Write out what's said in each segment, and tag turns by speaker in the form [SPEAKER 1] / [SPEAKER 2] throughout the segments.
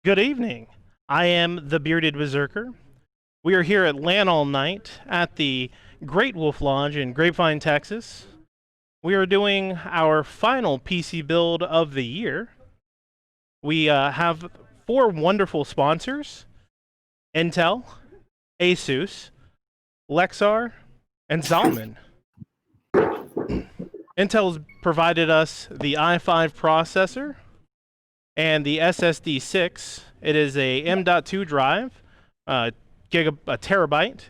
[SPEAKER 1] Good evening. I am the Bearded Berserker. We are here at LAN all night at the Great Wolf Lodge in Grapevine, Texas. We are doing our final PC build of the year. We have four wonderful sponsors: Intel, Asus, Lexar, and Zalman. Intel's provided us the i5 processor and the SSD6. It is a M.2 drive, a terabyte.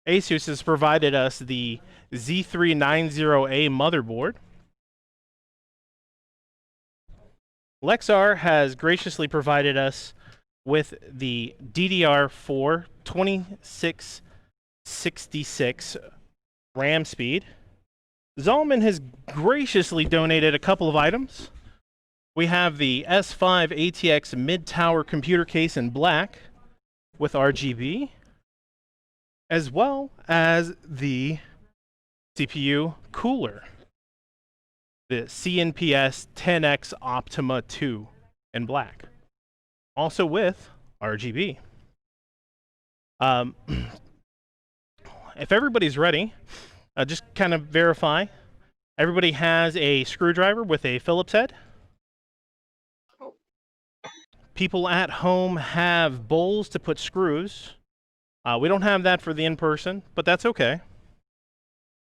[SPEAKER 1] Asus has provided us the Z390A motherboard. Lexar has graciously provided us with the DDR4 2666 RAM speed. Zalman has graciously donated a couple of items. We have the S5 ATX mid-tower computer case in black with RGB, as well as the CPU cooler, the CNPS 10X Optima 2 in black, also with RGB. If everybody's ready, just kind of verify. Everybody has a screwdriver with a Phillips head. People at home have bowls to put screws. We don't have that for the in-person, but that's okay.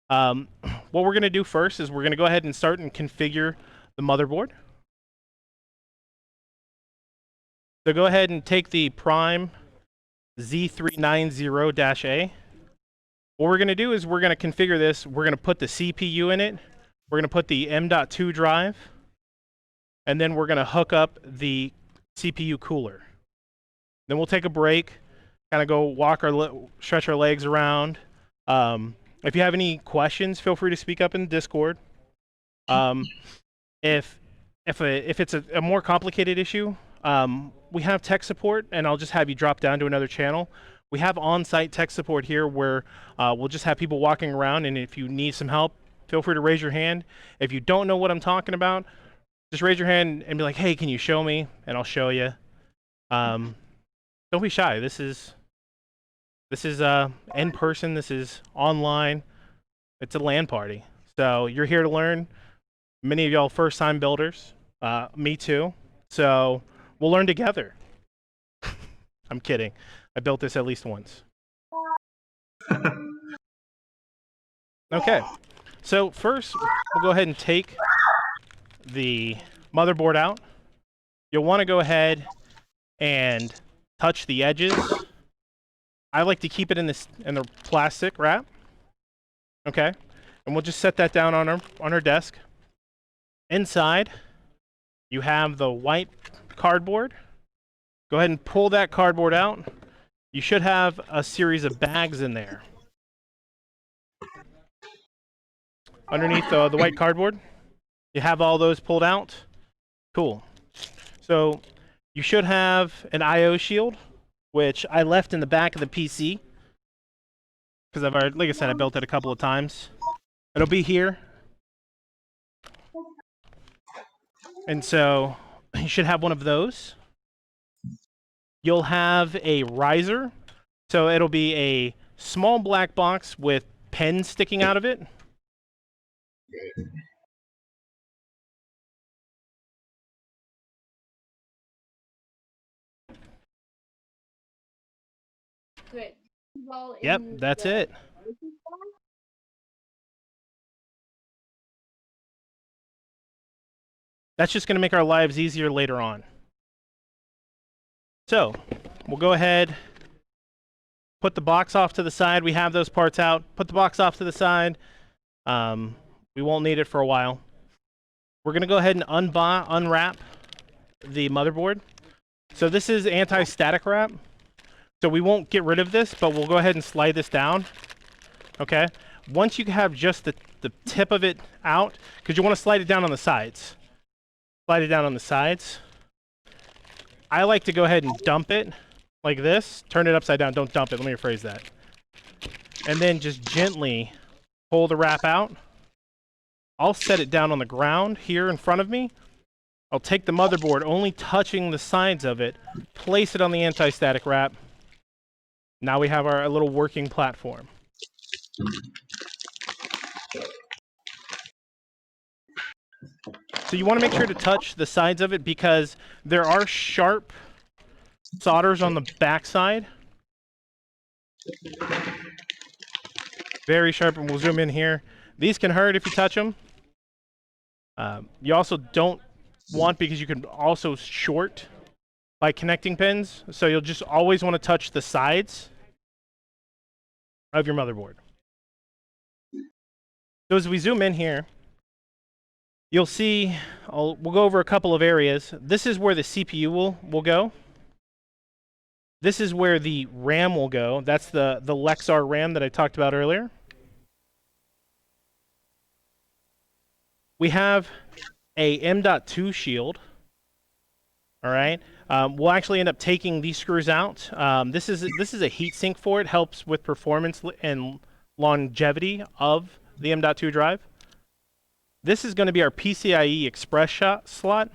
[SPEAKER 1] What we're going to do first is we're going to go ahead and start and configure the motherboard. So go ahead and take the Prime Z390-A. What we're going to do is we're going to configure this. We're going to put the CPU in it. We're going to put the M.2 drive. And then we're going to hook up the CPU cooler. Then we'll take a break, kind of go stretch our legs around. If you have any questions, feel free to speak up in the Discord. If it's a more complicated issue, we have tech support, and I'll just have you drop down to another channel. We have on-site tech support here where we'll just have people walking around, and if you need some help, feel free to raise your hand. If you don't know what I'm talking about, just raise your hand and be like, hey, can you show me? And I'll show you. Don't be shy. This is in person. This is online. It's a LAN party. So you're here to learn. Many of y'all first-time builders. Me too. So we'll learn together. I'm kidding. I built this at least once. Okay. So first, we'll go ahead and take the motherboard out. You'll want to go ahead and touch the edges. I like to keep it in the plastic wrap. Okay, and we'll just set that down on our desk. Inside, you have the white cardboard. Go ahead and pull that cardboard out. You should have a series of bags in there. Underneath the white cardboard, you have all those pulled out. Cool. So you should have an I/O shield, which I left in the back of the PC because like I said, I built it a couple of times. It'll be here. And so you should have one of those. You'll have a riser. So it'll be a small black box with pens sticking out of it. Yep, that's it. That's just going to make our lives easier later on. So we'll go ahead, put the box off to the side. We have those parts out. Put the box off to the side. We won't need it for a while. We're going to go ahead and unwrap the motherboard. So this is anti-static wrap. So we won't get rid of this, but we'll go ahead and slide this down. Okay? Once you have just the tip of it out, because you want to slide it down on the sides. Slide it down on the sides. I like to go ahead and dump it like this. Turn it upside down. Don't dump it. Let me rephrase that. And then just gently pull the wrap out. I'll set it down on the ground here in front of me. I'll take the motherboard, only touching the sides of it, place it on the anti-static wrap. Now we have our little working platform. So you want to make sure to touch the sides of it because there are sharp solders on the backside. Very sharp, and we'll zoom in here. These can hurt if you touch them. You also don't want, because you can also short by connecting pins, so you'll just always want to touch the sides of your motherboard. So as we zoom in here, you'll see, we'll go over a couple of areas. This is where the CPU will go. This is where the RAM will go. That's the Lexar RAM that I talked about earlier. We have a M.2 shield. All right. We'll actually end up taking these screws out. This is a heat sink for it. Helps with performance and longevity of the M.2 drive. This is going to be our PCIe Express slot.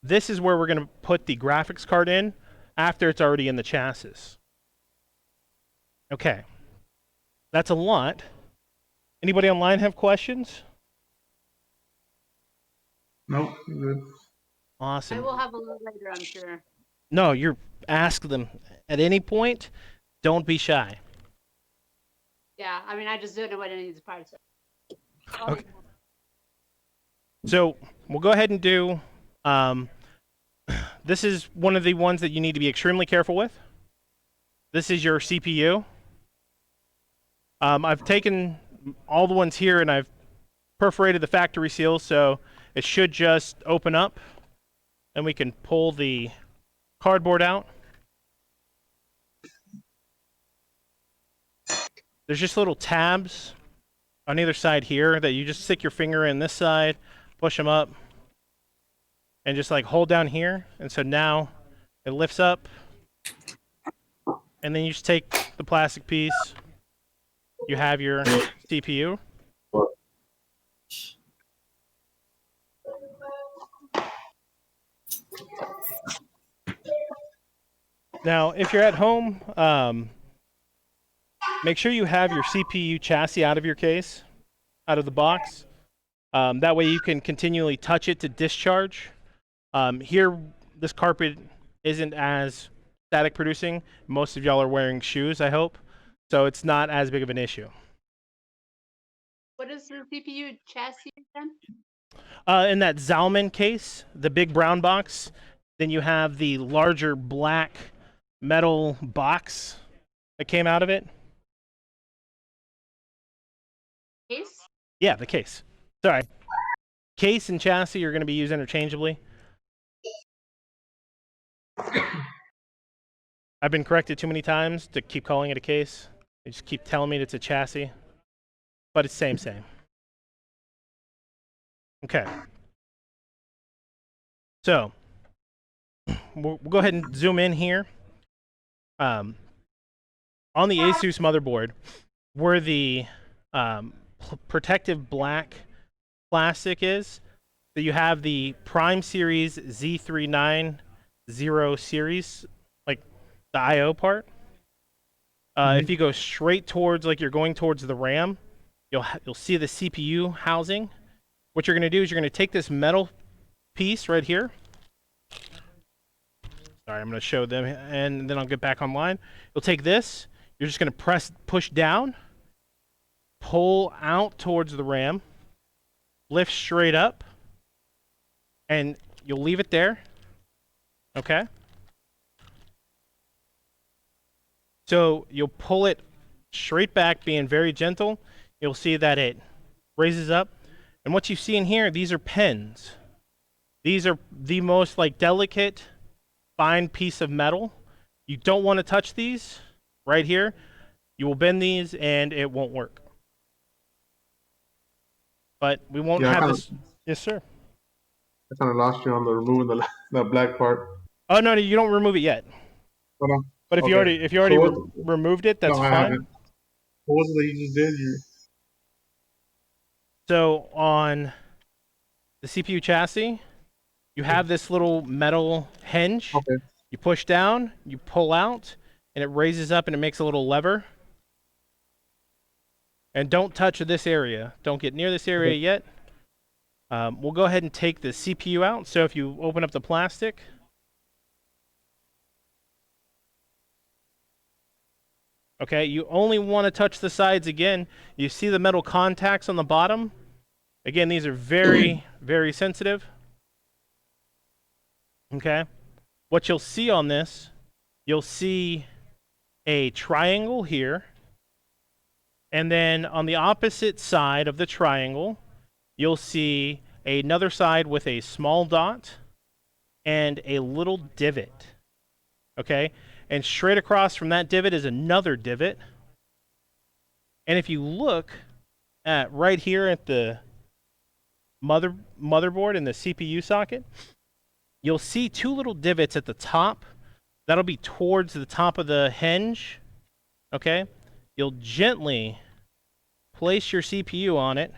[SPEAKER 1] This is where we're going to put the graphics card in after it's already in the chassis. Okay. That's a lot. Anybody online have questions?
[SPEAKER 2] Nope, good.
[SPEAKER 1] Awesome.
[SPEAKER 3] I will have a little later, I'm sure.
[SPEAKER 1] No, ask them at any point. Don't be shy.
[SPEAKER 3] Yeah, I mean, I just don't know what any of these parts are.
[SPEAKER 1] Okay. So we'll go ahead and do, this is one of the ones that you need to be extremely careful with. This is your CPU. I've taken all the ones here and I've perforated the factory seal, so it should just open up and we can pull the cardboard out. There's just little tabs on either side here that you just stick your finger in this side, push them up, and just like hold down here. And so now it lifts up, and then you just take the plastic piece. You have your CPU. Now, if you're at home, make sure you have your CPU chassis out of your case, out of the box. That way you can continually touch it to discharge. Here, this carpet isn't as static producing. Most of y'all are wearing shoes, I hope. So it's not as big of an issue.
[SPEAKER 3] What is the CPU chassis again?
[SPEAKER 1] In that Zalman case, the big brown box, then you have the larger black metal box that came out of it.
[SPEAKER 3] Case?
[SPEAKER 1] Yeah, the case. Sorry. Case and chassis are going to be used interchangeably. I've been corrected too many times to keep calling it a case. They just keep telling me it's a chassis. But it's same. Okay. So, we'll go ahead and zoom in here. On the Asus motherboard, where the protective black plastic is, so you have the Prime Series Z390 series, like the I/O part. If you go straight towards, like you're going towards the RAM, you'll see the CPU housing. What you're going to do is you're going to take this metal piece right here. Sorry, I'm going to show them, and then I'll get back online. You'll take this. You're just going to push down, pull out towards the RAM, lift straight up, and you'll leave it there. Okay? So you'll pull it straight back, being very gentle. You'll see that it raises up. And what you see in here, these are pins. These are the most delicate, fine piece of metal. You don't want to touch these right here. You will bend these and it won't work. But we won't have this. Yes, sir.
[SPEAKER 2] I kind of lost you on the removing the black part.
[SPEAKER 1] Oh no, you don't remove it yet. But if you already removed it, that's fine.
[SPEAKER 2] I haven't. What was it that you just did?
[SPEAKER 1] So on the CPU chassis, you have this little metal hinge.
[SPEAKER 2] Okay.
[SPEAKER 1] You push down, you pull out, and it raises up and it makes a little lever. And don't touch this area. Don't get near this area yet. We'll go ahead and take the CPU out. So if you open up the plastic, okay, you only want to touch the sides again. You see the metal contacts on the bottom? Again, these are very, very sensitive. Okay. What you'll see on this, you'll see a triangle here. And then on the opposite side of the triangle, you'll see another side with a small dot and a little divot. Okay? And straight across from that divot is another divot. And if you look at right here at the motherboard in the CPU socket, you'll see two little divots at the top. That'll be towards the top of the hinge. Okay? You'll gently place your CPU on it.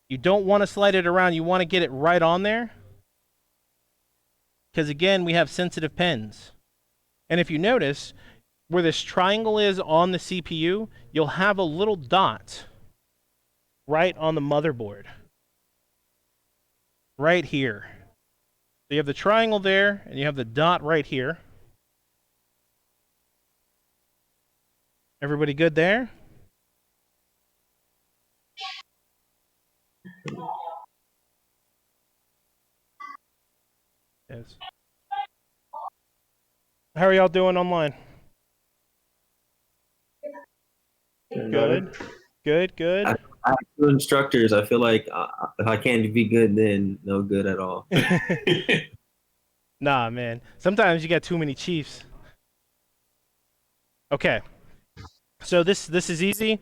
[SPEAKER 1] You don't want to slide it around. You want to get it right on there. Because again, we have sensitive pins. And if you notice, where this triangle is on the CPU, you'll have a little dot right on the motherboard. Right here. So you have the triangle there, and you have the dot right here. Everybody good there? Yes. How are y'all doing online? Good. Good.
[SPEAKER 4] I have two instructors. I feel like if I can't be good, then no good at all.
[SPEAKER 1] Nah, man. Sometimes you got too many chiefs. Okay. So this is easy.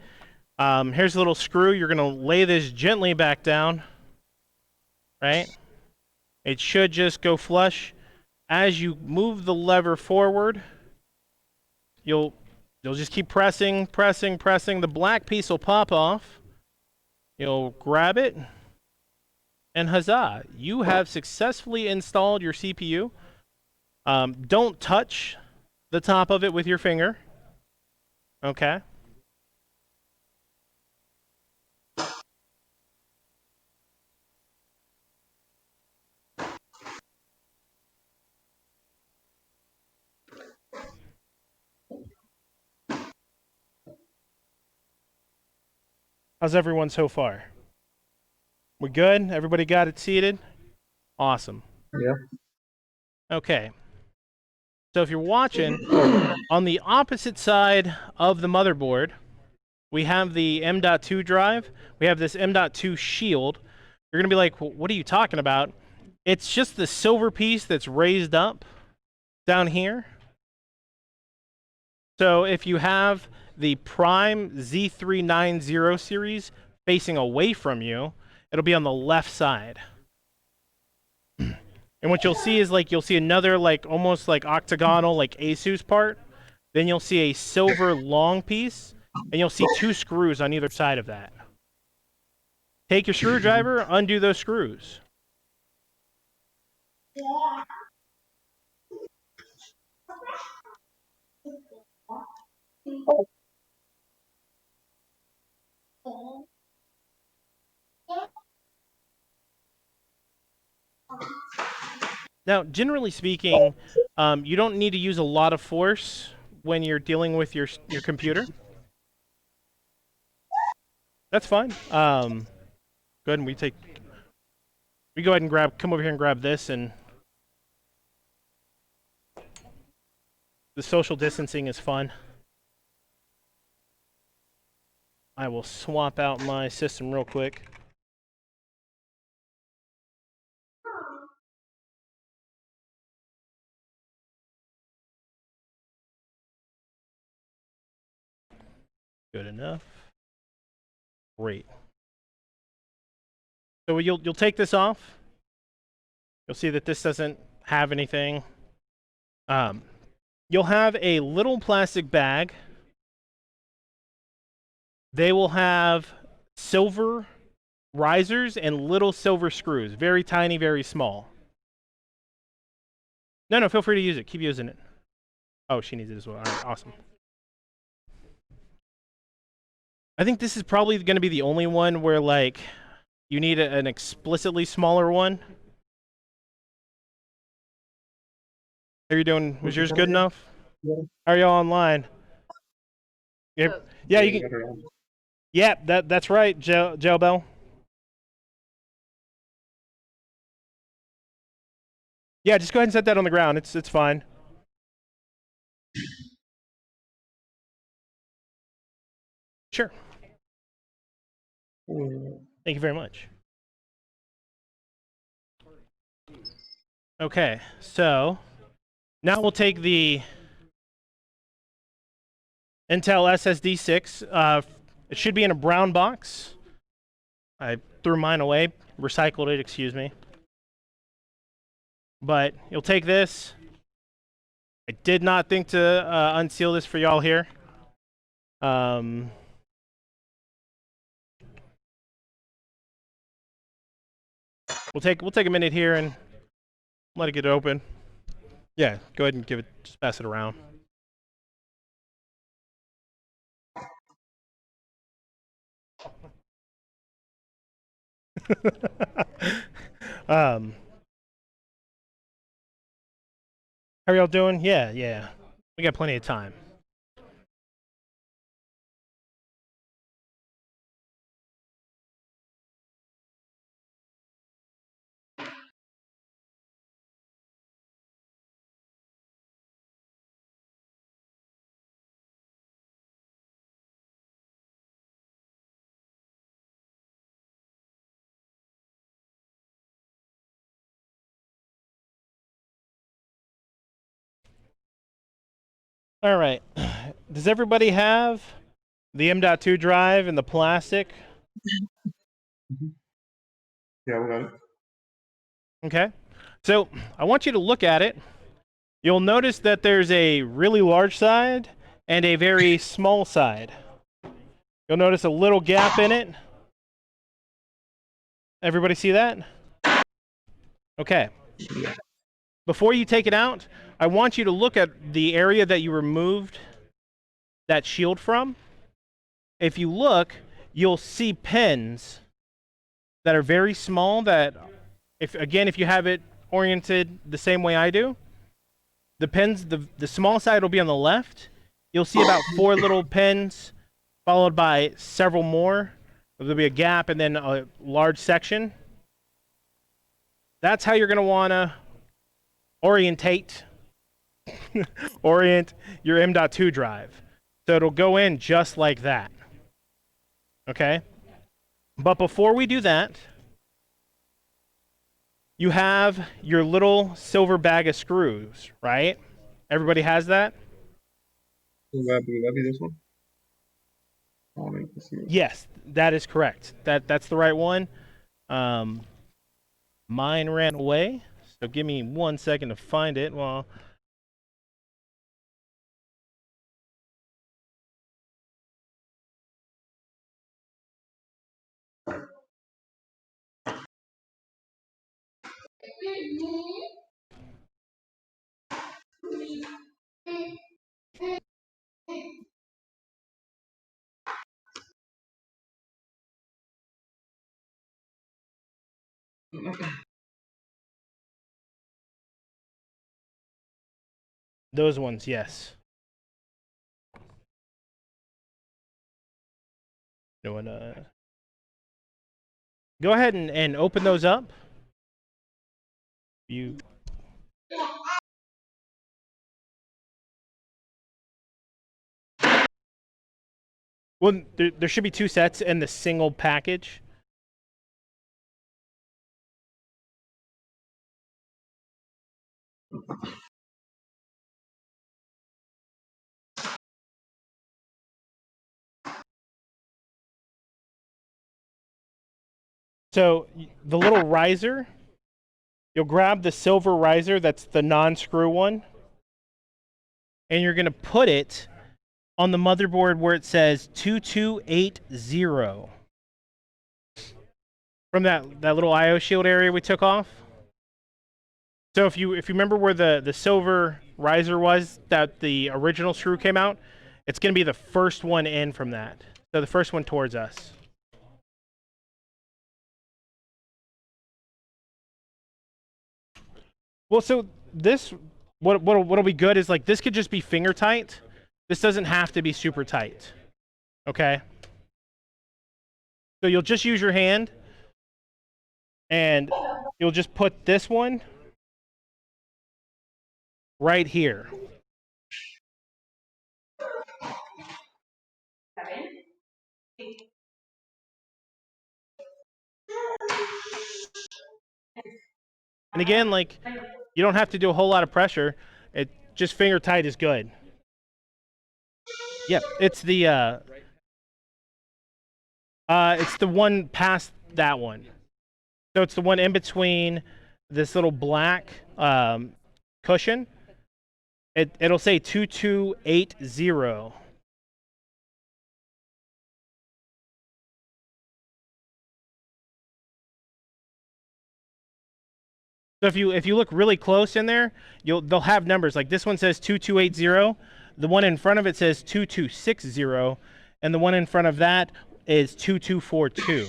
[SPEAKER 1] Here's a little screw. You're gonna lay this gently back down. Right? It should just go flush. As you move the lever forward, you'll just keep pressing. The black piece will pop off. You'll grab it, and huzzah! You have successfully installed your CPU. Don't touch the top of it with your finger. Okay. How's everyone so far? We good? Everybody got it seated? Awesome.
[SPEAKER 2] Yeah.
[SPEAKER 1] Okay. So if you're watching, on the opposite side of the motherboard, we have the M.2 drive. We have this M.2 shield. You're going to be like, well, what are you talking about? It's just the silver piece that's raised up down here. So if you have the Prime Z390 series facing away from you, it'll be on the left side. And what you'll see is you'll see another almost octagonal Asus part. Then you'll see a silver long piece, and you'll see two screws on either side of that. Take your screwdriver, undo those screws. Now, generally speaking, you don't need to use a lot of force when you're dealing with your computer. That's fine. Go ahead and we go ahead and come over here and grab this, and the social distancing is fun. I will swap out my system real quick. Good enough. Great. So you'll take this off. You'll see that this doesn't have anything. You'll have a little plastic bag. They will have silver risers and little silver screws, very tiny, very small. No, feel free to use it. Keep using it. Oh, she needs it as well. All right, awesome. I think this is probably going to be the only one where, like, you need an explicitly smaller one. How are you doing? Was yours good enough?
[SPEAKER 2] Yeah.
[SPEAKER 1] How are y'all online? Yep. Yeah, you can. Yeah, that's right, Jail Bell. Yeah, just go ahead and set that on the ground. It's fine. Sure. Thank you very much. Okay, so now we'll take the Intel SSD 6. It should be in a brown box. I threw mine away, recycled it, excuse me. But you'll take this. I did not think to unseal this for y'all here. We'll take a minute here and let it get open. Yeah, go ahead and just pass it around. How are y'all doing? Yeah. We got plenty of time. All right. Does everybody have the M.2 drive and the plastic?
[SPEAKER 2] Yeah, we got it.
[SPEAKER 1] Okay. So I want you to look at it. You'll notice that there's a really large side and a very small side. You'll notice a little gap in it. Everybody see that? Okay. Before you take it out, I want you to look at the area that you removed that shield from. If you look, you'll see pins that are very small that, if you have it oriented the same way I do, the pins, the small side will be on the left. You'll see about 4 little pins followed by several more. There'll be a gap and then a large section. That's how you're going to want to orient your M.2 drive. So it'll go in just like that. Okay? But before we do that, you have your little silver bag of screws, right? Everybody has that?
[SPEAKER 2] Will that be this one? Oh, I can see it.
[SPEAKER 1] Yes, that is correct. That's the right one. Mine ran away, so give me 1 second to find it. Well, those ones, yes. Go ahead and open those up. Well, there should be 2 sets in the single package. So the little riser, you'll grab the silver riser, that's the non-screw one, and you're going to put it on the motherboard where it says 2280. From that little IO shield area we took off. So if you remember where the silver riser was that the original screw came out, it's going to be the first one in from that. So the first one towards us. Well, so this what'll be good is like this could just be finger tight. This doesn't have to be super tight. Okay? So you'll just use your hand and you'll just put this one right here. And again, like, you don't have to do a whole lot of pressure. It just finger tight is good. Yep, it's the one past that one. So it's the one in between this little black cushion. It'll say 2280. So if you look really close in there, they'll have numbers. Like this one says 2280, the one in front of it says 2260, and the one in front of that is 2242.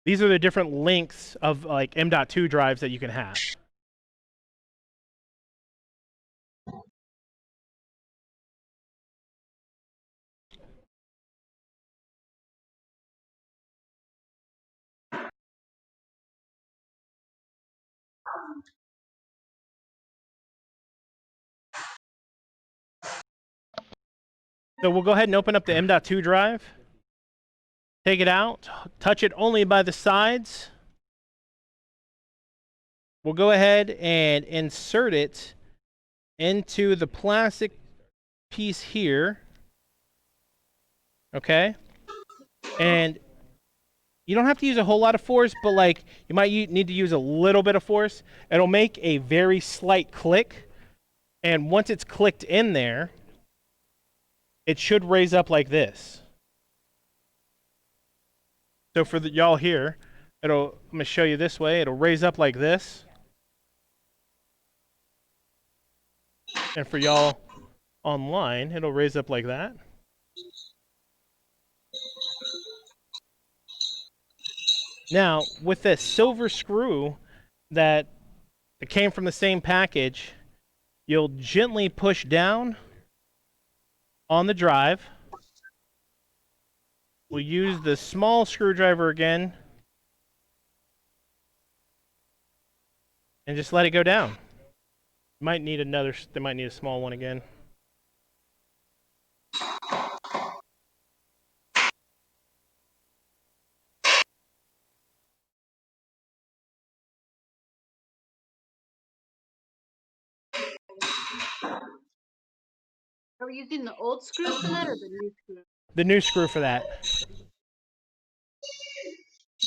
[SPEAKER 1] These are the different lengths of like M.2 drives that you can have. So we'll go ahead and open up the M.2 drive. Take it out, touch it only by the sides. We'll go ahead and insert it into the plastic piece here. Okay? And you don't have to use a whole lot of force, but like you might need to use a little bit of force. It'll make a very slight click. And once it's clicked in there, it should raise up like this. So for y'all here, I'm going to show you this way. It'll raise up like this. And for y'all online, it'll raise up like that. Now, with this silver screw that came from the same package, you'll gently push down on the drive. We'll use the small screwdriver again and just let it go down. Might need another, they might need a small one again.
[SPEAKER 3] Are we using the old screw for that or the new screw?
[SPEAKER 1] The new screw for that.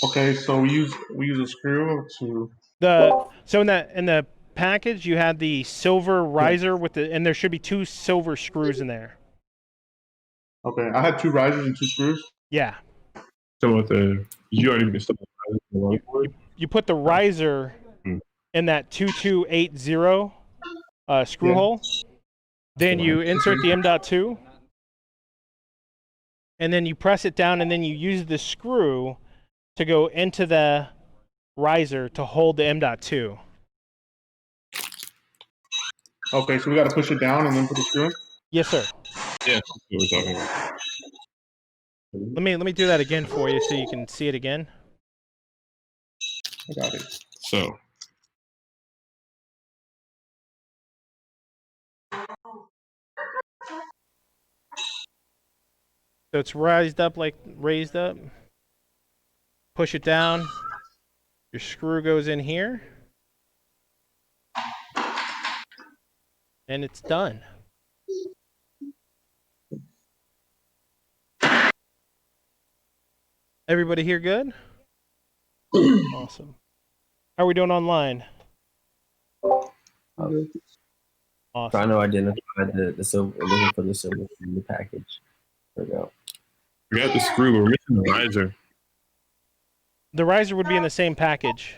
[SPEAKER 2] Okay, so we use a screw to.
[SPEAKER 1] So in the package you had the silver riser with and there should be 2 silver screws in there.
[SPEAKER 2] Okay, I had 2 risers and 2 screws.
[SPEAKER 1] Yeah.
[SPEAKER 5] So with you already installed
[SPEAKER 1] You put the riser in that 2280 screw hole. Then you insert the M.2. And then you press it down and then you use the screw to go into the riser to hold the M.2.
[SPEAKER 2] Okay, so we got to push it down and then put the screw in?
[SPEAKER 1] Yes, sir.
[SPEAKER 5] Yeah, that's what we're talking about.
[SPEAKER 1] Let me do that again for you so you can see it again.
[SPEAKER 2] I got it.
[SPEAKER 5] So
[SPEAKER 1] So it's raised up. Push it down. Your screw goes in here. And it's done. Everybody here good? Awesome. How are we doing online? Awesome.
[SPEAKER 4] Trying to identify the silver, looking for the silver in the package. There we go.
[SPEAKER 5] we got the screw, but we're missing the riser.
[SPEAKER 1] The riser would be in the same package.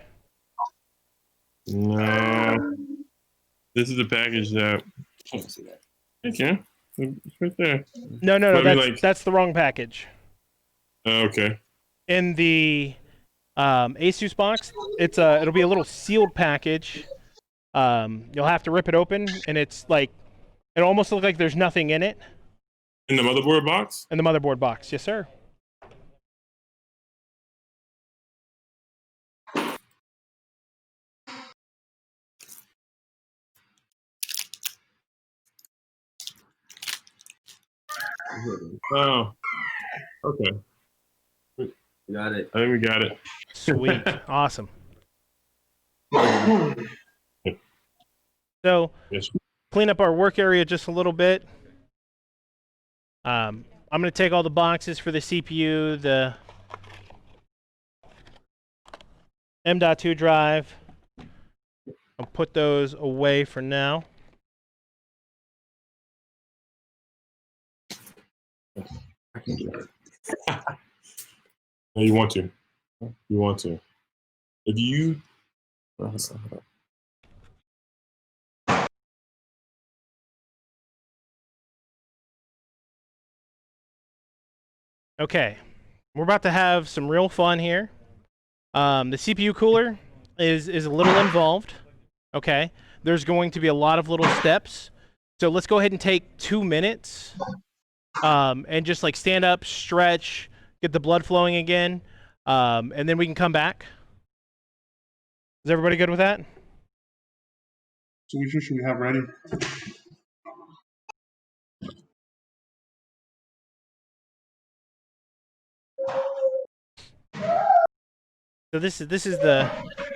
[SPEAKER 5] No. This is the package that.
[SPEAKER 4] Can't see that.
[SPEAKER 5] I can. It's right there.
[SPEAKER 1] No,
[SPEAKER 5] But I mean, like-
[SPEAKER 1] that's the wrong package.
[SPEAKER 5] Oh, okay.
[SPEAKER 1] In the Asus box, it'll be a little sealed package. You'll have to rip it open, and it's like it almost looks like there's nothing in it.
[SPEAKER 5] In the motherboard box?
[SPEAKER 1] In the motherboard box, yes, sir.
[SPEAKER 5] Oh. Okay.
[SPEAKER 4] Got it.
[SPEAKER 5] I think we got it.
[SPEAKER 1] Sweet, awesome. So,
[SPEAKER 5] Yes.
[SPEAKER 1] clean up our work area just a little bit. I'm going to take all the boxes for the CPU, the M.2 drive. I'll put those away for now.
[SPEAKER 5] No, you want to. You want to. If you.
[SPEAKER 1] Okay, we're about to have some real fun here. The CPU cooler is a little involved. Okay, there's going to be a lot of little steps. So let's go ahead and take 2 minutes and just like stand up, stretch, get the blood flowing again, and then we can come back. Is everybody good with that?
[SPEAKER 2] So which one should we have ready?
[SPEAKER 1] So this is the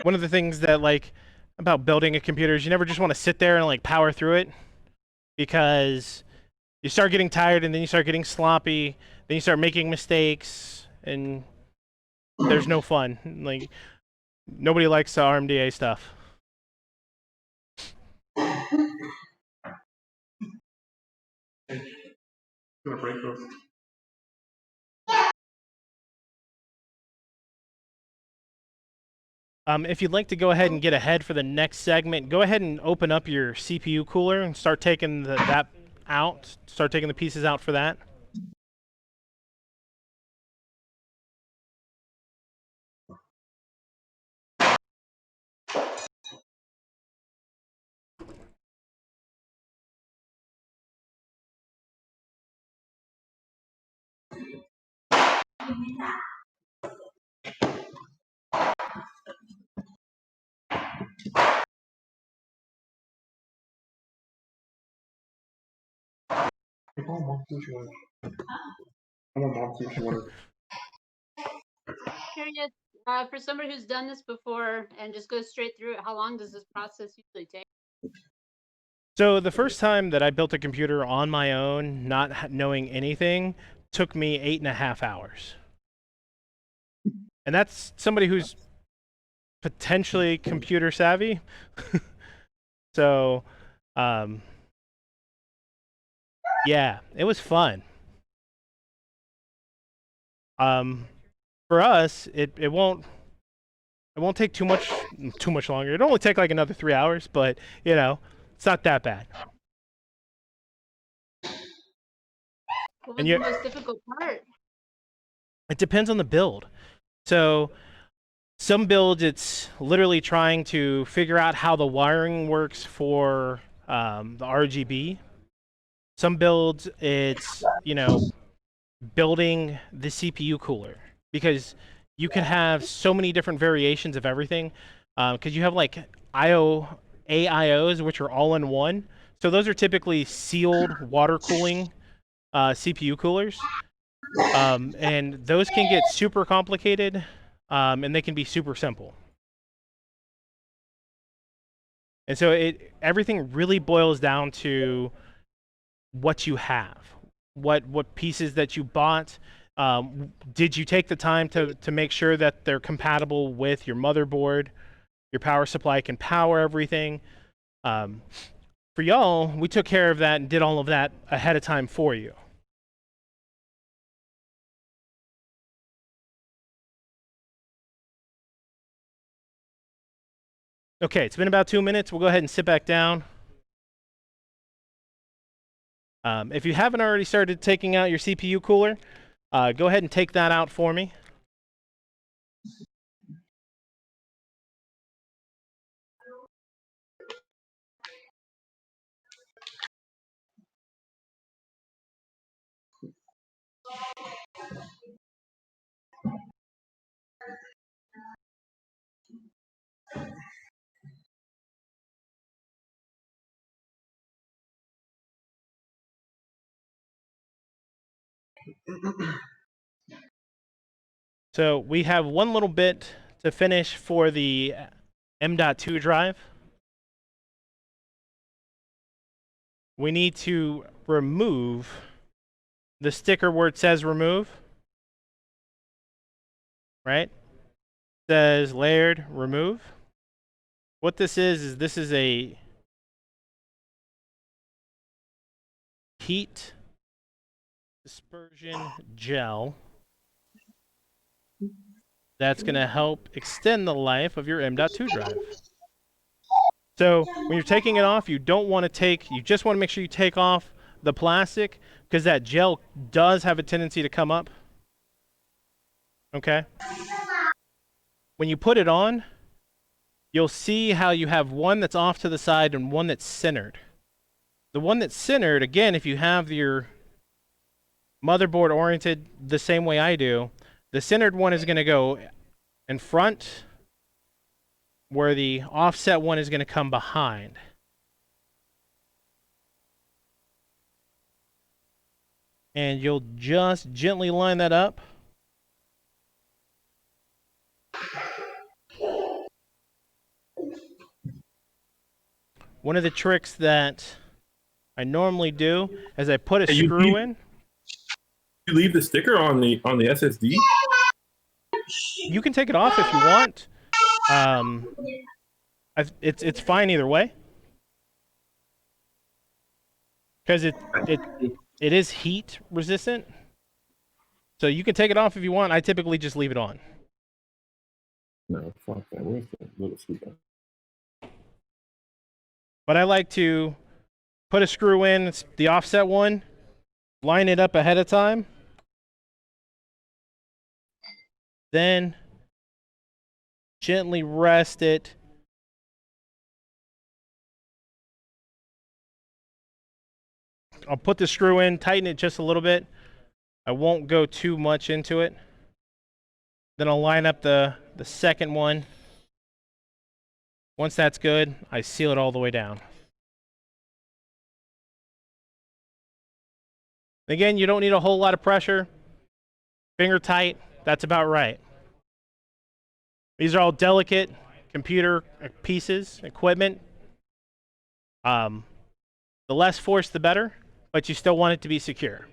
[SPEAKER 1] one of the things that like about building a computer is you never just want to sit there and like power through it, because you start getting tired and then you start getting sloppy, then you start making mistakes, and there's no fun. Like nobody likes the RMDA stuff.
[SPEAKER 2] Gonna break those.
[SPEAKER 1] If you'd like to go ahead and get ahead for the next segment, go ahead and open up your CPU cooler and start taking that out. Start taking the pieces out for that.
[SPEAKER 2] I want mom to you want. I want mom to you want.
[SPEAKER 3] Curious, for somebody who's done this before and just goes straight through it, how long does this process usually take?
[SPEAKER 1] So the first time that I built a computer on my own, not knowing anything, took me 8.5 hours. And that's somebody who's potentially computer savvy. So, yeah, it was fun. For us, it won't take too much longer. It'll only take like another 3 hours, but you know, it's not that bad.
[SPEAKER 3] What was
[SPEAKER 1] And
[SPEAKER 3] the
[SPEAKER 1] you-
[SPEAKER 3] most difficult part?
[SPEAKER 1] It depends on the build. So some builds, it's literally trying to figure out how the wiring works for the RGB. Some builds, it's, you know, building the CPU cooler, because you could have so many different variations of everything, because you have like AIOs, which are all in one. So those are typically sealed water cooling CPU coolers. And those can get super complicated, and they can be super simple. And so everything really boils down to what you have, what pieces that you bought. Did you take the time to make sure that they're compatible with your motherboard? Your power supply can power everything. For y'all, we took care of that and did all of that ahead of time for you. Okay, it's been about 2 minutes. We'll go ahead and sit back down. If you haven't already started taking out your CPU cooler, go ahead and take that out for me. So we have one little bit to finish for the M.2 drive. We need to remove the sticker where it says remove. Right? It says layered remove. What this is this is a heat dispersion gel that's going to help extend the life of your M.2 drive. So when you're taking it off, you don't want to take, you just want to make sure you take off the plastic because that gel does have a tendency to come up. Okay? When you put it on, you'll see how you have one that's off to the side and one that's centered. The one that's centered, again, if you have your motherboard oriented the same way I do, the centered one is going to go in front, where the offset one is going to come behind. And you'll just gently line that up. One of the tricks that I normally do is I put a screw in.
[SPEAKER 5] You leave the sticker on the SSD?
[SPEAKER 1] You can take it off if you want. It's fine either way, because it is heat resistant. So you can take it off if you want. I typically just leave it on.
[SPEAKER 5] No, fuck that. Where's the little speaker?
[SPEAKER 1] But I like to put a screw in, it's the offset one, line it up ahead of time, then gently rest it I'll put the screw in, tighten it just a little bit. I won't go too much into it. Then I'll line up the second one. Once that's good, I seal it all the way down. Again, you don't need a whole lot of pressure. Finger tight, that's about right. These are all delicate computer pieces, equipment. The less force, the better, but you still want it to be secure.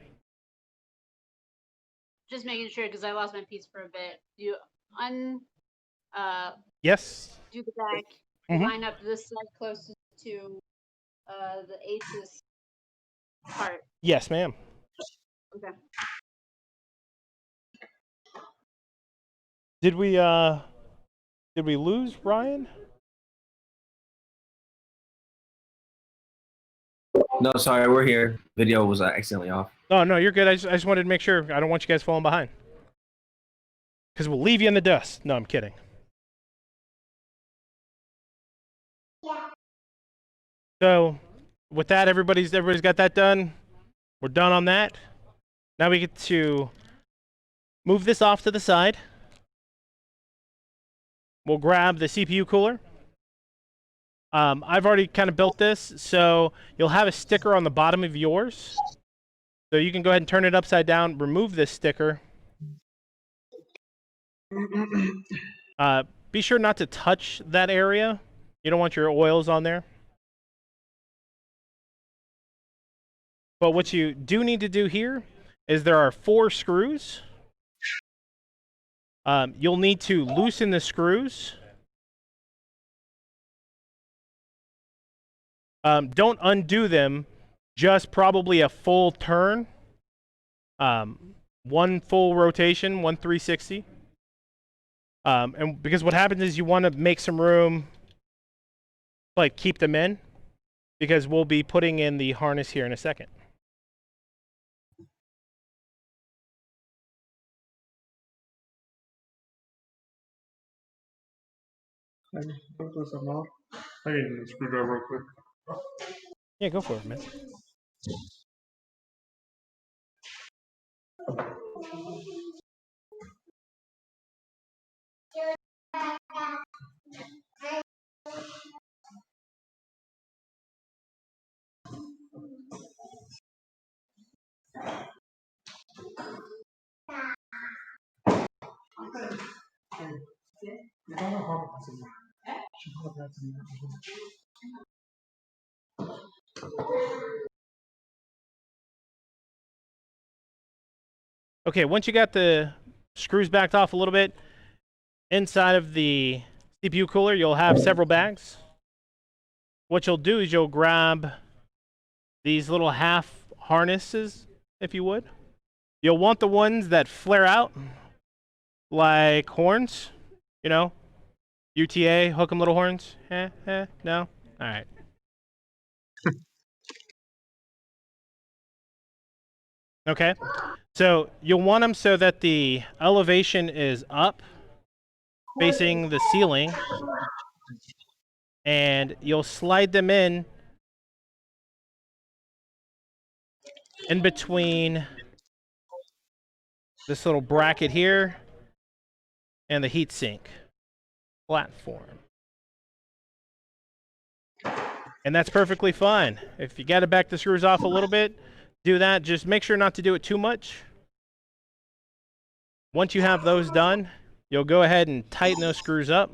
[SPEAKER 3] Just making sure, because I lost my piece for a bit. You
[SPEAKER 1] Yes.
[SPEAKER 3] do the back,
[SPEAKER 1] Mhm.
[SPEAKER 3] line up this side closest to the ASUS part.
[SPEAKER 1] Yes, ma'am.
[SPEAKER 3] Okay.
[SPEAKER 1] Did we lose Ryan?
[SPEAKER 4] No, sorry, we're here. Video was accidentally off.
[SPEAKER 1] Oh, no, you're good. I just wanted to make sure. I don't want you guys falling behind. Because we'll leave you in the dust. No, I'm kidding. So, with that, everybody's got that done. We're done on that. Now we get to move this off to the side. We'll grab the CPU cooler. I've already kind of built this, so you'll have a sticker on the bottom of yours. So you can go ahead and turn it upside down, remove this sticker. Be sure not to touch that area. You don't want your oils on there. But what you do need to do here is there are 4 screws. You'll need to loosen the screws. Don't undo them, just probably a full turn. One full rotation, 1 360. And because what happens is you want to make some room like keep them in, because we'll be putting in the harness here in a second.
[SPEAKER 2] I can do something else. I can use a screwdriver real quick.
[SPEAKER 1] Yeah, go for it, man. Okay, once you got the screws backed off a little bit, inside of the CPU cooler, you'll have several bags. What you'll do is you'll grab these little half harnesses, if you would. You'll want the ones that flare out like horns, you know, UTA, hook 'em little horns. No? All right. Okay. So you'll want them so that the elevation is up, facing the ceiling, and you'll slide them in between this little bracket here and the heatsink platform. And that's perfectly fine. If you got to back the screws off a little bit, do that. Just make sure not to do it too much. Once you have those done, you'll go ahead and tighten those screws up.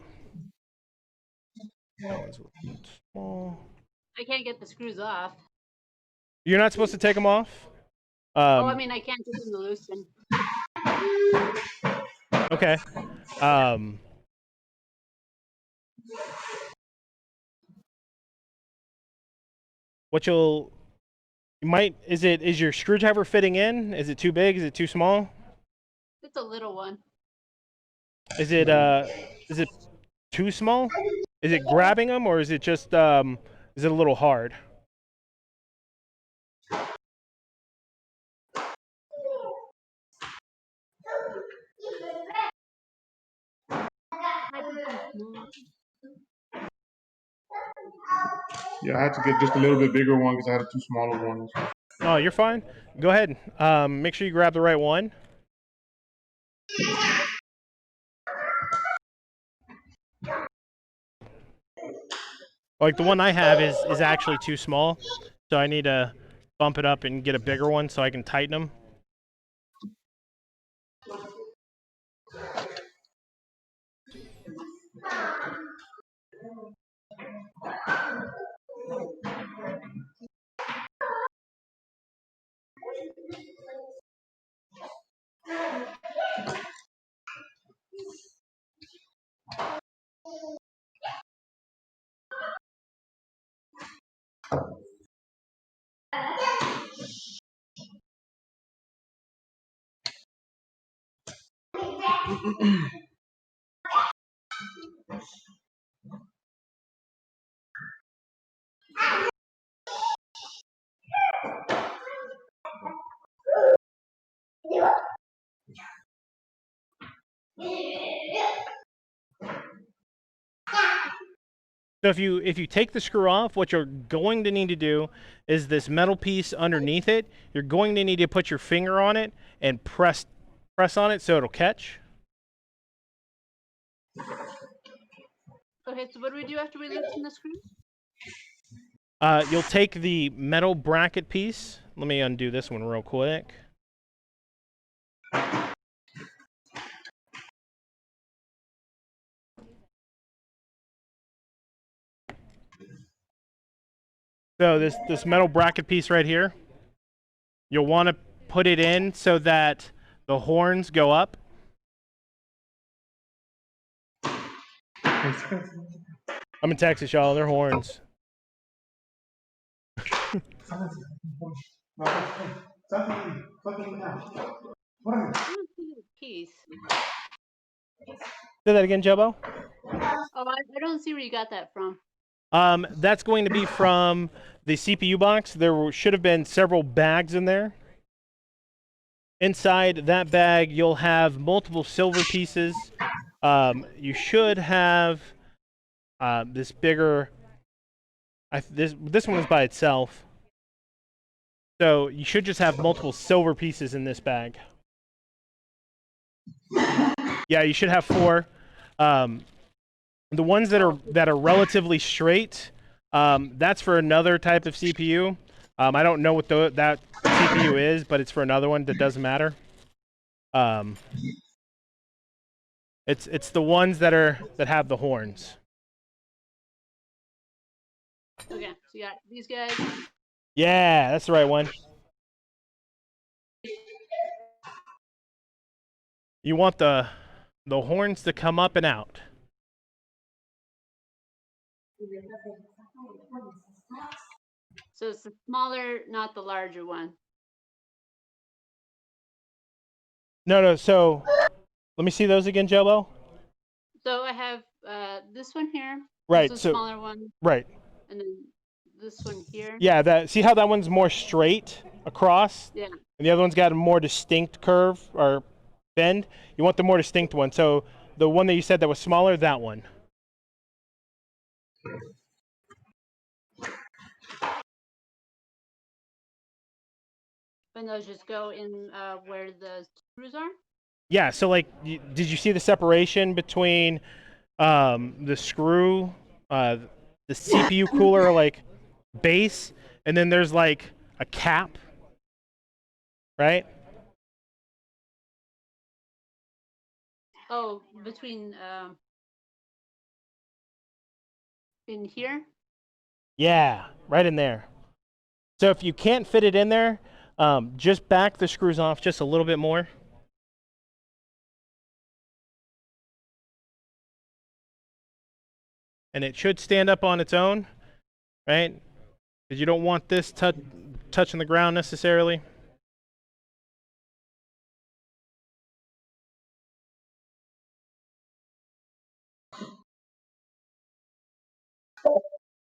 [SPEAKER 1] That one's a little bit small.
[SPEAKER 3] I can't get the screws off.
[SPEAKER 1] You're not supposed to take them off?
[SPEAKER 3] I mean, I can't get them to loosen.
[SPEAKER 1] Okay. Is your screwdriver fitting in? Is it too big? Is it too small?
[SPEAKER 3] It's a little one.
[SPEAKER 1] Is it too small? Is it grabbing them, or is it just is it a little hard?
[SPEAKER 2] Yeah, I had to get just a little bit bigger one because I had two smaller ones.
[SPEAKER 1] Oh, you're fine. Go ahead. Make sure you grab the right one. Like the one I have is actually too small, so I need to bump it up and get a bigger one so I can tighten them. So if you take the screw off, what you're going to need to do is this metal piece underneath it. You're going to need to put your finger on it and press on it so it'll catch.
[SPEAKER 3] Okay, so what do we do after we loosen the screws?
[SPEAKER 1] You'll take the metal bracket piece. Let me undo this one real quick. So this metal bracket piece right here, you'll want to put it in so that the horns go up. I'm in Texas, y'all. They're horns.
[SPEAKER 3] Piece.
[SPEAKER 1] Say that again, Jobo.
[SPEAKER 3] Oh, I don't see where you got that from.
[SPEAKER 1] That's going to be from the CPU box. There should have been several bags in there. Inside that bag, you'll have multiple silver pieces. You should have this bigger. This one is by itself. So you should just have multiple silver pieces in this bag. Yeah, you should have 4. The ones that are relatively straight, that's for another type of CPU. I don't know what that CPU is, but it's for another one that doesn't matter. It's the ones that have the horns.
[SPEAKER 3] Okay, so you got these guys.
[SPEAKER 1] Yeah, that's the right one. You want the horns to come up and out.
[SPEAKER 3] So it's the smaller, not the larger one.
[SPEAKER 1] No. So let me see those again, Jello.
[SPEAKER 3] So I have this one here.
[SPEAKER 1] Right.
[SPEAKER 3] This is
[SPEAKER 1] So
[SPEAKER 3] a smaller one,
[SPEAKER 1] right.
[SPEAKER 3] and then this one here.
[SPEAKER 1] Yeah. See how that one's more straight across?
[SPEAKER 3] Yeah.
[SPEAKER 1] And the other one's got a more distinct curve or bend. You want the more distinct one. So the one that you said that was smaller, that one.
[SPEAKER 3] And those just go in where the screws are.
[SPEAKER 1] Yeah. So like, did you see the separation between the screw, the CPU cooler like base, and then there's like a cap, right?
[SPEAKER 3] Oh, between in here.
[SPEAKER 1] Yeah, right in there. So if you can't fit it in there, just back the screws off just a little bit more. And it should stand up on its own, right? Because you don't want this touching the ground necessarily.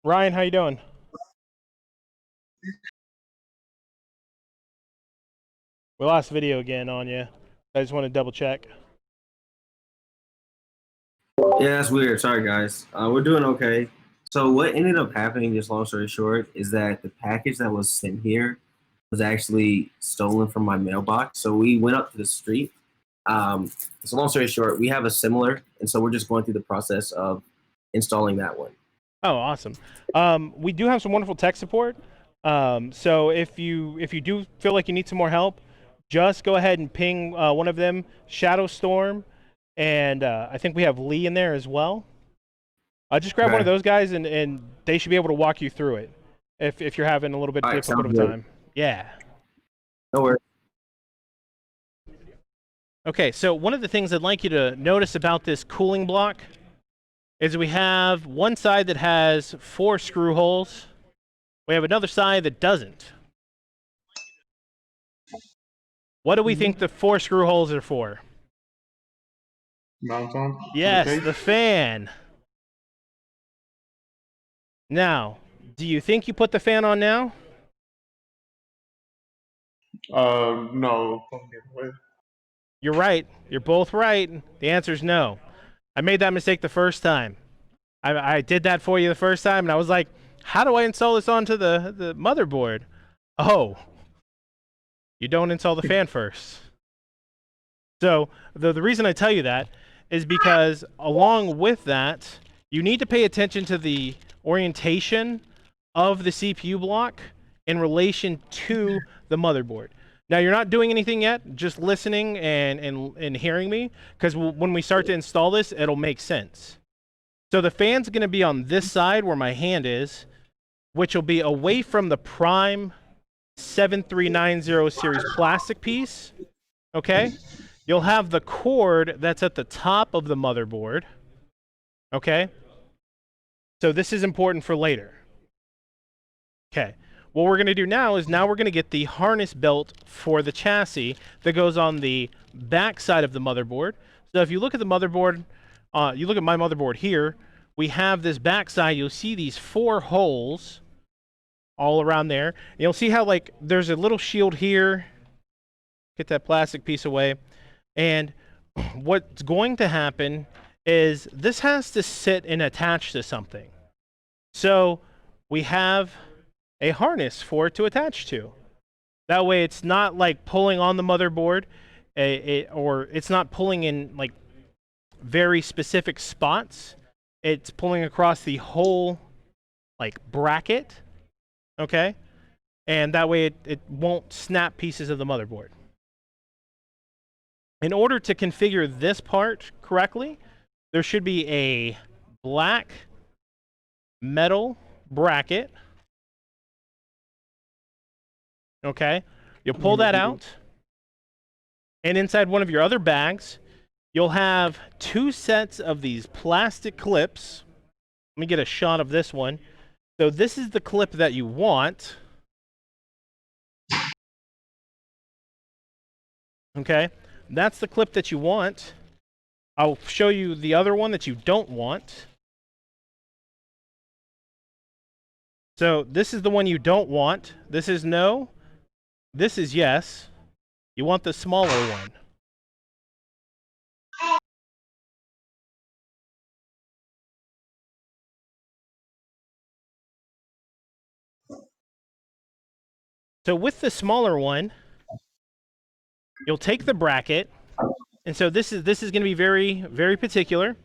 [SPEAKER 1] Ryan, how you doing? We lost video again on you. I just want to double check.
[SPEAKER 4] Yeah, that's weird. Sorry, guys. We're doing okay. So what ended up happening, just long story short, is that the package that was sent here was actually stolen from my mailbox. So we went up to the street. So long story short, we have a similar, and so we're just going through the process of installing that one.
[SPEAKER 1] Oh, awesome. We do have some wonderful tech support. So if you do feel like you need some more help, just go ahead and ping one of them, Shadow Storm, and I think we have Lee in there as well. Just grab one of those guys, and they should be able to walk you through it if you're having a little bit difficult of a time. Yeah.
[SPEAKER 4] No worries.
[SPEAKER 1] Okay, so one of the things I'd like you to notice about this cooling block is we have one side that has 4 screw holes. We have another side that doesn't. What do we think the 4 screw holes are for?
[SPEAKER 2] Mount on.
[SPEAKER 1] Yes,
[SPEAKER 2] Okay.
[SPEAKER 1] the fan. Now, do you think you put the fan on now?
[SPEAKER 2] No.
[SPEAKER 1] You're right. You're both right. The answer is no. I made that mistake the first time. I did that for you the first time, and I was like, how do I install this onto the motherboard? Oh, you don't install the fan first. So the reason I tell you that is because along with that, you need to pay attention to the orientation of the CPU block in relation to the motherboard. Now, you're not doing anything yet, just listening and hearing me, because when we start to install this, it'll make sense. So the fan's going to be on this side where my hand is, which will be away from the prime 7390 series plastic piece. Okay? You'll have the cord that's at the top of the motherboard. Okay? So this is important for later. Okay. What we're going to do now is we're going to get the harness belt for the chassis that goes on the back side of the motherboard. So if you look at the motherboard, you look at my motherboard here, we have this backside. You'll see these 4 holes all around there. You'll see how like there's a little shield here. Get that plastic piece away. And what's going to happen is this has to sit and attach to something. So we have a harness for it to attach to. That way it's not like pulling on the motherboard, or it's not pulling in like very specific spots. It's pulling across the whole like bracket, okay? And that way it won't snap pieces of the motherboard. In order to configure this part correctly, there should be a black metal bracket. Okay, you'll pull that out, and inside one of your other bags, you'll have 2 sets of these plastic clips. Let me get a shot of this one. So this is the clip that you want. Okay, that's the clip that you want. I'll show you the other one that you don't want. So this is the one you don't want. This is no. This is yes. You want the smaller one. So with the smaller one, you'll take the bracket, and so this is going to be very, very particular.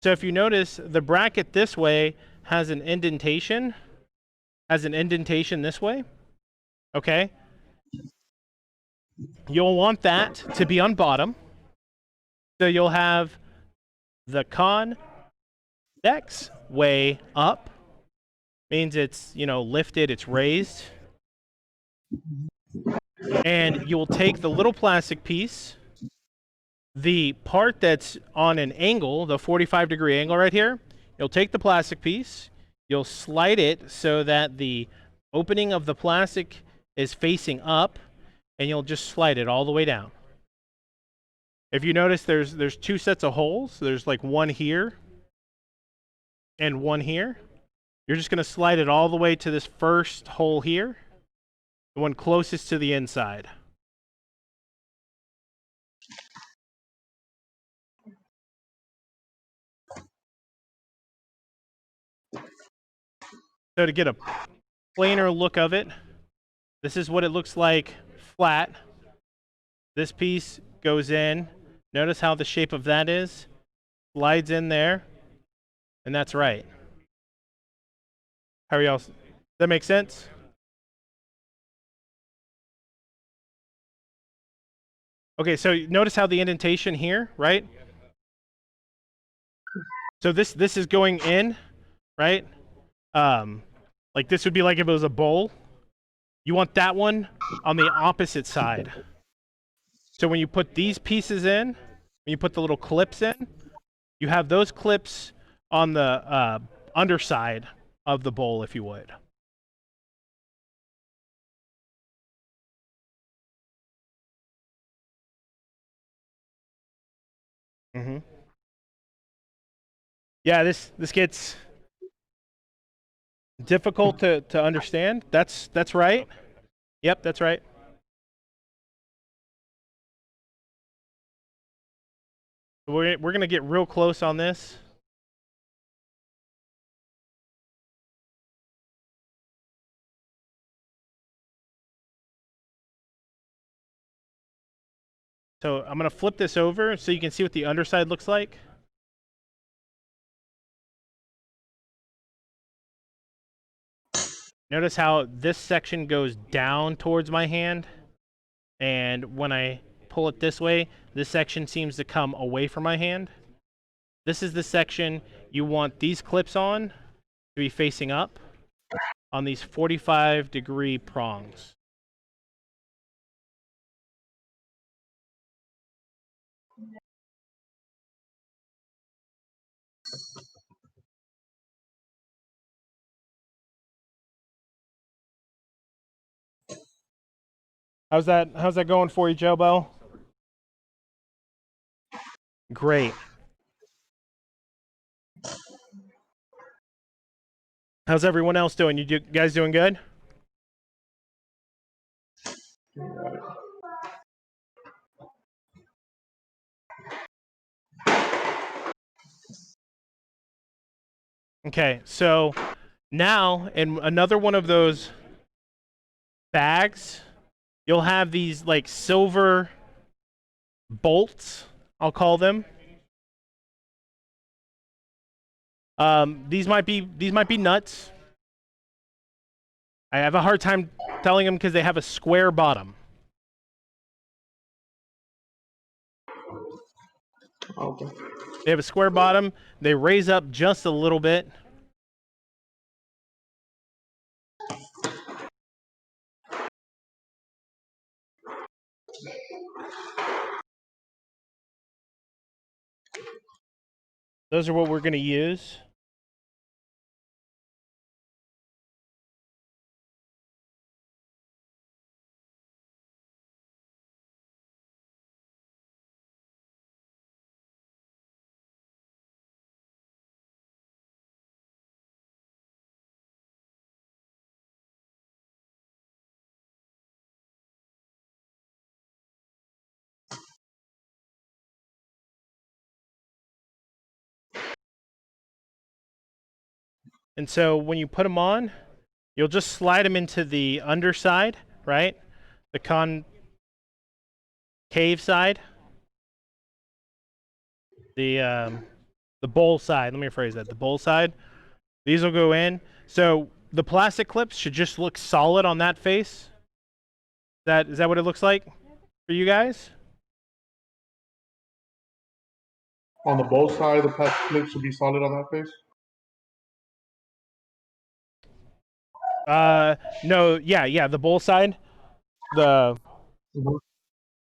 [SPEAKER 1] So if you notice, the bracket this way has an indentation, this way. Okay. You'll want that to be on bottom. So you'll have the convex way up, means it's, you know, lifted, it's raised. And you'll take the little plastic piece, the part that's on an angle, the 45-degree angle right here, you'll take the plastic piece, you'll slide it so that the opening of the plastic is facing up, and you'll just slide it all the way down. If you notice, there's 2 sets of holes. There's like one here and one here. You're just going to slide it all the way to this first hole here, the one closest to the inside. So to get a plainer look of it, this is what it looks like flat. This piece goes in. Notice how the shape of that is. Slides in there. And that's right. How are y'all? Does that make sense? Okay, so notice how the indentation here, right? So this is going in, right? Like this would be like if it was a bowl. You want that one on the opposite side. So when you put these pieces in, when you put the little clips in, you have those clips on the underside of the bowl, if you would. Mm-hmm. Yeah, this gets difficult to understand. That's right. Yep, that's right. We're going to get real close on this. So I'm going to flip this over so you can see what the underside looks like. Notice how this section goes down towards my hand, and when I pull it this way, this section seems to come away from my hand. This is the section you want these clips on to be facing up on these 45-degree prongs. How's that going for you, Joe Bell? Great. How's everyone else doing? You guys doing good? Okay, so now in another one of those bags, you'll have these like silver bolts, I'll call them. These might be nuts. I have a hard time telling them because they have a square bottom.
[SPEAKER 2] Okay.
[SPEAKER 1] They have a square bottom. They raise up just a little bit. Those are what we're going to use. And so when you put them on, you'll just slide them into the underside, right? The concave side. The bowl side. Let me rephrase that. The bowl side. These will go in. So the plastic clips should just look solid on that face. Is that what it looks like for you guys?
[SPEAKER 2] On the both side, the plastic clip should be solid on that face.
[SPEAKER 1] No, yeah, the bowl side. The
[SPEAKER 2] Mhm.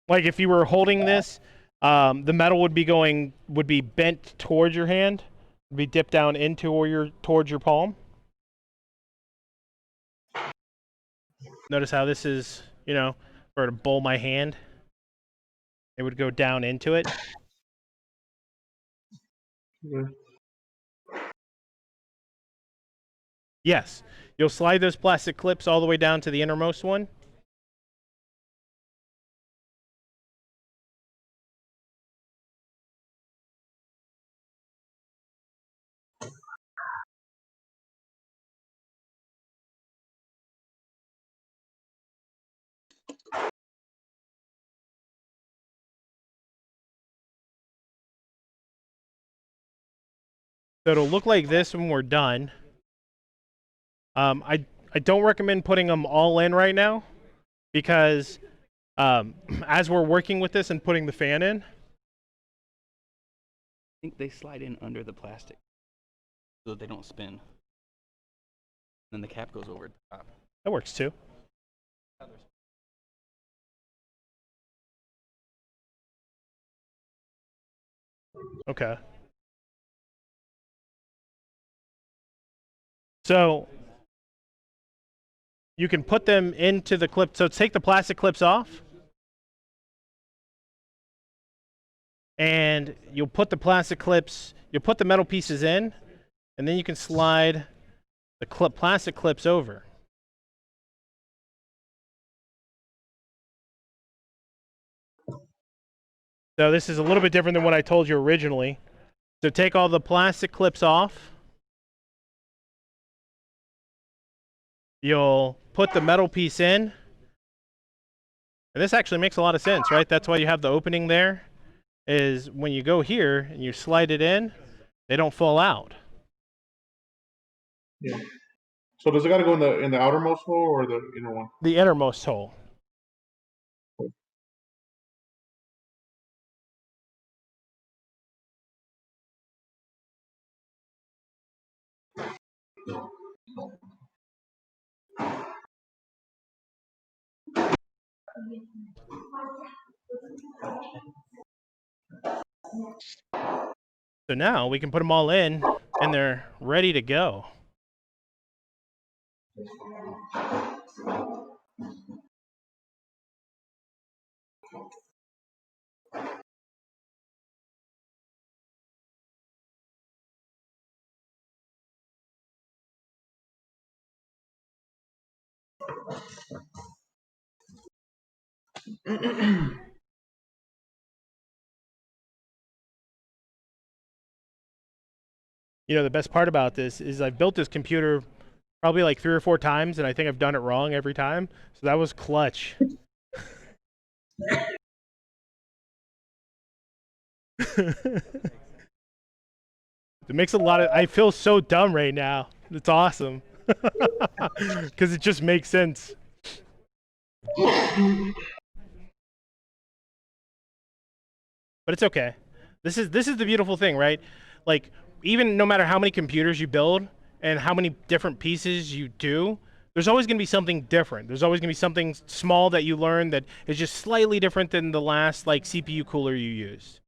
[SPEAKER 1] like if you were holding this, the metal would be bent towards your hand, would be dipped down into or towards your palm. Notice how this is, you know, for to bowl my hand, it would go down into it.
[SPEAKER 2] Okay.
[SPEAKER 1] Yes, you'll slide those plastic clips all the way down to the innermost one. So it'll look like this when we're done. I don't recommend putting them all in right now because as we're working with this and putting the fan in,
[SPEAKER 6] I think they slide in under the plastic so that they don't spin. Then the cap goes over the top.
[SPEAKER 1] that works too. Okay. So you can put them into the clip. So take the plastic clips off. And you'll put the metal pieces in, and then you can slide the plastic clips over. So this is a little bit different than what I told you originally. So take all the plastic clips off. You'll put the metal piece in. And this actually makes a lot of sense, right? That's why you have the opening there, is when you go here and you slide it in, they don't fall out.
[SPEAKER 2] Yeah. So does it got to go in the outermost hole or the inner one?
[SPEAKER 1] The innermost hole. So now we can put them all in and they're ready to go. You know, the best part about this is I've built this computer probably like 3 or 4 times, and I think I've done it wrong every time. So that was clutch. It makes a lot of. I feel so dumb right now. It's awesome because it just makes sense. But it's okay. This is the beautiful thing, right? Like, even no matter how many computers you build and how many different pieces you do, there's always going to be something different. There's always going to be something small that you learn that is just slightly different than the last like CPU cooler you used.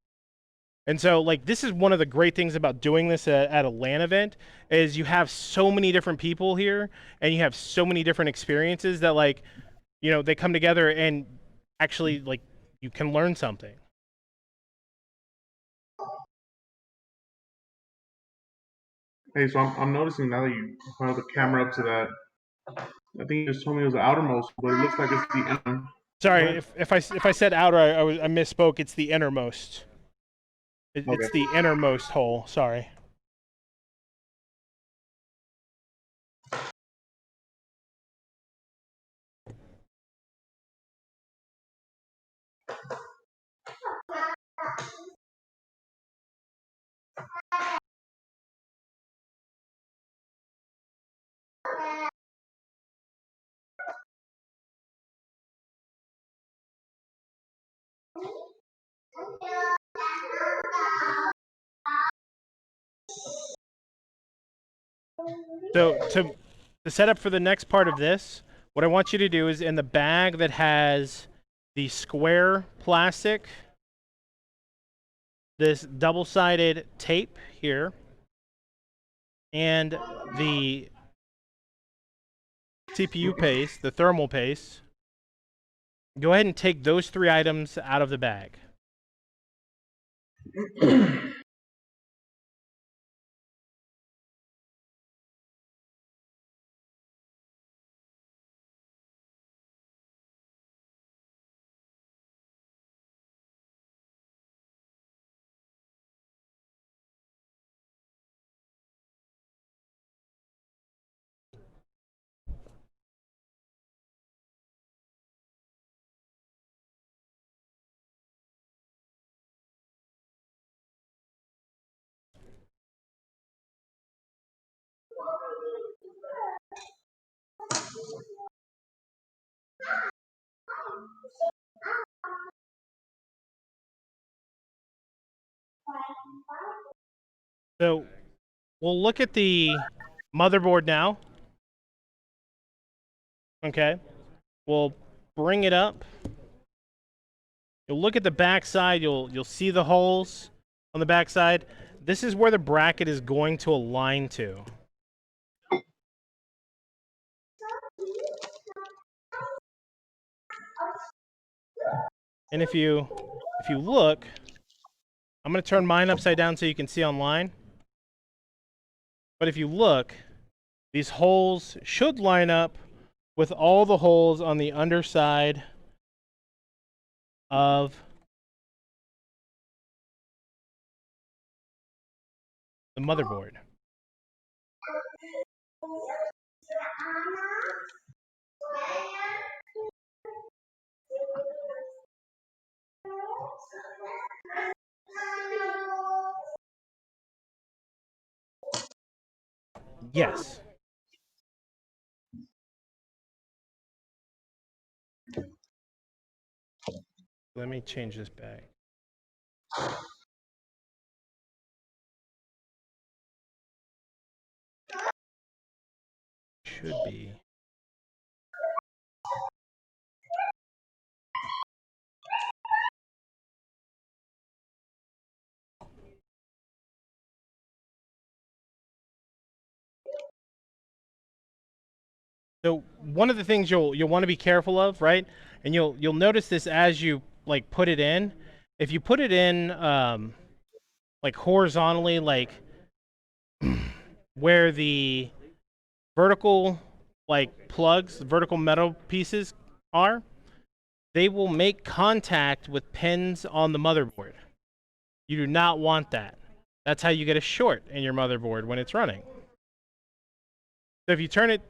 [SPEAKER 1] And so, like, this is one of the great things about doing this at a LAN event is you have so many different people here and you have so many different experiences that, like, you know, they come together and actually, like, you can learn something.
[SPEAKER 2] Hey, so I'm noticing now that you held the camera up to that. I think you just told me it was the outermost, but it looks like it's the inner.
[SPEAKER 1] Sorry, if I said outer, I misspoke. It's the innermost. It's
[SPEAKER 2] Okay.
[SPEAKER 1] the innermost hole. Sorry. So to set up for the next part of this, what I want you to do is in the bag that has the square plastic, this double-sided tape here, and the CPU paste, the thermal paste, go ahead and take those 3 items out of the bag. So we'll look at the motherboard now. Okay. We'll bring it up. You'll look at the back side. You'll see the holes on the back side. This is where the bracket is going to align to. And if you look, I'm going to turn mine upside down so you can see online. But if you look, these holes should line up with all the holes on the underside of the motherboard. Yes. Let me change this back. Should be. So one of the things you'll want to be careful of, right? And you'll notice this as you like put it in. If you put it in like horizontally, like where the vertical like plugs, vertical metal pieces are, they will make contact with pins on the motherboard. You do not want that. That's how you get a short in your motherboard when it's running. So if you turn it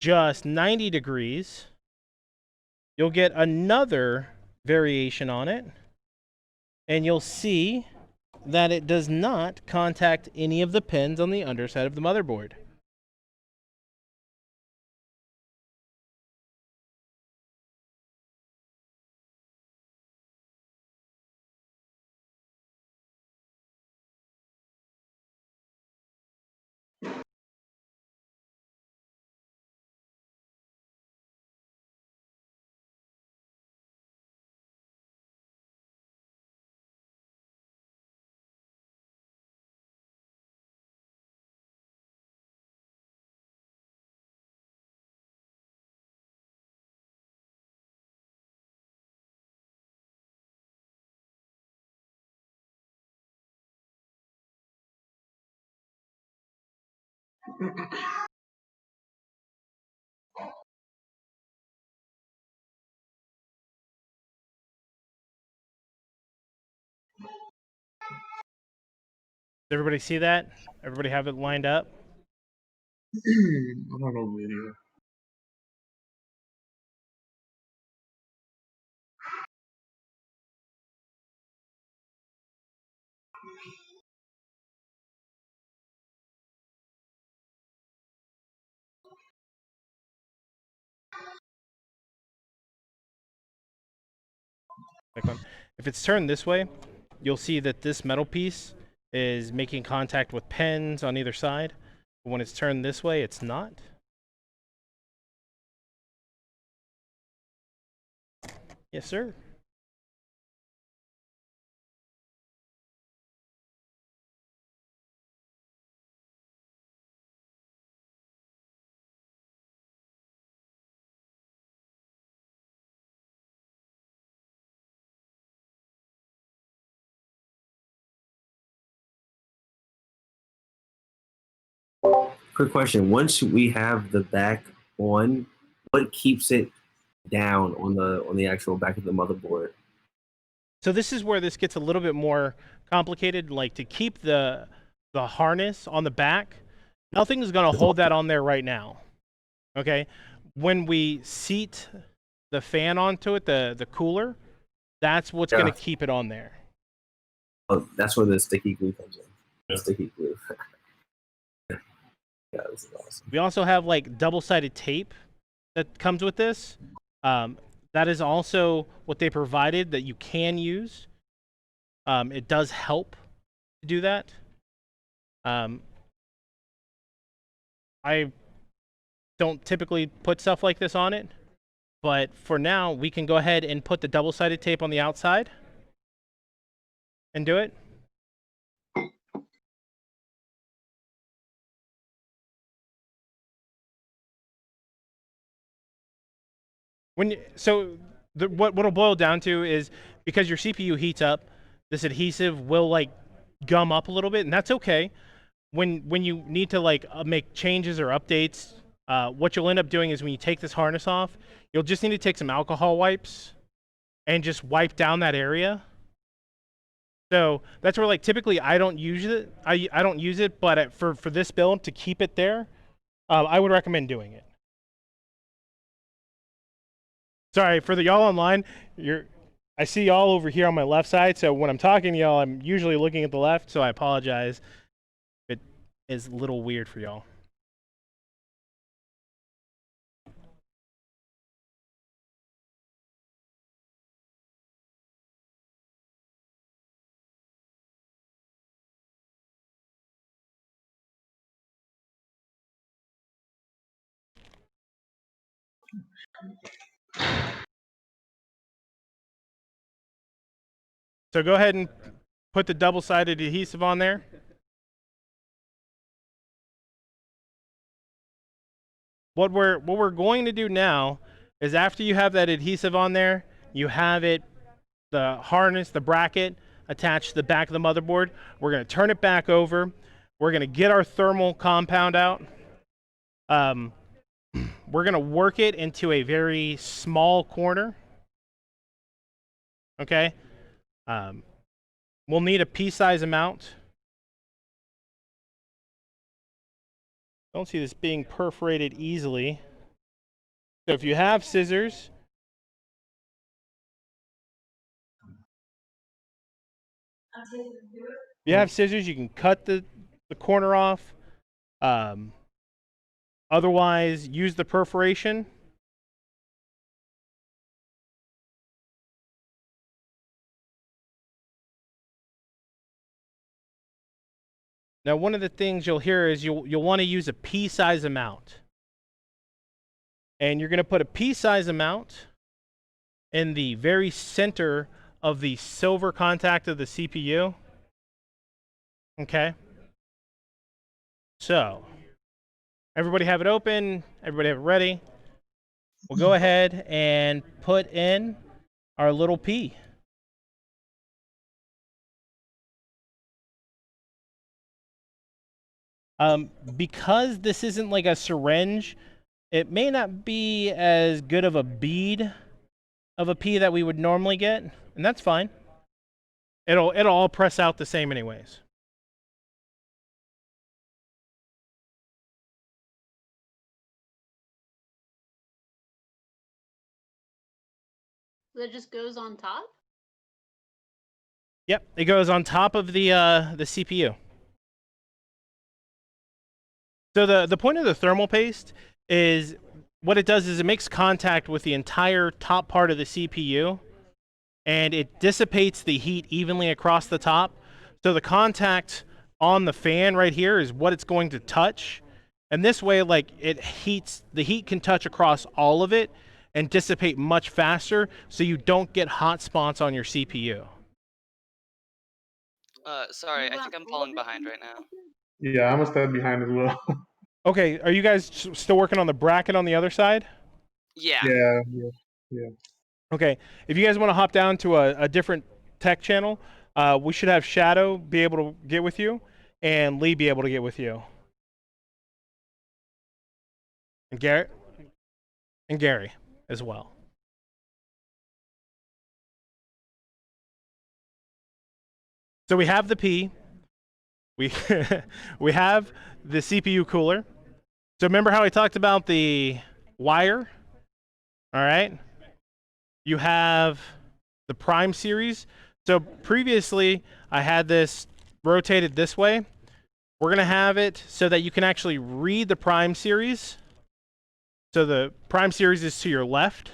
[SPEAKER 1] just 90 degrees, you'll get another variation on it, and you'll see that it does not contact any of the pins on the underside of the motherboard. Does everybody see that? Everybody have it lined up?
[SPEAKER 2] I don't know video.
[SPEAKER 1] If it's turned this way, you'll see that this metal piece is making contact with pins on either side. But when it's turned this way, it's not. Yes, sir.
[SPEAKER 4] Quick question: once we have the back on, what keeps it down on the actual back of the motherboard?
[SPEAKER 1] So this is where this gets a little bit more complicated. Like, to keep the harness on the back, nothing is going to hold that on there right now. Okay, when we seat the fan onto it, the cooler, that's what's going to keep it on there.
[SPEAKER 4] Oh, that's where the sticky glue comes in.
[SPEAKER 5] Yeah.
[SPEAKER 4] Sticky glue. Yeah, this is awesome.
[SPEAKER 1] We also have like double-sided tape that comes with this. That is also what they provided that you can use. It does help to do that. I don't typically put stuff like this on it, but for now, we can go ahead and put the double-sided tape on the outside and do it. What it'll boil down to is, because your CPU heats up, this adhesive will like gum up a little bit, and that's okay. When you need to like make changes or updates, what you'll end up doing is when you take this harness off, you'll just need to take some alcohol wipes and just wipe down that area. So that's where, like, typically I don't use it. I don't use it, but for this build, to keep it there, I would recommend doing it. Sorry, for the y'all online, I see y'all over here on my left side, so when I'm talking to y'all, I'm usually looking at the left, so I apologize. It is a little weird for y'all. So go ahead and put the double-sided adhesive on there. What we're going to do now is, after you have that adhesive on there, you have it, the harness, the bracket attached to the back of the motherboard. We're going to turn it back over. We're going to get our thermal compound out. we're going to work it into a very small corner. Okay. We'll need a pea-size amount. Don't see this being perforated easily. So if you have scissors, you can cut the corner off. Otherwise, use the perforation. Now, one of the things you'll hear is you'll want to use a pea-size amount. And you're going to put a pea-size amount in the very center of the silver contact of the CPU. Okay. So, everybody have it open. Everybody have it ready. We'll go ahead and put in our little pea. Because this isn't like a syringe, it may not be as good of a bead of a pea that we would normally get, and that's fine. It'll all press out the same anyways.
[SPEAKER 3] So that just goes on top?
[SPEAKER 1] Yep, it goes on top of the CPU. So the point of the thermal paste is what it does is it makes contact with the entire top part of the CPU, and it dissipates the heat evenly across the top. So the contact on the fan right here is what it's going to touch, and this way, like, the heat can touch across all of it and dissipate much faster, so you don't get hot spots on your CPU.
[SPEAKER 7] Sorry,
[SPEAKER 3] You
[SPEAKER 7] I
[SPEAKER 3] want
[SPEAKER 7] think I'm
[SPEAKER 3] all
[SPEAKER 7] falling
[SPEAKER 3] of it
[SPEAKER 7] behind
[SPEAKER 3] in
[SPEAKER 7] right now.
[SPEAKER 3] there?
[SPEAKER 2] Yeah, I'm a step behind as well.
[SPEAKER 1] Okay, are you guys still working on the bracket on the other side?
[SPEAKER 7] Yeah.
[SPEAKER 2] Yeah.
[SPEAKER 1] Okay, if you guys want to hop down to a different tech channel, we should have Shadow be able to get with you, and Lee be able to get with you. And Garrett? And Gary as well. So we have the P. We we have the CPU cooler. So remember how I talked about the wire? All right. You have the Prime series. So previously I had this rotated this way. We're going to have it so that you can actually read the Prime series. So the Prime series is to your left.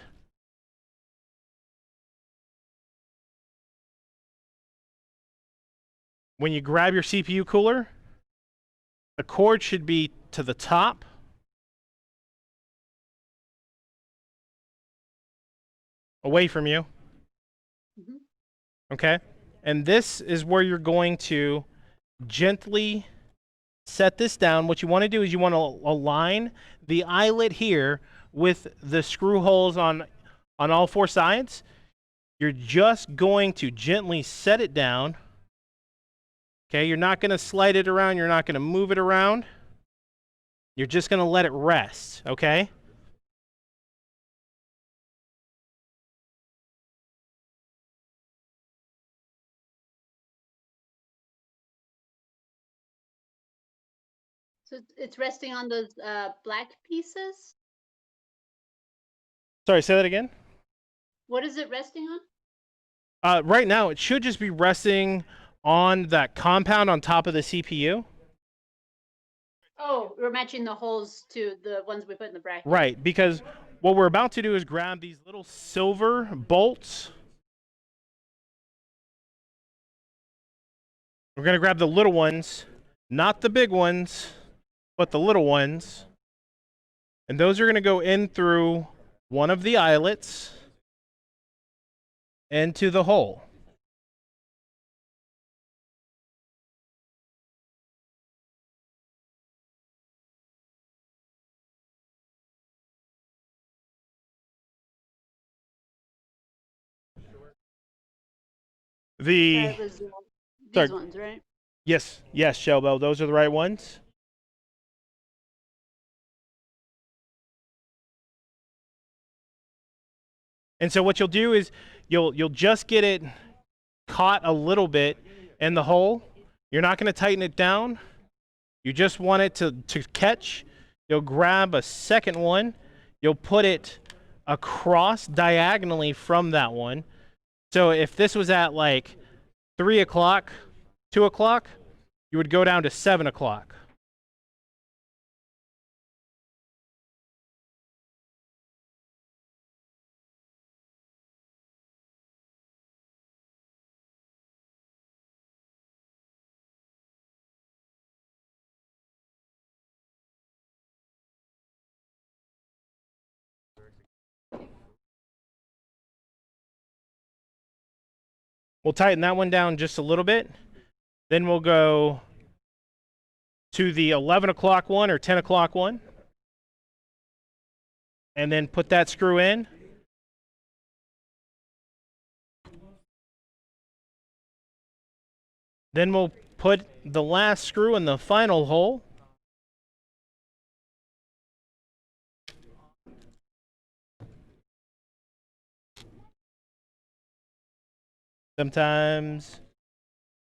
[SPEAKER 1] When you grab your CPU cooler, the cord should be to the top. Away from you.
[SPEAKER 3] Mhm.
[SPEAKER 1] Okay? And this is where you're going to gently set this down. What you want to do is you want to align the eyelet here with the screw holes on all four sides. You're just going to gently set it down. Okay, you're not going to slide it around. You're not going to move it around. You're just going to let it rest, okay?
[SPEAKER 3] So it's resting on those black pieces?
[SPEAKER 1] Sorry, say that again?
[SPEAKER 3] What is it resting on?
[SPEAKER 1] Right now, it should just be resting on that compound on top of the CPU.
[SPEAKER 3] Oh, we're matching the holes to the ones we put in the bracket.
[SPEAKER 1] Right, because what we're about to do is grab these little silver bolts. We're going to grab the little ones, not the big ones, but the little ones. And those are going to go in through one of the eyelets into the hole.
[SPEAKER 3] That was
[SPEAKER 1] Sorry.
[SPEAKER 3] these ones, right?
[SPEAKER 1] Yes, Shelbo, those are the right ones. And so what you'll do is you'll just get it caught a little bit in the hole. You're not going to tighten it down. You just want it to catch. You'll grab a second one. You'll put it across diagonally from that one. So if this was at like 3 o'clock, 2 o'clock, you would go down to 7 o'clock. We'll tighten that one down just a little bit. Then we'll go to the 11 o'clock one or 10 o'clock one. And then put that screw in. Then we'll put the last screw in the final hole. Sometimes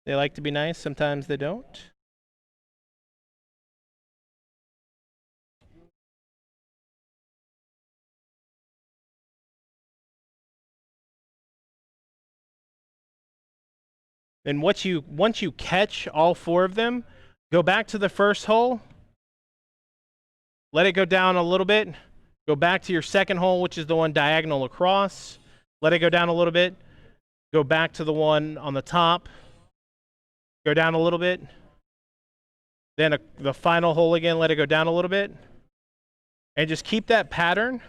[SPEAKER 1] they like to be nice, sometimes they don't. And once you catch all 4 of them, go back to the first hole, let it go down a little bit, go back to your second hole, which is the one diagonal across, let it go down a little bit, go back to the one on the top, go down a little bit, then the final hole again, let it go down a little bit, and just keep that pattern.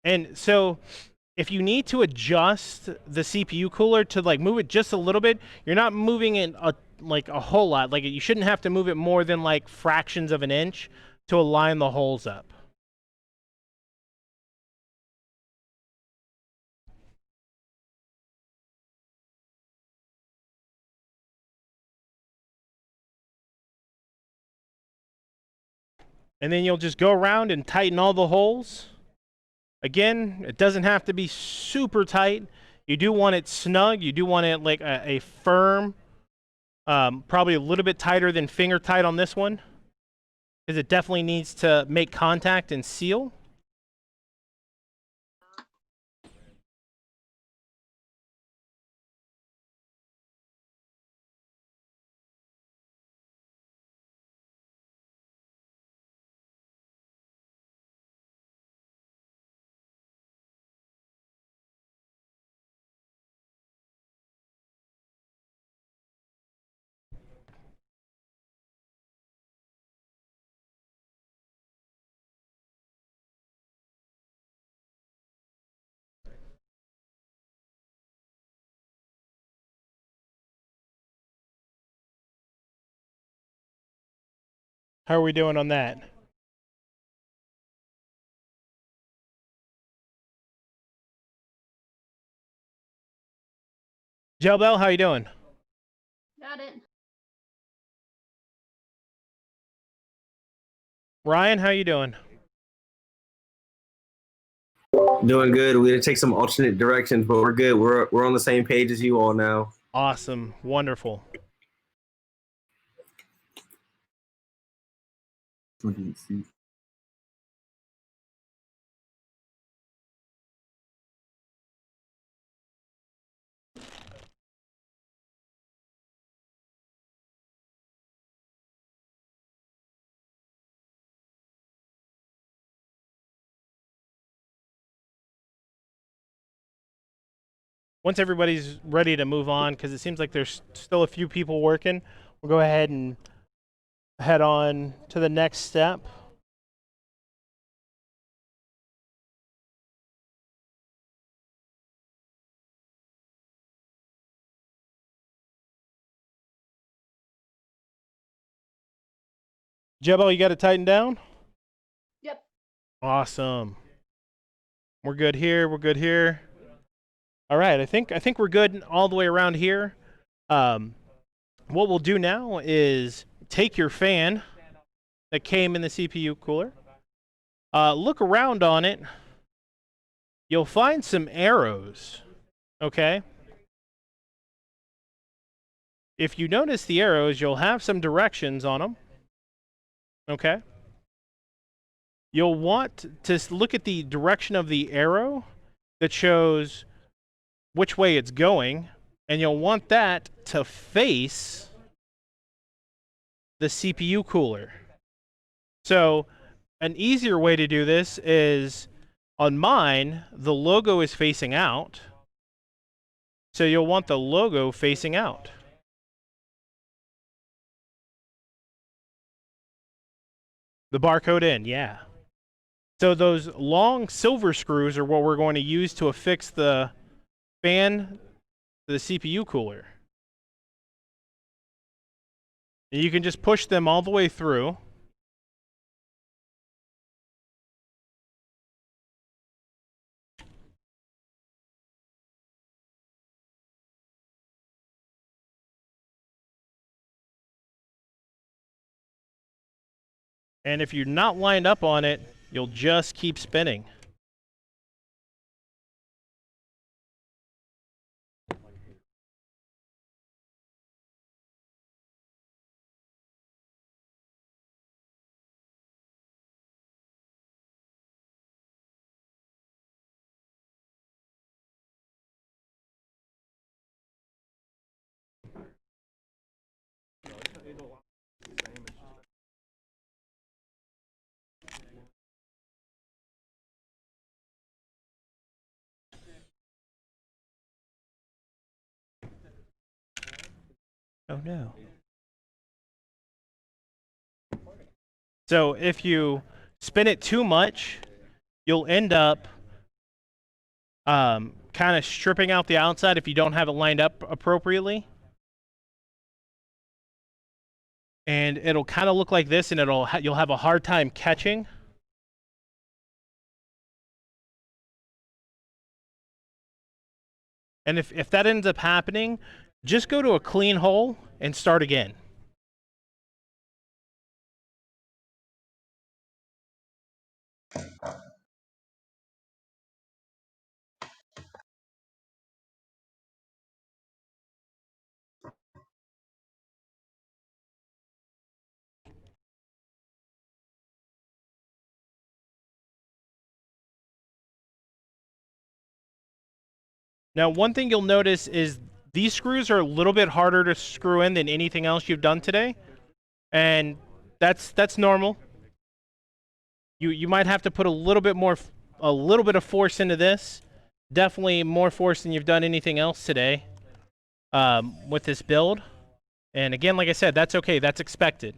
[SPEAKER 1] And so if you need to adjust the CPU cooler to like move it just a little bit, you're not moving it like a whole lot. Like you shouldn't have to move it more than like fractions of an inch to align the holes up. And then you'll just go around and tighten all the holes. Again, it doesn't have to be super tight. You do want it snug. You do want it like a firm, probably a little bit tighter than finger tight on this one, because it definitely needs to make contact and seal. How are we doing on that? Gel Bell, how you doing?
[SPEAKER 3] Got it.
[SPEAKER 1] Ryan, how you doing?
[SPEAKER 4] Doing good. We had to take some alternate directions, but we're good. We're on the same page as you all now.
[SPEAKER 1] Awesome. Wonderful. Once everybody's ready to move on, because it seems like there's still a few people working, we'll go ahead and head on to the next step. Jebel, you got to tighten down?
[SPEAKER 3] Yep.
[SPEAKER 1] Awesome. We're good here. We're good here. All right. I think we're good all the way around here. What we'll do now is take your fan that came in the CPU cooler. Look around on it. You'll find some arrows. Okay. If you notice the arrows, you'll have some directions on them. Okay. You'll want to look at the direction of the arrow that shows which way it's going, and you'll want that to face the CPU cooler. So an easier way to do this is, on mine, the logo is facing out. So you'll want the logo facing out. The barcode in, yeah. So those long silver screws are what we're going to use to affix the fan to the CPU cooler. And you can just push them all the way through. And if you're not lined up on it, you'll just keep spinning. Oh no. So if you spin it too much, you'll end up kind of stripping out the outside if you don't have it lined up appropriately. And it'll kind of look like this, and you'll have a hard time catching. And if that ends up happening, just go to a clean hole and start again. Now, one thing you'll notice is these screws are a little bit harder to screw in than anything else you've done today. And that's normal. You might have to put a little bit of force into this. Definitely more force than you've done anything else today with this build. And again, like I said, that's okay. That's expected.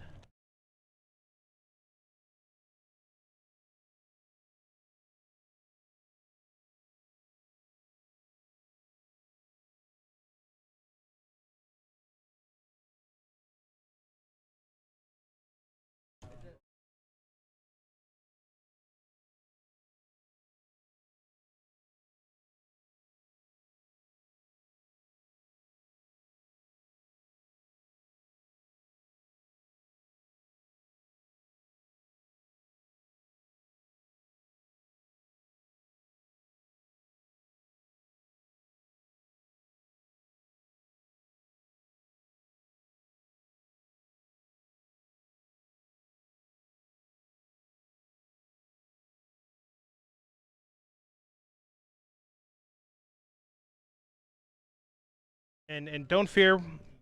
[SPEAKER 1] And don't fear,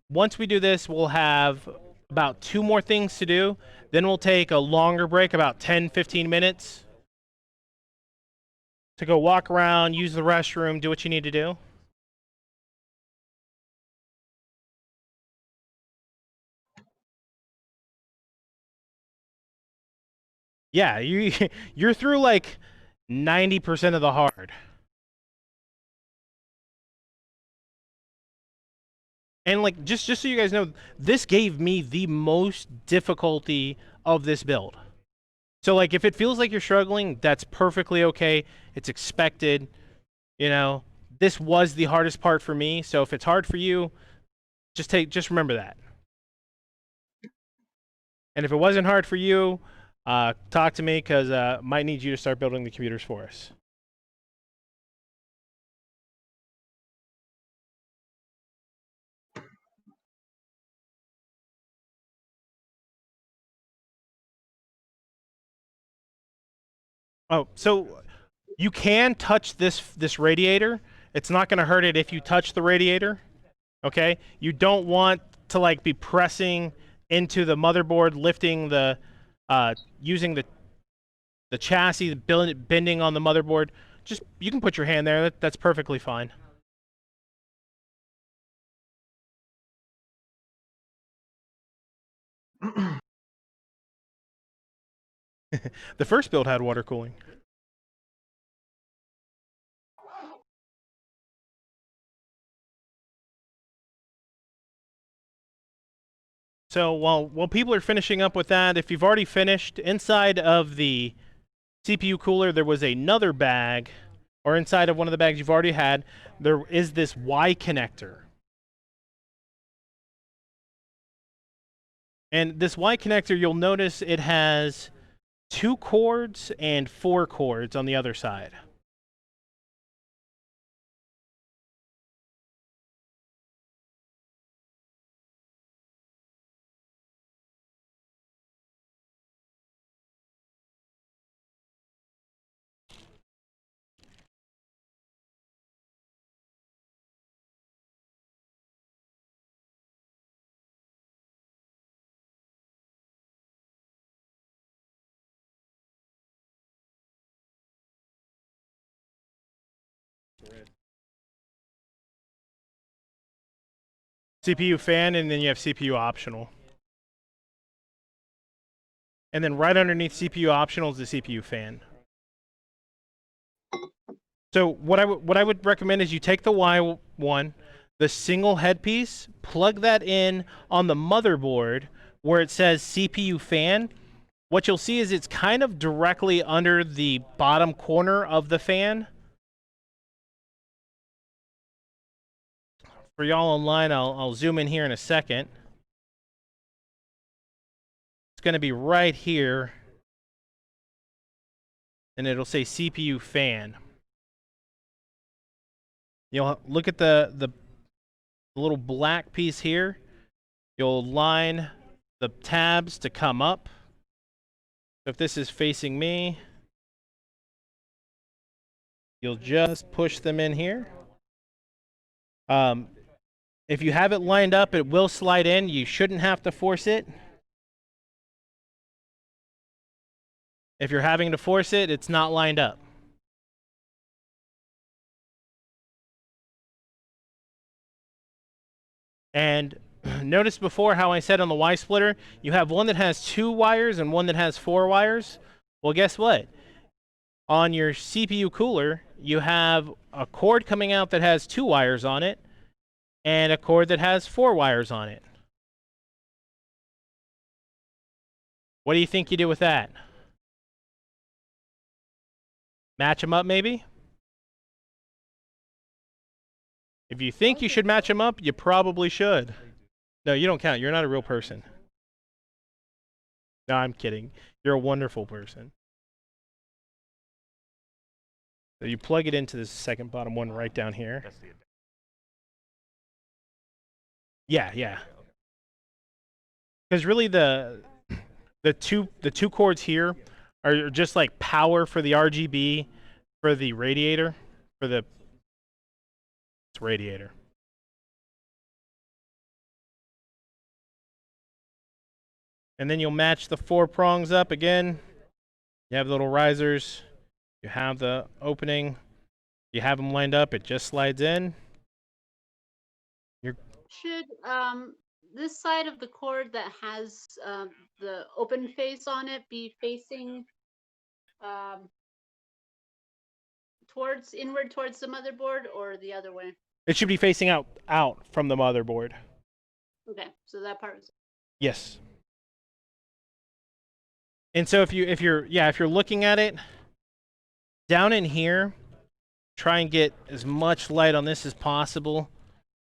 [SPEAKER 1] once we do this, we'll have about 2 more things to do. Then we'll take a longer break, about 10-15 minutes, to go walk around, use the restroom, do what you need to do. Yeah, you're through like 90% of the hard. And like just so you guys know, this gave me the most difficulty of this build. So like if it feels like you're struggling, that's perfectly okay. It's expected. You know, this was the hardest part for me. So if it's hard for you, just remember that. And if it wasn't hard for you, talk to me because might need you to start building the computers for us. Oh, so you can touch this radiator. It's not going to hurt it if you touch the radiator. Okay? You don't want to like be pressing into the motherboard, lifting the using the chassis, bending on the motherboard. Just you can put your hand there. That's perfectly fine. The first build had water cooling. So while people are finishing up with that, if you've already finished, inside of the CPU cooler there was another bag, or inside of one of the bags you've already had, there is this Y connector. And this Y connector, you'll notice it has 2 cords and 4 cords on the other side. CPU fan, and then you have CPU optional. And then right underneath CPU optional is the CPU fan. So what I would recommend is you take the Y1, the single headpiece, plug that in on the motherboard where it says CPU fan. What you'll see is it's kind of directly under the bottom corner of the fan. For y'all online, I'll zoom in here in a second. It's going to be right here, and it'll say CPU fan. You'll look at the little black piece here. You'll line the tabs to come up. If this is facing me, you'll just push them in here. If you have it lined up, it will slide in. You shouldn't have to force it. If you're having to force it, it's not lined up. And notice before how I said on the Y splitter, you have one that has 2 wires and one that has 4 wires. Well, guess what? On your CPU cooler, you have a cord coming out that has 2 wires on it, and a cord that has 4 wires on it. What do you think you do with that? Match them up, maybe? If you think you should match them up, you probably should. No, you don't count. You're not a real person. No, I'm kidding. You're a wonderful person. So you plug it into the second bottom one right down here. Yeah. Because really the two cords here are just like power for the RGB for the radiator, for the radiator. And then you'll match the 4 prongs up again. You have the little risers. You have the opening. You have them lined up. It just slides in.
[SPEAKER 3] Should this side of the cord that has the open face on it be facing inward towards the motherboard, or the other way?
[SPEAKER 1] It should be facing out from the motherboard.
[SPEAKER 3] Okay, so that part was...
[SPEAKER 1] Yes. And so if you're looking at it down in here, try and get as much light on this as possible.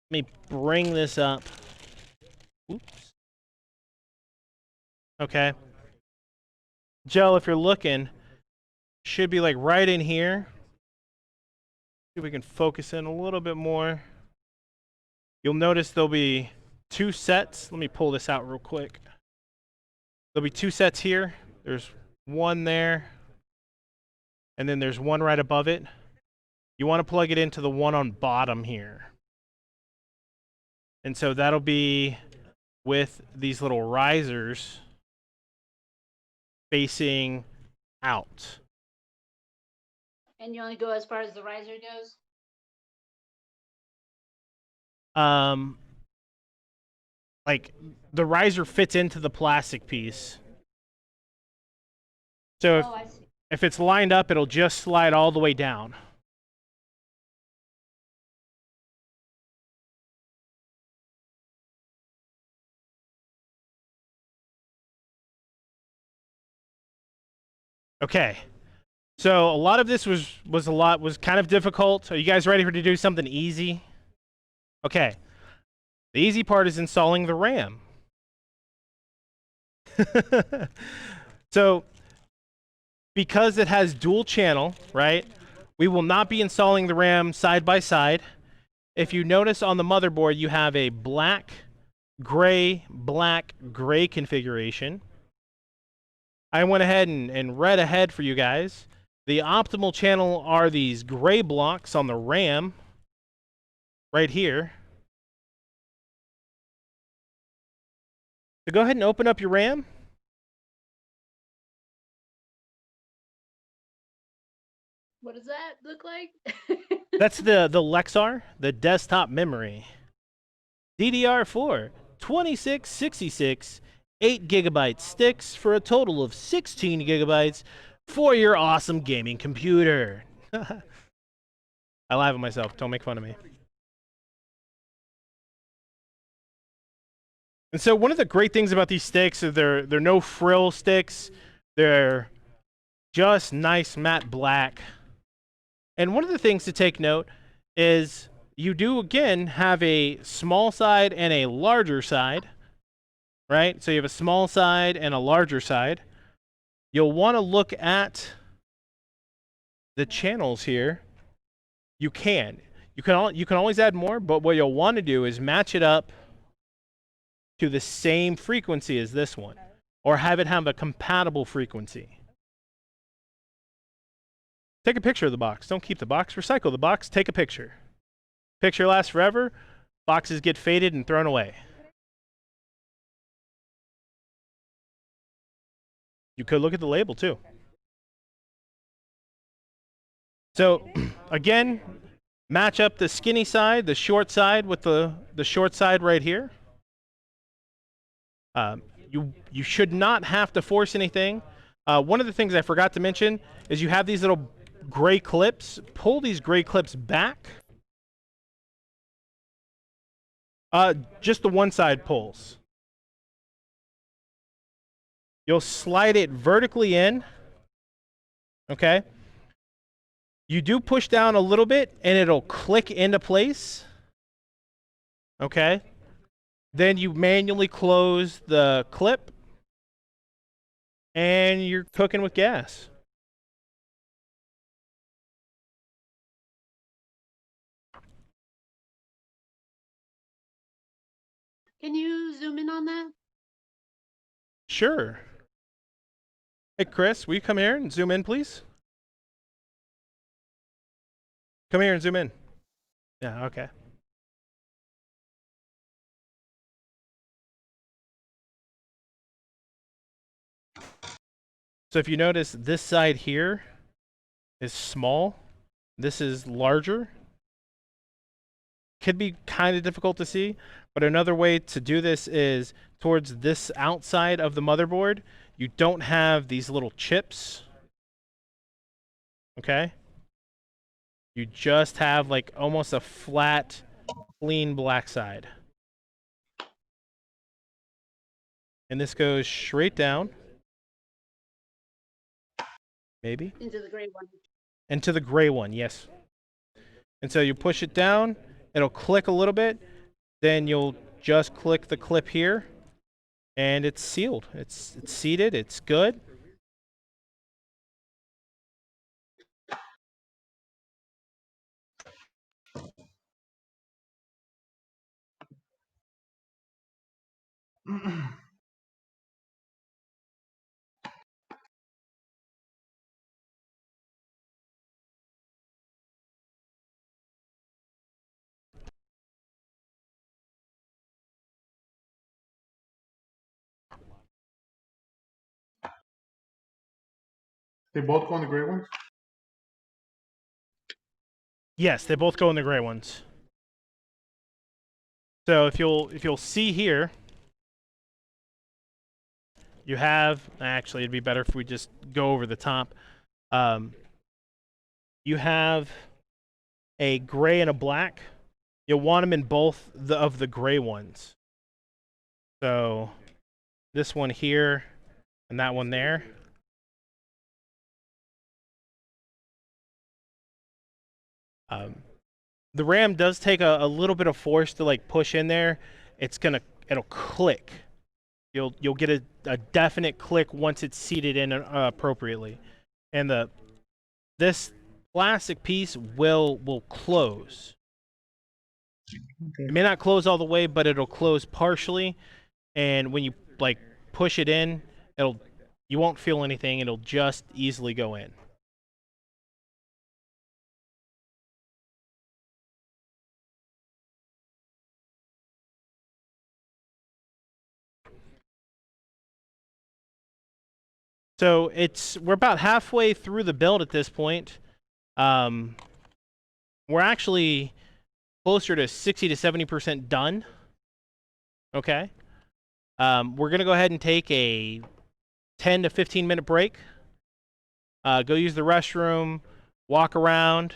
[SPEAKER 1] Let me bring this up. Oops. Okay. Joe, if you're looking, should be like right in here. See if we can focus in a little bit more. You'll notice there'll be 2 sets. Let me pull this out real quick. There'll be 2 sets here. There's one there, and then there's one right above it. You want to plug it into the one on bottom here. And so that'll be with these little risers facing out.
[SPEAKER 3] And you only go as far as the riser goes?
[SPEAKER 1] Like the riser fits into the plastic piece. So
[SPEAKER 3] Oh, I see.
[SPEAKER 1] if it's lined up, it'll just slide all the way down. Okay. So a lot of this was kind of difficult. Are you guys ready to do something easy? Okay. The easy part is installing the RAM. So because it has dual channel, right? We will not be installing the RAM side by side. If you notice on the motherboard, you have a black, gray configuration. I went ahead and read ahead for you guys. The optimal channel are these gray blocks on the RAM right here. So go ahead and open up your RAM.
[SPEAKER 3] What does that look like?
[SPEAKER 1] That's the Lexar, the desktop memory. DDR4, 2666, 8 gigabyte sticks for a total of 16 gigabytes for your awesome gaming computer. I laugh at myself. Don't make fun of me. And so one of the great things about these sticks is they're no frill sticks. They're just nice matte black. And one of the things to take note is you do, again, have a small side and a larger side, right? So you have a small side and a larger side. You'll want to look at the channels here. You can always add more, but what you'll want to do is match it up to the same frequency as this one, or have it have a compatible frequency. Take a picture of the box. Don't keep the box. Recycle the box. Take a picture. Picture lasts forever. Boxes get faded and thrown away. You could look at the label too. So again, match up the skinny side, the short side with the short side right here. You should not have to force anything. One of the things I forgot to mention is you have these little gray clips. Pull these gray clips back. Just the one side pulls. You'll slide it vertically in. Okay. You do push down a little bit and it'll click into place. Okay. Then you manually close the clip and you're cooking with gas.
[SPEAKER 3] Can you zoom in on that?
[SPEAKER 1] Sure. Hey, Chris, will you come here and zoom in, please? Come here and zoom in. Yeah, okay. So if you notice, this side here is small. This is larger. Could be kind of difficult to see, but another way to do this is towards this outside of the motherboard. You don't have these little chips. Okay? You just have like almost a flat, clean black side. And this goes straight down. maybe.
[SPEAKER 3] Into the gray one.
[SPEAKER 1] And to the gray one, yes. And so you push it down, it'll click a little bit, then you'll just click the clip here, and it's sealed. It's seated, it's good.
[SPEAKER 2] They both go in the gray ones.
[SPEAKER 1] Yes, they both go in the gray ones. So if you'll see here, you have, actually it'd be better if we just go over the top. You have a gray and a black. You'll want them in both of the gray ones. So this one here and that one there. The RAM does take a little bit of force to like push in there. It'll click. You'll get a definite click once it's seated in appropriately, and this plastic piece will close.
[SPEAKER 7] Okay.
[SPEAKER 1] It may not close all the way, but it'll close partially. And when you like push it in, you won't feel anything. It'll just easily go in. So we're about halfway through the build at this point. We're actually closer to 60 to 70% done. Okay. We're gonna go ahead and take a 10 to 15 minute break. Go use the restroom, walk around.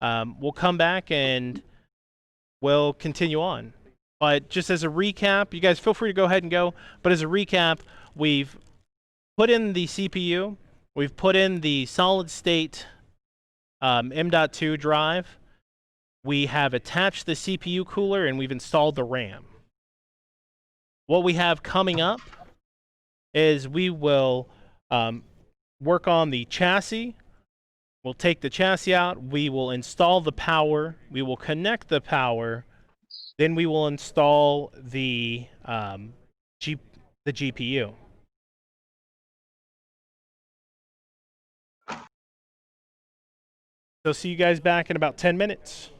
[SPEAKER 1] We'll come back and we'll continue on. But just as a recap, you guys feel free to go ahead and go. But as a recap, we've put in the CPU, we've put in the solid state M.2 drive, we have attached the CPU cooler, and we've installed the RAM. What we have coming up is we will work on the chassis. We'll take the chassis out, we will install the power, we will connect the power, then we will install the GPU. So see you guys back in about 10 minutes.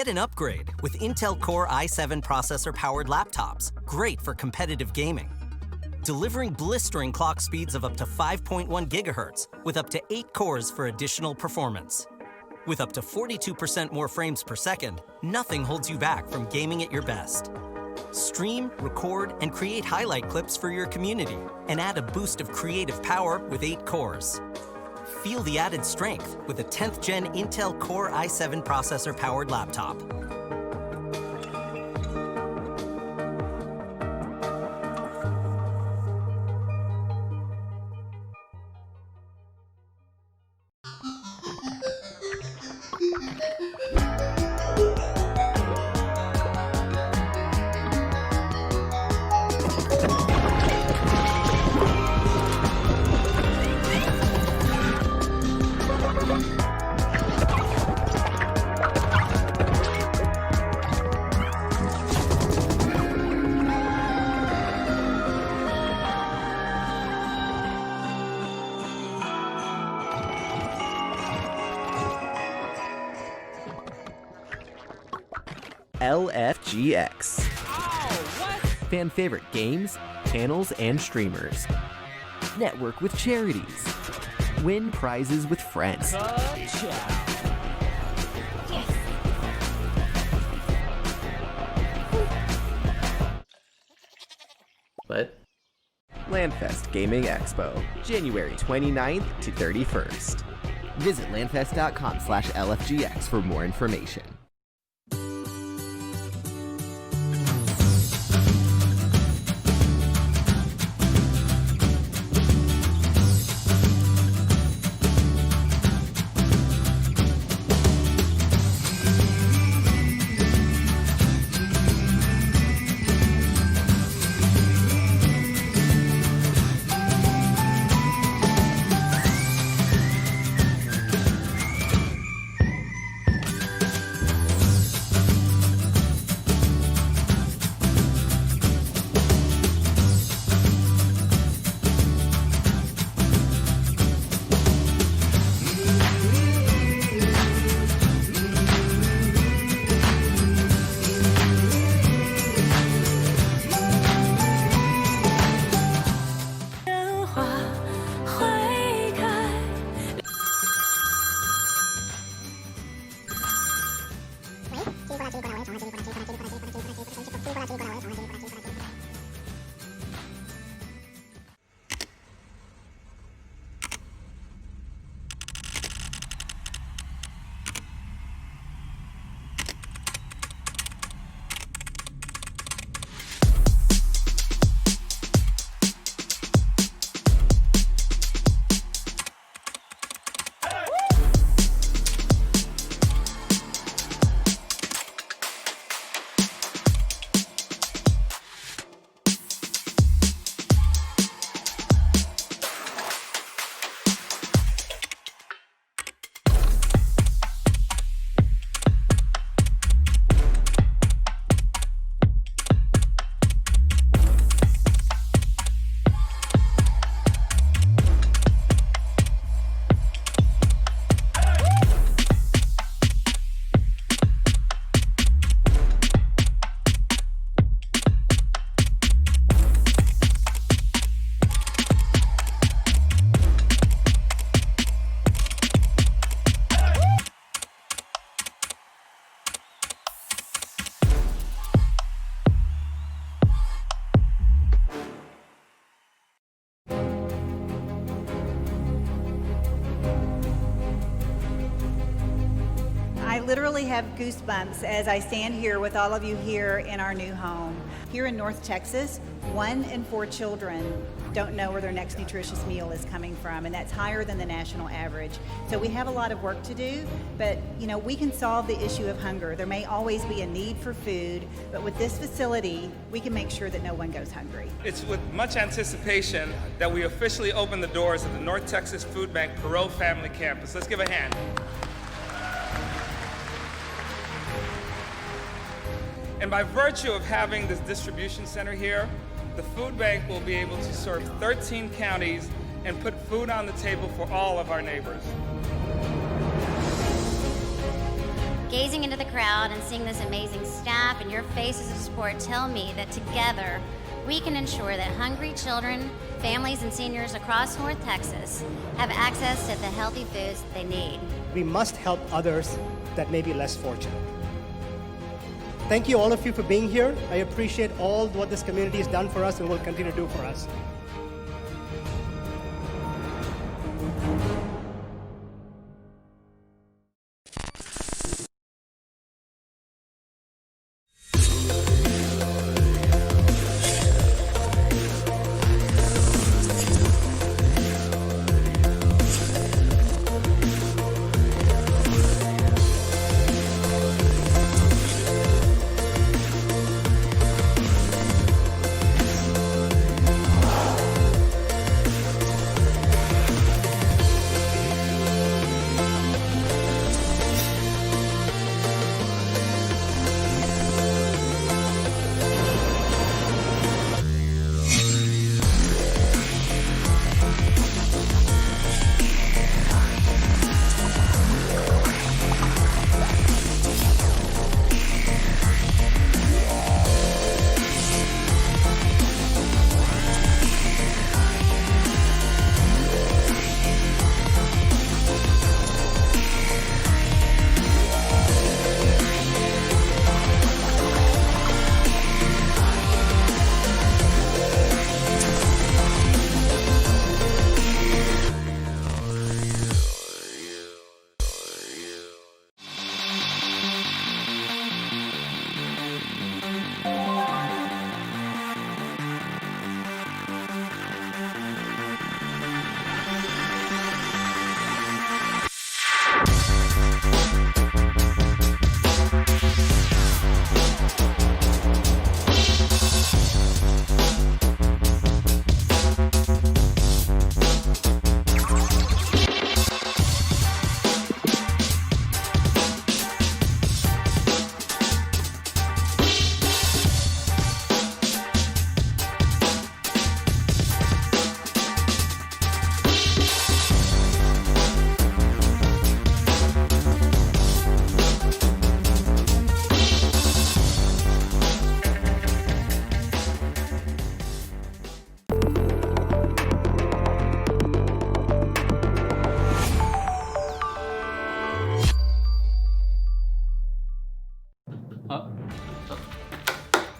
[SPEAKER 8] Get an upgrade with Intel Core i7 processor-powered laptops, great for competitive gaming. Delivering blistering clock speeds of up to 5.1 gigahertz with up to 8 cores for additional performance. With up to 42% more frames per second, nothing holds you back from gaming at your best. Stream, record, and create highlight clips for your community, and add a boost of creative power with 8 cores. Feel the added strength with a 10th Gen Intel Core i7 processor-powered laptop.
[SPEAKER 9] LFGX. Fan favorite games, channels, and streamers. Network with charities. Win prizes with friends.
[SPEAKER 10] What?
[SPEAKER 9] LANFest Gaming Expo, January 29th to 31st. Visit lanfest.com/LFGX for more information.
[SPEAKER 11] I literally have goosebumps as I stand here with all of you here in our new home. Here in North Texas, 1 in 4 children don't know where their next nutritious meal is coming from, and that's higher than the national average. So we have a lot of work to do, but you know, we can solve the issue of hunger. There may always be a need for food, but with this facility, we can make sure that no one goes hungry.
[SPEAKER 12] It's with much anticipation that we officially open the doors of the North Texas Food Bank Perot Family Campus. Let's give a hand. And by virtue of having this distribution center here, the food bank will be able to serve 13 counties and put food on the table for all of our neighbors.
[SPEAKER 10] Gazing into the crowd and seeing this amazing staff and your faces of support tell me that together we can ensure that hungry children, families, and seniors across North Texas have access to the healthy foods they need.
[SPEAKER 13] We must help others that may be less fortunate. Thank you all of you for being here. I appreciate all what this community has done for us and will continue to do for us.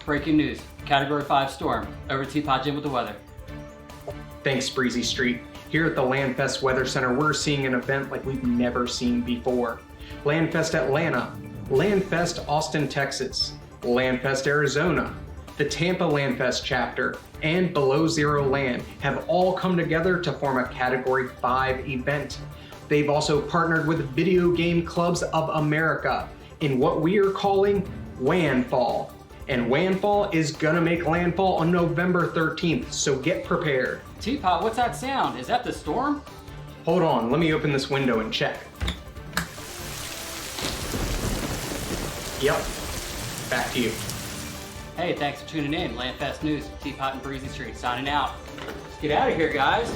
[SPEAKER 14] Breaking news. Category 5 storm. Over to Teapot Jim with the weather.
[SPEAKER 15] Thanks, Breezy Street. Here at the LANFest Weather Center, we're seeing an event like we've never seen before. LANFest Atlanta, LANFest Austin, Texas, LANFest Arizona, the Tampa LANFest chapter, and Below Zero LAN have all come together to form a Category 5 event. They've also partnered with Video Game Clubs of America in what we are calling WANFall. And WANFall is gonna make landfall on November 13th, so get prepared.
[SPEAKER 14] Teapot, what's that sound? Is that the storm?
[SPEAKER 15] Hold on, let me open this window and check. Yep, back to you.
[SPEAKER 14] Hey, thanks for tuning in. LANFest News, Teapot and Breezy Street signing out. Let's get out of here, guys.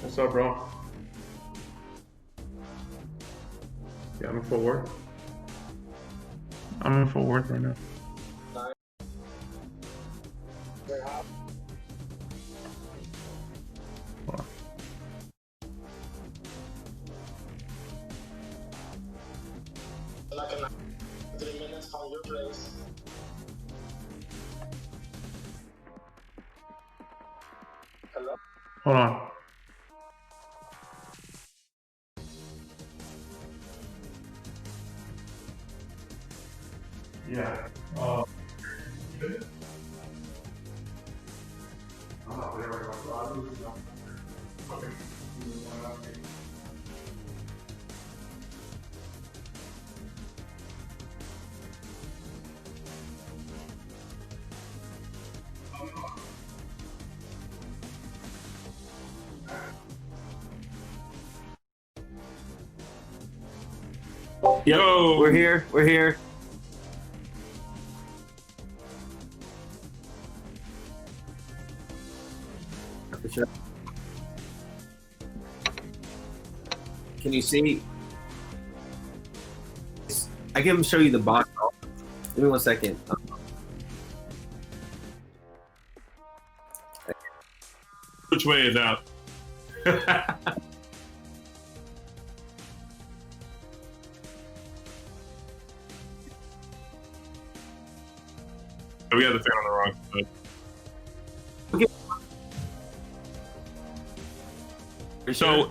[SPEAKER 2] What's up, bro? Yeah, I'm in Fort Worth. I'm in Fort Worth right now. Hold on.
[SPEAKER 16] Like in 3 minutes from your place. Hello?
[SPEAKER 2] Hold on. Yeah. I'm not there right now, so I'll do it. Okay.
[SPEAKER 4] Yo, we're here. We're here. For sure. Can you see? I can show you the box. Give me 1 second.
[SPEAKER 5] Which way is out? We got the fan on the wrong side.
[SPEAKER 4] Okay.
[SPEAKER 5] So,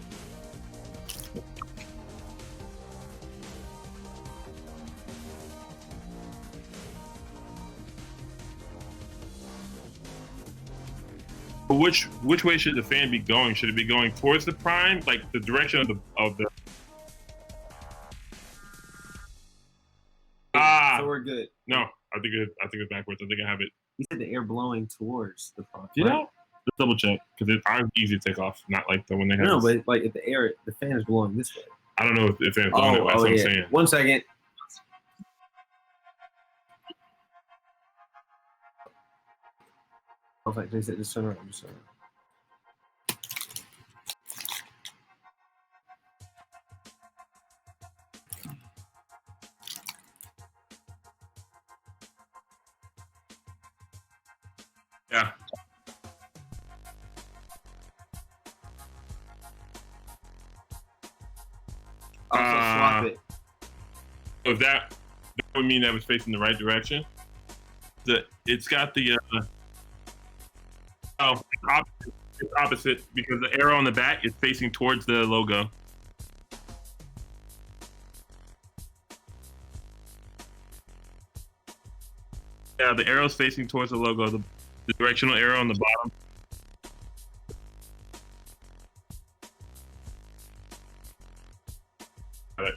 [SPEAKER 5] which way should the fan be going? Should it be going towards the prime, like the direction of the?
[SPEAKER 4] So we're good.
[SPEAKER 5] No, I think it's backwards. I think I have it.
[SPEAKER 4] You said the air blowing towards the prime.
[SPEAKER 5] You
[SPEAKER 4] right?
[SPEAKER 5] know? Let's double check because it's easy to take off, not like the one they have.
[SPEAKER 4] No, but like if the fan is blowing this way.
[SPEAKER 5] I don't know if the fan's blowing it. That's what I'm saying.
[SPEAKER 4] 1 second. Oh, fact, they said just turn around. Just turn around.
[SPEAKER 5] Yeah.
[SPEAKER 4] Also swap it.
[SPEAKER 5] So that would mean that was facing the right direction. It's got the it's opposite because the arrow on the back is facing towards the logo. Yeah, the arrow's facing towards the logo. The directional arrow on the bottom. Got it.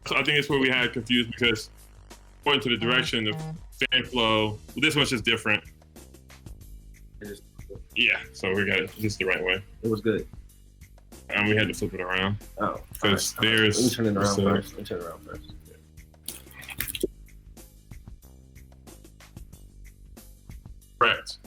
[SPEAKER 5] So I think it's where we had confused because according to the direction of fan flow, this one's just different. Yeah, so we got it just the right way.
[SPEAKER 4] It was good.
[SPEAKER 5] And we had to flip it around.
[SPEAKER 4] Oh,
[SPEAKER 5] because
[SPEAKER 4] right.
[SPEAKER 5] there's.
[SPEAKER 4] Let me turn it around first. Let me turn it around first.
[SPEAKER 5] Correct.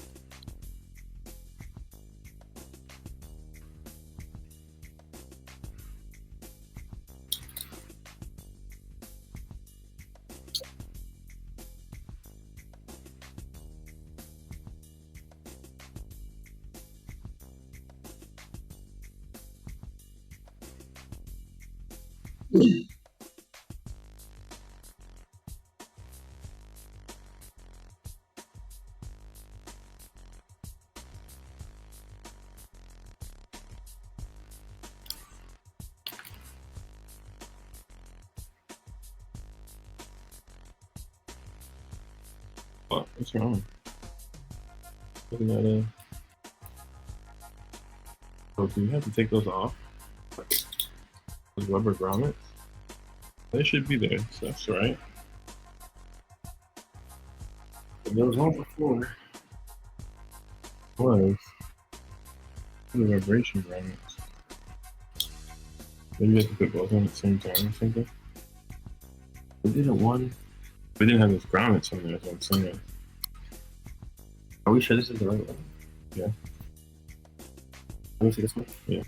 [SPEAKER 5] What? What's wrong? Looking at it. Oh, do you have to take those off? Those rubber grommets? They should be there, so that's right. But there was one before. Was the vibration grommets. Maybe you have to put both on at the same time or something. We didn't one. We didn't have those grommets on there, so I'm saying.
[SPEAKER 4] Are we sure this is the right one?
[SPEAKER 5] Yeah. Let me see this one. Yeah.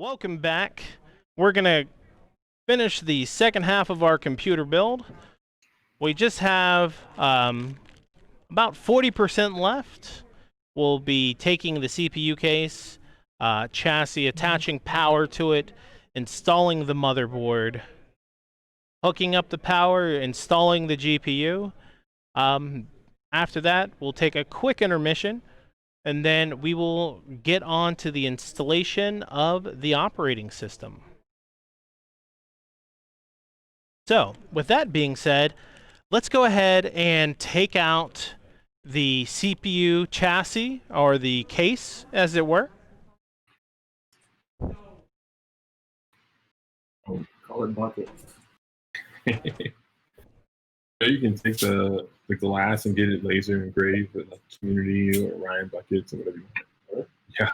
[SPEAKER 1] Welcome back. We're going to finish the second half of our computer build. We just have about 40% left. We'll be taking the CPU case, chassis, attaching power to it, installing the motherboard, hooking up the power, installing the GPU. After that, we'll take a quick intermission, and then we will get on to the installation of the operating system. So, with that being said, let's go ahead and take out the CPU chassis, or the case, as it were.
[SPEAKER 4] Oh, call it bucket.
[SPEAKER 5] You can take the glass and get it laser engraved with like community or Ryan buckets or whatever you want. Yeah.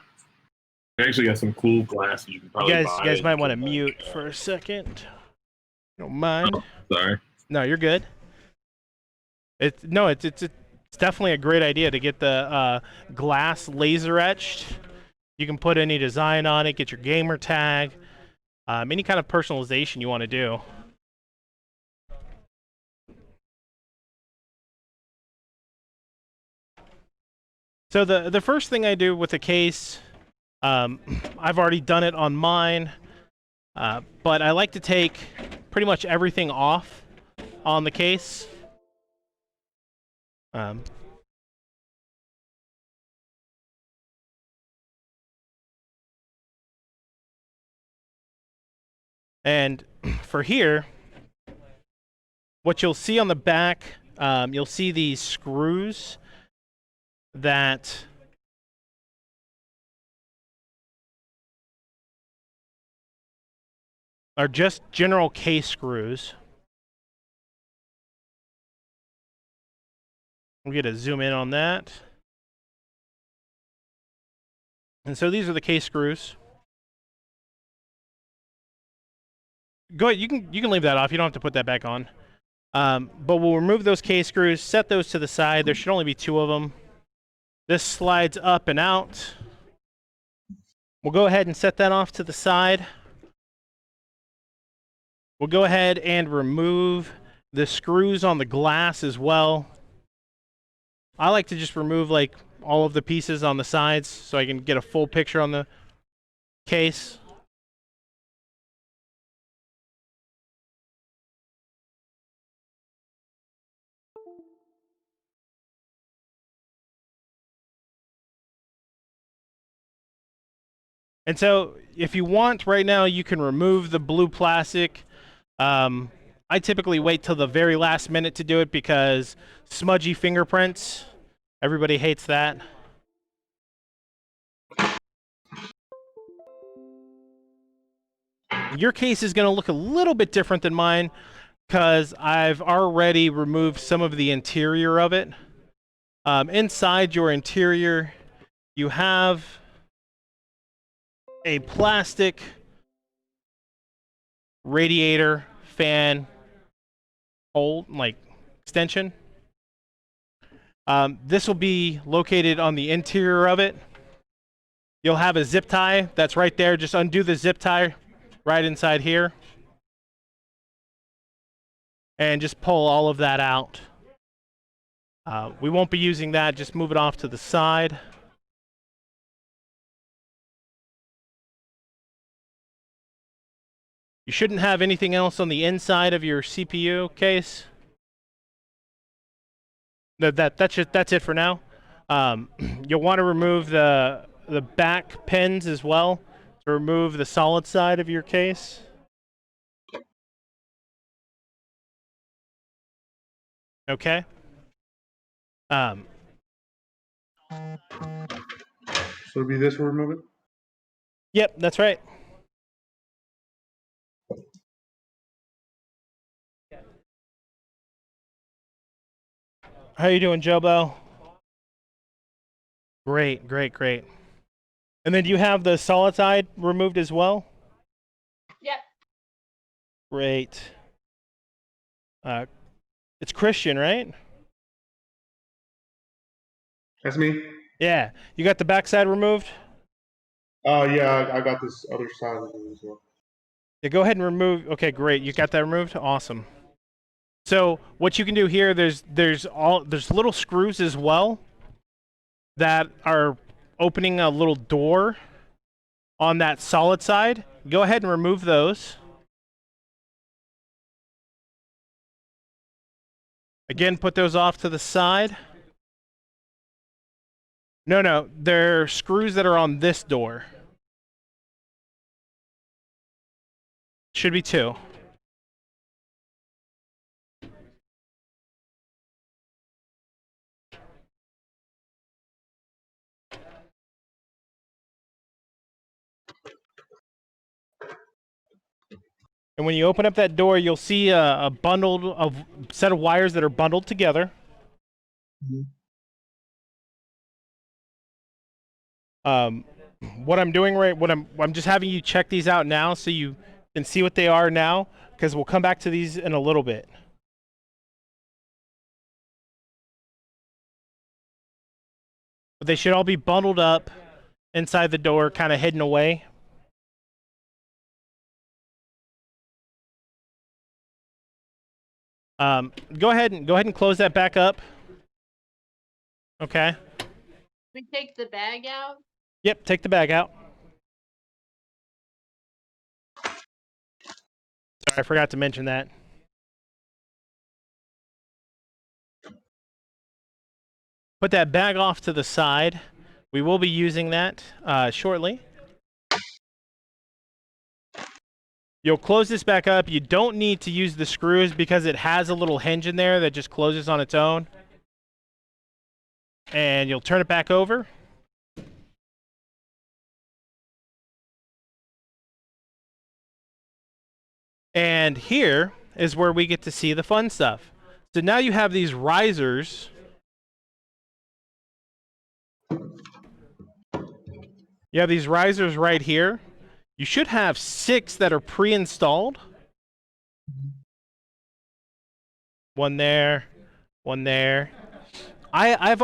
[SPEAKER 5] We actually got some cool glasses you can probably buy.
[SPEAKER 1] You guys might want to mute for a second. Don't mind.
[SPEAKER 5] Oh, sorry.
[SPEAKER 1] No, you're good. It's definitely a great idea to get the glass laser etched. You can put any design on it, get your gamer tag, any kind of personalization you want to do. So the first thing I do with the case, I've already done it on mine, but I like to take pretty much everything off on the case. And for here, what you'll see on the back, you'll see these screws that are just general case screws. We'll get a zoom in on that. And so these are the case screws. Go ahead, you can leave that off. You don't have to put that back on. But we'll remove those case screws, set those to the side. There should only be 2 of them. This slides up and out. We'll go ahead and set that off to the side. We'll go ahead and remove the screws on the glass as well. I like to just remove like all of the pieces on the sides so I can get a full picture on the case. And so if you want right now, you can remove the blue plastic. I typically wait till the very last minute to do it because smudgy fingerprints, everybody hates that. Your case is going to look a little bit different than mine because I've already removed some of the interior of it. Inside your interior, you have a plastic radiator fan hole, like extension. This will be located on the interior of it. You'll have a zip tie that's right there. Just undo the zip tie right inside here. And just pull all of that out. We won't be using that. Just move it off to the side. You shouldn't have anything else on the inside of your CPU case. That's it for now. You'll want to remove the back pins as well to remove the solid side of your case. Okay.
[SPEAKER 2] So it'll be this, we'll remove it?
[SPEAKER 1] Yep, that's right. How you doing, Jobo? Great, great, great. And then do you have the solid side removed as well?
[SPEAKER 3] Yep.
[SPEAKER 1] Great. It's Christian, right?
[SPEAKER 2] That's me.
[SPEAKER 1] Yeah. You got the back side removed?
[SPEAKER 2] Yeah, I got this other side of it as well.
[SPEAKER 1] Yeah, go ahead and remove. Okay, great. You got that removed? Awesome. So what you can do here, there's little screws as well that are opening a little door on that solid side. Go ahead and remove those. Again, put those off to the side. No, they're screws that are on this door. Should be 2. And when you open up that door, you'll see a set of wires that are bundled together. What I'm doing I'm just having you check these out now so you can see what they are now, because we'll come back to these in a little bit. But they should all be bundled up inside the door, kind of hidden away. Go ahead and close that back up. Okay.
[SPEAKER 3] We take the bag out.
[SPEAKER 1] Yep, take the bag out. Sorry, I forgot to mention that. Put that bag off to the side. We will be using that shortly. You'll close this back up. You don't need to use the screws because it has a little hinge in there that just closes on its own. And you'll turn it back over. And here is where we get to see the fun stuff. So now you have these risers. You have these risers right here. You should have 6 that are pre-installed. One there, one there. I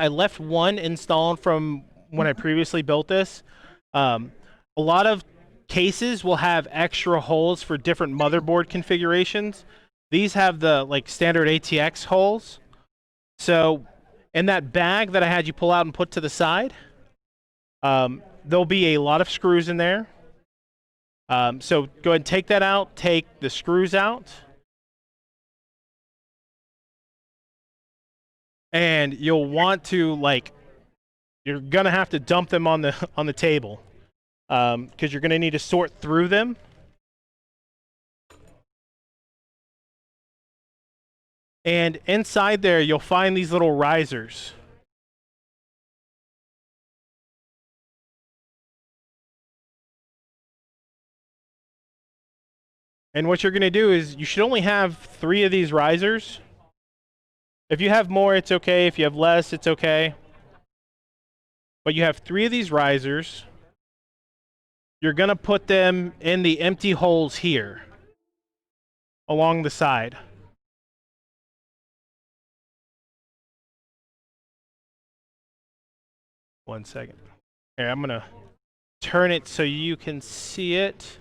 [SPEAKER 1] left one installed from when I previously built this. A lot of cases will have extra holes for different motherboard configurations. These have the standard ATX holes. So in that bag that I had you pull out and put to the side, there'll be a lot of screws in there. So go ahead and take that out. Take the screws out. And you'll want to, like, you're going to have to dump them on the table. Because you're going to need to sort through them. And inside there, you'll find these little risers. And what you're going to do is you should only have 3 of these risers. If you have more, it's okay. If you have less, it's okay. But you have 3 of these risers. You're going to put them in the empty holes here along the side. One second. Here, I'm going to turn it so you can see it.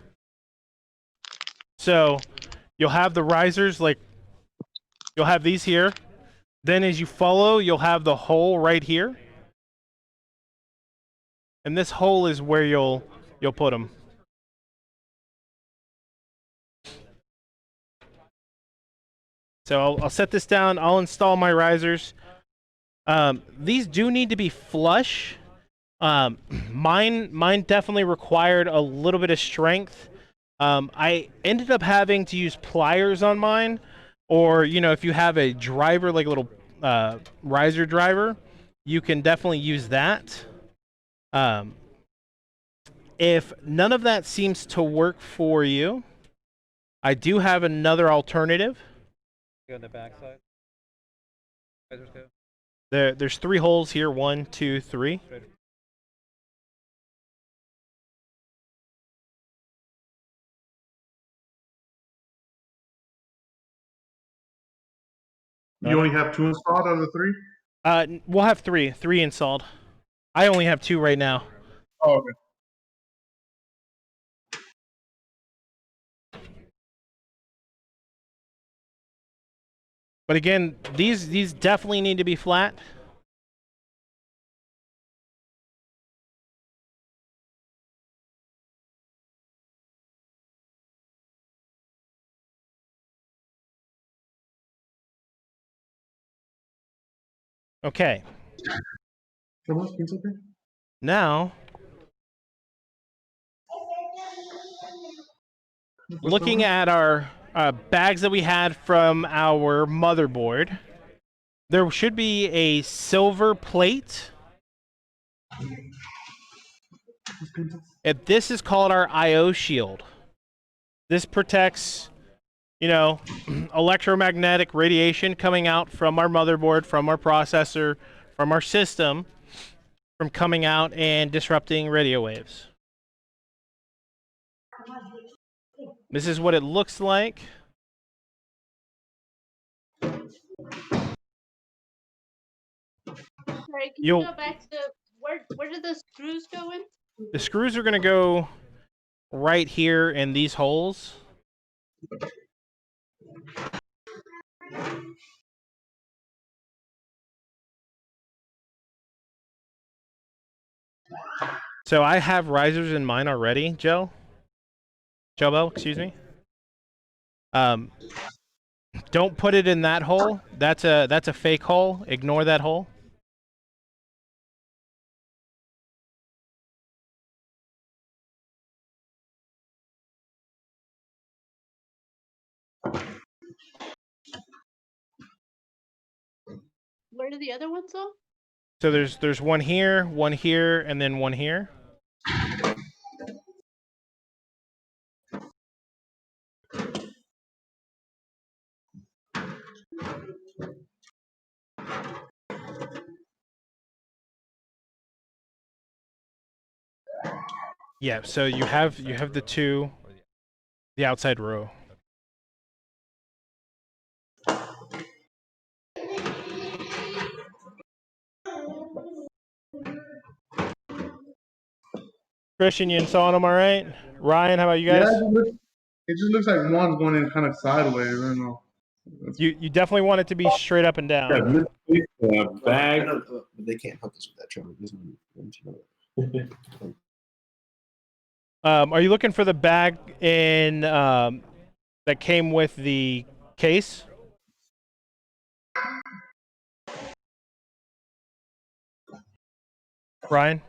[SPEAKER 1] So you'll have the risers, like, you'll have these here. Then as you follow, you'll have the hole right here. And this hole is where you'll put them. So I'll set this down. I'll install my risers. These do need to be flush. Mine definitely required a little bit of strength. I ended up having to use pliers on mine, or if you have a driver, like a little riser driver, you can definitely use that. If none of that seems to work for you, I do have another alternative.
[SPEAKER 6] Go on the back side. Risers go.
[SPEAKER 1] There's 3 holes here. 1, 2, 3.
[SPEAKER 2] You only have 2 installed out of the 3?
[SPEAKER 1] We'll have 3 installed. I only have 2 right now.
[SPEAKER 2] Oh, okay.
[SPEAKER 1] But again, these definitely need to be flat. Okay. Now, looking at our bags that we had from our motherboard, there should be a silver plate. This is called our I/O shield. This protects, electromagnetic radiation coming out from our motherboard, from our processor, from our system, from coming out and disrupting radio waves. This is what it looks like.
[SPEAKER 3] Sorry, can you go back to where did the screws go in?
[SPEAKER 1] The screws are going to go right here in these holes. So I have risers in mine already, Jobo, excuse me. Don't put it in that hole. That's a fake hole. Ignore that hole.
[SPEAKER 3] Where do the other ones go?
[SPEAKER 1] So there's one here, and then one here. Yeah, so you have the 2, the outside row. Christian, you installing them all right? Ryan, how about you guys?
[SPEAKER 2] Yeah, it just looks like one's going in kind of sideways. I don't know.
[SPEAKER 1] You definitely want it to be straight up and down.
[SPEAKER 5] Bag.
[SPEAKER 4] They can't help us with that, Trevor.
[SPEAKER 1] Are you looking for the bag in that came with the case? Brian?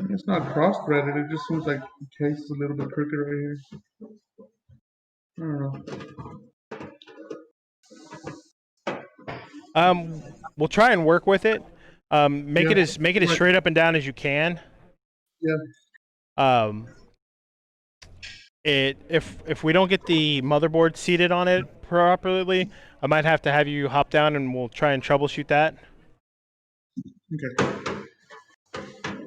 [SPEAKER 2] It's not cross-threaded. It just seems like the case is a little bit crooked right here. I don't know.
[SPEAKER 1] We'll try and work with it. Make it
[SPEAKER 2] Yeah.
[SPEAKER 1] as straight up and down as you can.
[SPEAKER 2] Yeah.
[SPEAKER 1] If we don't get the motherboard seated on it properly, I might have to have you hop down and we'll try and troubleshoot that.
[SPEAKER 2] Okay.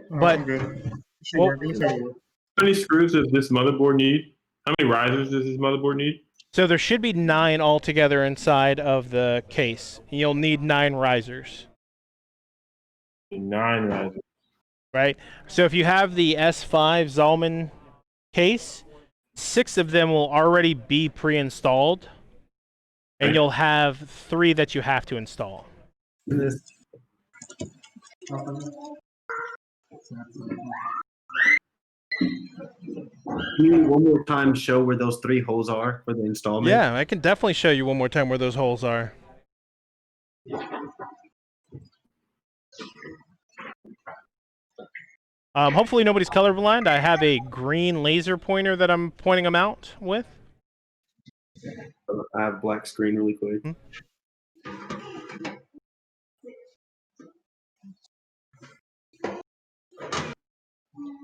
[SPEAKER 1] But
[SPEAKER 2] I'm good. Should
[SPEAKER 1] well,
[SPEAKER 2] work. It looks like it works.
[SPEAKER 5] How many screws does this motherboard need? How many risers does this motherboard need?
[SPEAKER 1] So there should be 9 altogether inside of the case. You'll need 9 risers.
[SPEAKER 5] 9 risers.
[SPEAKER 1] Right? So if you have the S5 Zalman case, 6 of them will already be pre-installed, and you'll have 3 that you have to install.
[SPEAKER 4] Can you one more time show where those 3 holes are for the installment?
[SPEAKER 1] Yeah, I can definitely show you one more time where those holes are. Hopefully nobody's colorblind. I have a green laser pointer that I'm pointing them out with.
[SPEAKER 4] I have black screen really quick.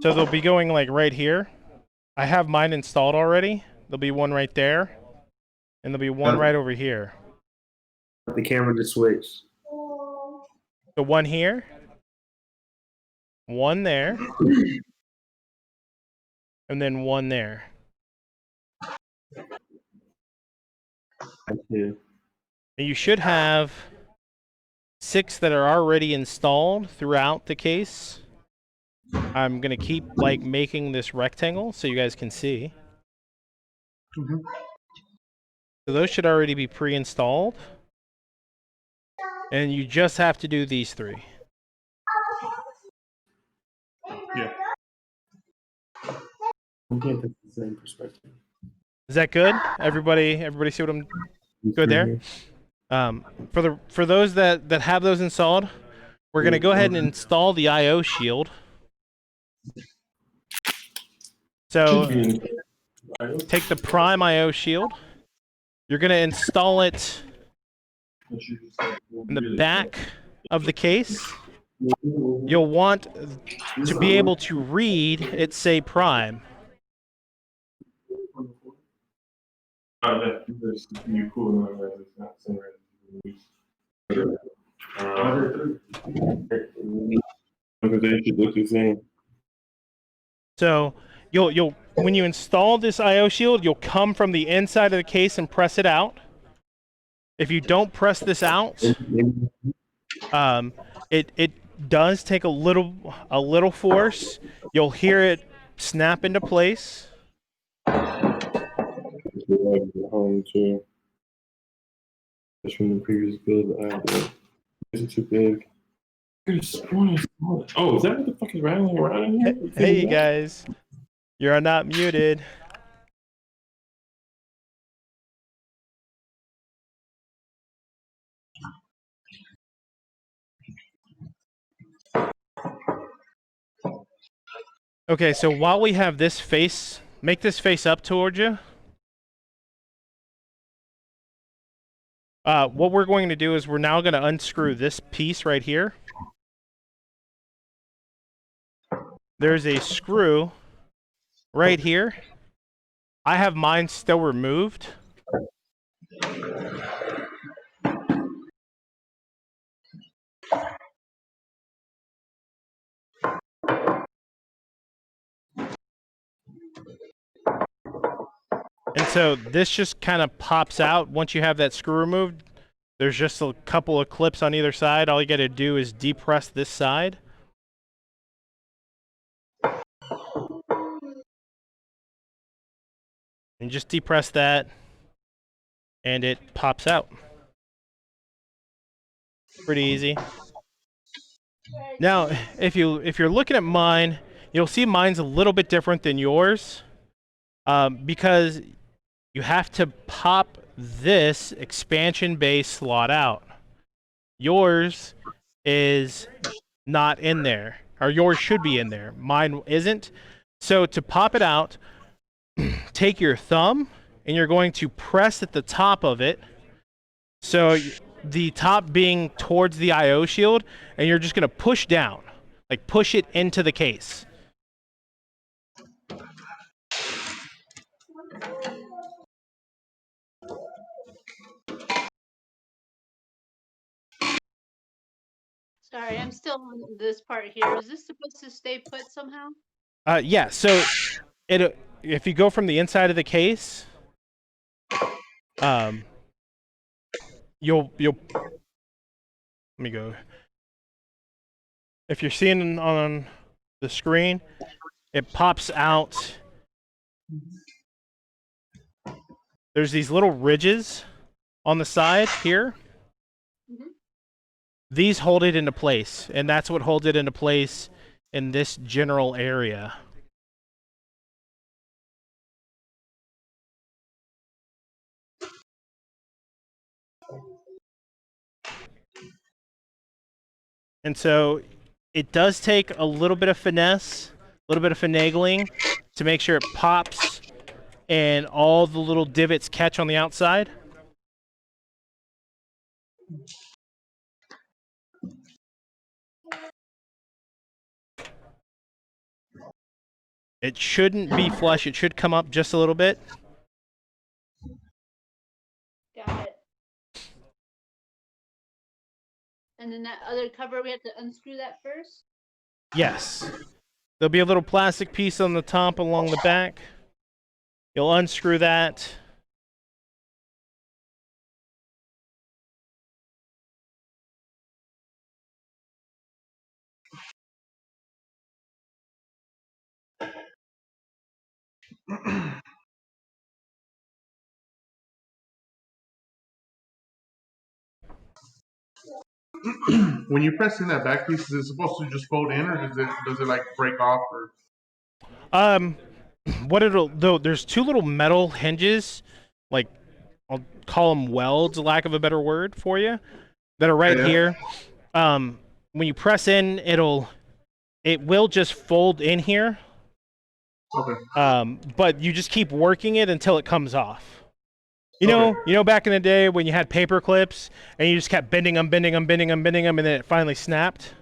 [SPEAKER 1] So they'll be going like right here. I have mine installed already. There'll be one right there, and there'll be one right over here.
[SPEAKER 4] The camera just switched.
[SPEAKER 1] So one here, one there, and then one there.
[SPEAKER 4] I see.
[SPEAKER 1] And you should have 6 that are already installed throughout the case. I'm gonna keep like making this rectangle so you guys can see.
[SPEAKER 2] Mm-hmm.
[SPEAKER 1] So those should already be pre-installed. And you just have to do these 3.
[SPEAKER 2] Yeah.
[SPEAKER 4] Okay, that's the same perspective.
[SPEAKER 1] Is that good? Everybody see what I'm good there? For those that have those installed, we're gonna go ahead and install the I/O shield. So take the Prime I/O shield. You're gonna install it in the back of the case. You'll want to be able to read it say Prime.
[SPEAKER 5] You cool it's not because they should look the same.
[SPEAKER 1] So you'll when you install this I/O shield, you'll come from the inside of the case and press it out. If you don't press this out, it does take a little force. You'll hear it snap into place.
[SPEAKER 5] Home too. That's from the previous build. Is it too big? Oh, is that what the fuck is rattling around in here?
[SPEAKER 1] Hey guys, you're not muted. Okay, so while we have this face, make this face up towards you. What we're going to do is we're now going to unscrew this piece right here. There's a screw right here. I have mine still removed. And so this just kind of pops out once you have that screw removed. There's just a couple of clips on either side. All you got to do is depress this side. And just depress that, and it pops out. Pretty easy. Now, if you're looking at mine, you'll see mine's a little bit different than yours, because you have to pop this expansion bay slot out. Yours is not in there, or yours should be in there. Mine isn't. So to pop it out, take your thumb and you're going to press at the top of it. So the top being towards the IO shield, and you're just going to push down, like push it into the case.
[SPEAKER 3] Sorry, I'm still on this part here. Is this supposed to stay put somehow?
[SPEAKER 1] Yeah, so if you go from the inside of the case, you'll let me go. If you're seeing on the screen, it pops out. There's these little ridges on the side here.
[SPEAKER 3] Mm-hmm.
[SPEAKER 1] These hold it into place, and that's what holds it into place in this general area. And so it does take a little bit of finesse, a little bit of finagling to make sure it pops and all the little divots catch on the outside. It shouldn't be flush. It should come up just a little bit.
[SPEAKER 3] Got it. And then that other cover, we have to unscrew that first?
[SPEAKER 1] Yes. There'll be a little plastic piece on the top along the back. You'll unscrew that.
[SPEAKER 2] When you press in that back piece, is it supposed to just fold in, or does it like break off? Or
[SPEAKER 1] What it'll though, there's two little metal hinges, like I'll call them welds, lack of a better word for you, that are right here. When you press in, it will just fold in here.
[SPEAKER 2] Okay.
[SPEAKER 1] But you just keep working it until it comes off. You know, back in the day when you had paper clips and you just kept bending them, and then it finally snapped.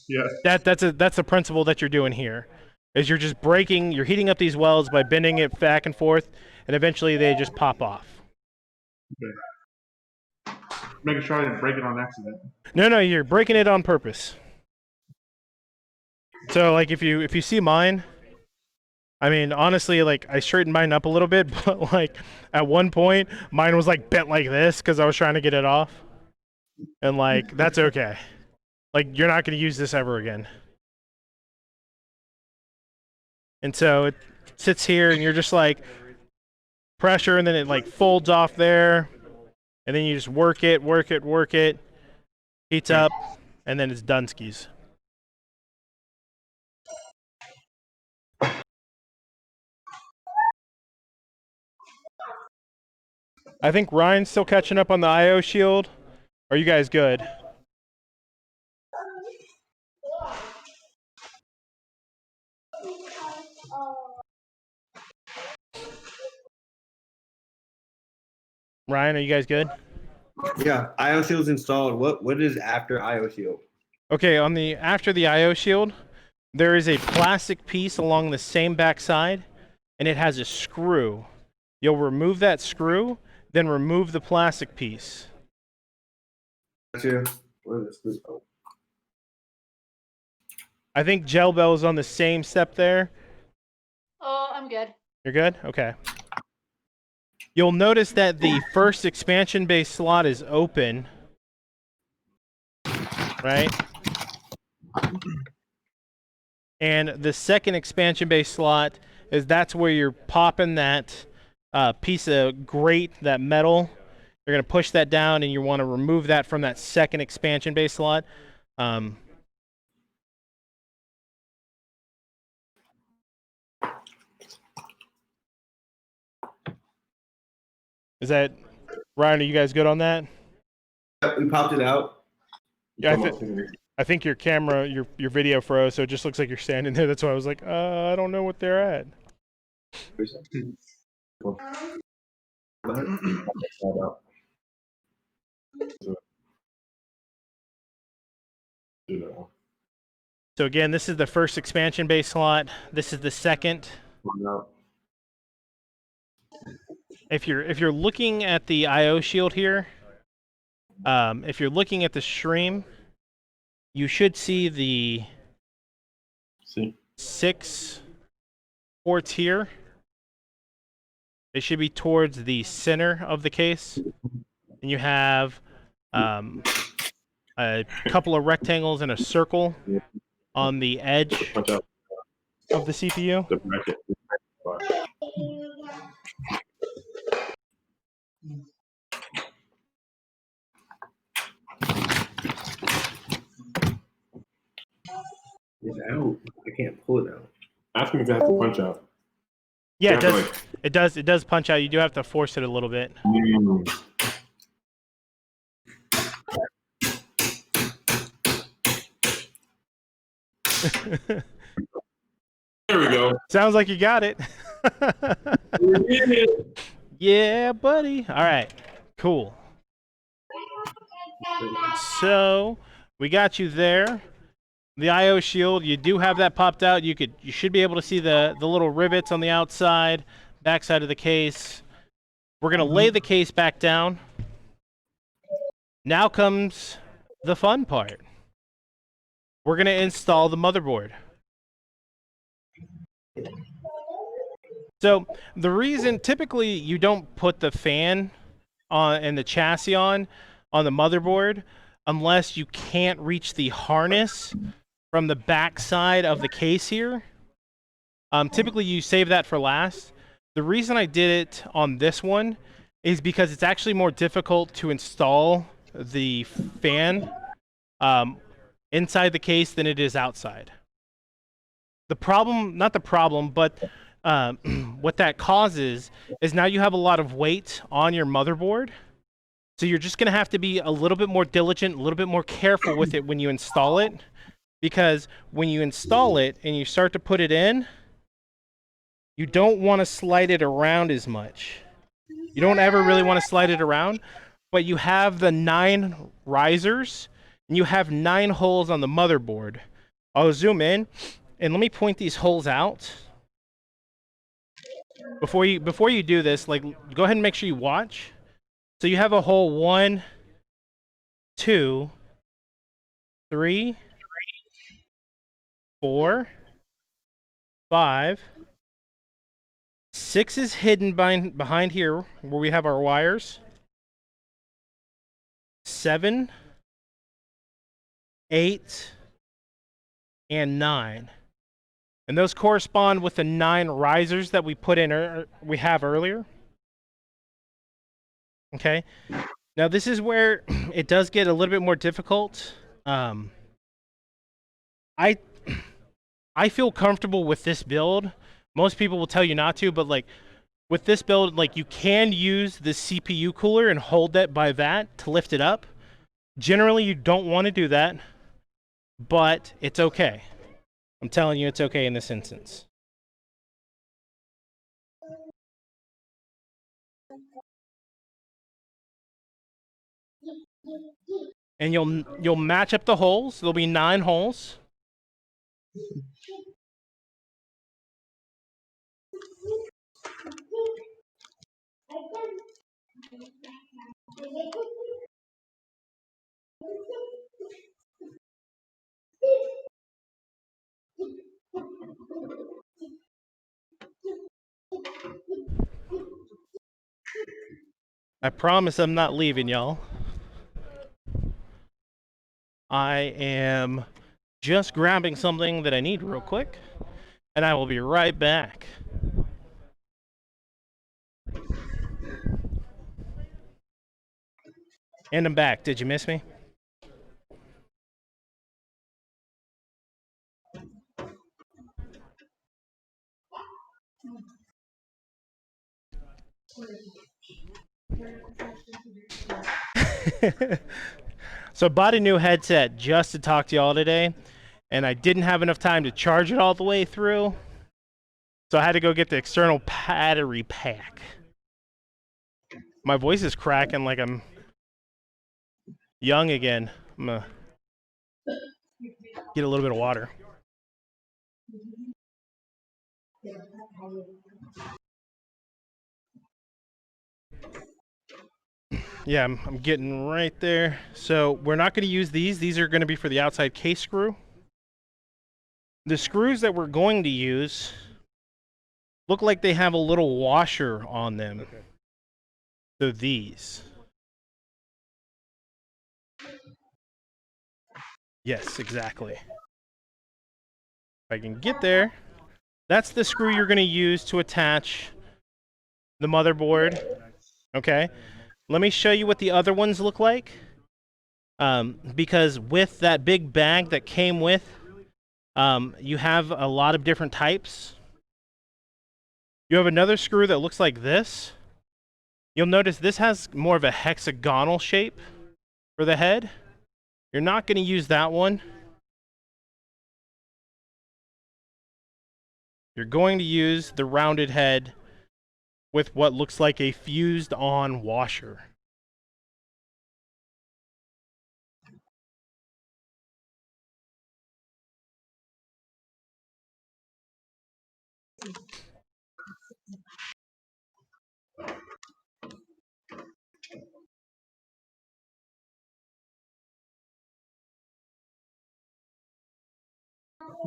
[SPEAKER 2] Yeah.
[SPEAKER 1] That's the principle that you're doing here. Is you're just you're heating up these welds by bending it back and forth, and eventually they just pop off.
[SPEAKER 2] Okay. Making sure I didn't break it on accident.
[SPEAKER 1] No, you're breaking it on purpose. So like if you see mine, I mean, honestly, like I straightened mine up a little bit, but like at one point mine was like bent like this because I was trying to get it off. And like that's okay. Like you're not going to use this ever again. And so it sits here and you're just like pressure, and then it like folds off there, and then you just work it, heats up, and then it's done skis. I think Ryan's still catching up on the IO shield. Are you guys good? Ryan, are you guys good?
[SPEAKER 4] Yeah, IO shield's installed. What is after IO shield?
[SPEAKER 1] Okay, after the IO shield, there is a plastic piece along the same back side, and it has a screw. You'll remove that screw, then remove the plastic piece.
[SPEAKER 4] Gotcha. Where is this? Oh.
[SPEAKER 1] I think Gel Bell's on the same step there.
[SPEAKER 3] Oh, I'm good.
[SPEAKER 1] You're good? Okay. You'll notice that the first expansion bay slot is open, right? And the second expansion bay slot that's where you're popping that piece of grate, that metal, You're going to push that down, and you want to remove that from that second expansion bay slot. Is that, Ryan, are you guys good on that?
[SPEAKER 4] We popped it out.
[SPEAKER 1] Yeah, I think your camera, your video froze, so it just looks like you're standing there. That's why I was like, I don't know what they're at. So again, this is the first expansion bay slot. This is the second. If you're looking at the IO shield here, if you're looking at the stream, you should see the 6 ports here. They should be towards the center of the case, and you have a couple of rectangles and a circle on the edge of the CPU.
[SPEAKER 4] It's out. I can't pull it out.
[SPEAKER 5] Ask me if I have to punch out.
[SPEAKER 1] Yeah, it does punch out. You do have to force it a little bit.
[SPEAKER 5] There we go.
[SPEAKER 1] Sounds like you got it. Yeah, buddy. All right, cool. So we got you there. The IO shield, you do have that popped out. You should be able to see the little rivets on the outside, backside of the case. We're gonna lay the case back down. Now comes the fun part. We're gonna install the motherboard. So the reason typically you don't put the fan on and the chassis on the motherboard unless you can't reach the harness from the back side of the case here. Typically you save that for last. The reason I did it on this one is because it's actually more difficult to install the fan inside the case than it is outside. The problem, not the problem, but what that causes is now you have a lot of weight on your motherboard. So you're just going to have to be a little bit more diligent, a little bit more careful with it when you install it. Because when you install it and you start to put it in, you don't want to slide it around as much. You don't ever really want to slide it around, but you have the 9 risers and you have 9 holes on the motherboard. I'll zoom in and let me point these holes out. Before you do this, like, go ahead and make sure you watch. So you have a hole 1, 2, 3, 4, 5, 6 is hidden behind here where we have our wires. 7, 8, and 9. And those correspond with the 9 risers that we put in we have earlier. Okay. Now this is where it does get a little bit more difficult. I feel comfortable with this build. Most people will tell you not to, but like with this build, like you can use the CPU cooler and hold that by that to lift it up. Generally, you don't want to do that, but it's okay. I'm telling you, it's okay in this instance. And you'll match up the holes. There'll be 9 holes. I promise I'm not leaving, y'all. I am just grabbing something that I need real quick, and I will be right back. And I'm back. Did you miss me? So I bought a new headset just to talk to y'all today, and I didn't have enough time to charge it all the way through, so I had to go get the external battery pack. My voice is cracking like I'm young again. I'm gonna get a little bit of water. Yeah, I'm getting right there. So we're not going to use these. These are going to be for the outside case screw. The screws that we're going to use look like they have a little washer on them. Okay. So these. Yes, exactly. If I can get there. That's the screw you're going to use to attach the motherboard. Okay. Let me show you what the other ones look like. Because with that big bag that came with, you have a lot of different types. You have another screw that looks like this. You'll notice this has more of a hexagonal shape for the head. You're not going to use that one. You're going to use the rounded head with what looks like a fused on washer.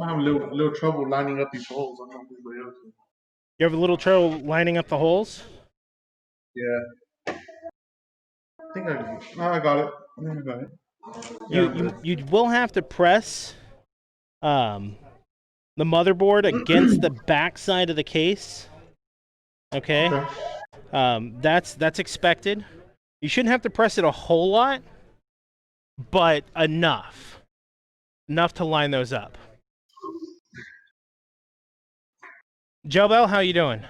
[SPEAKER 2] I'm having a little trouble lining up these holes. I don't know if anybody else is.
[SPEAKER 1] You have a little trouble lining up the holes?
[SPEAKER 2] Yeah. I think I got it. I think I got it. Yeah,
[SPEAKER 1] You will have to press the motherboard against the back side of the case. Okay? That's expected. You shouldn't have to press it a whole lot, but enough to line those up. Joe Bell, how you doing?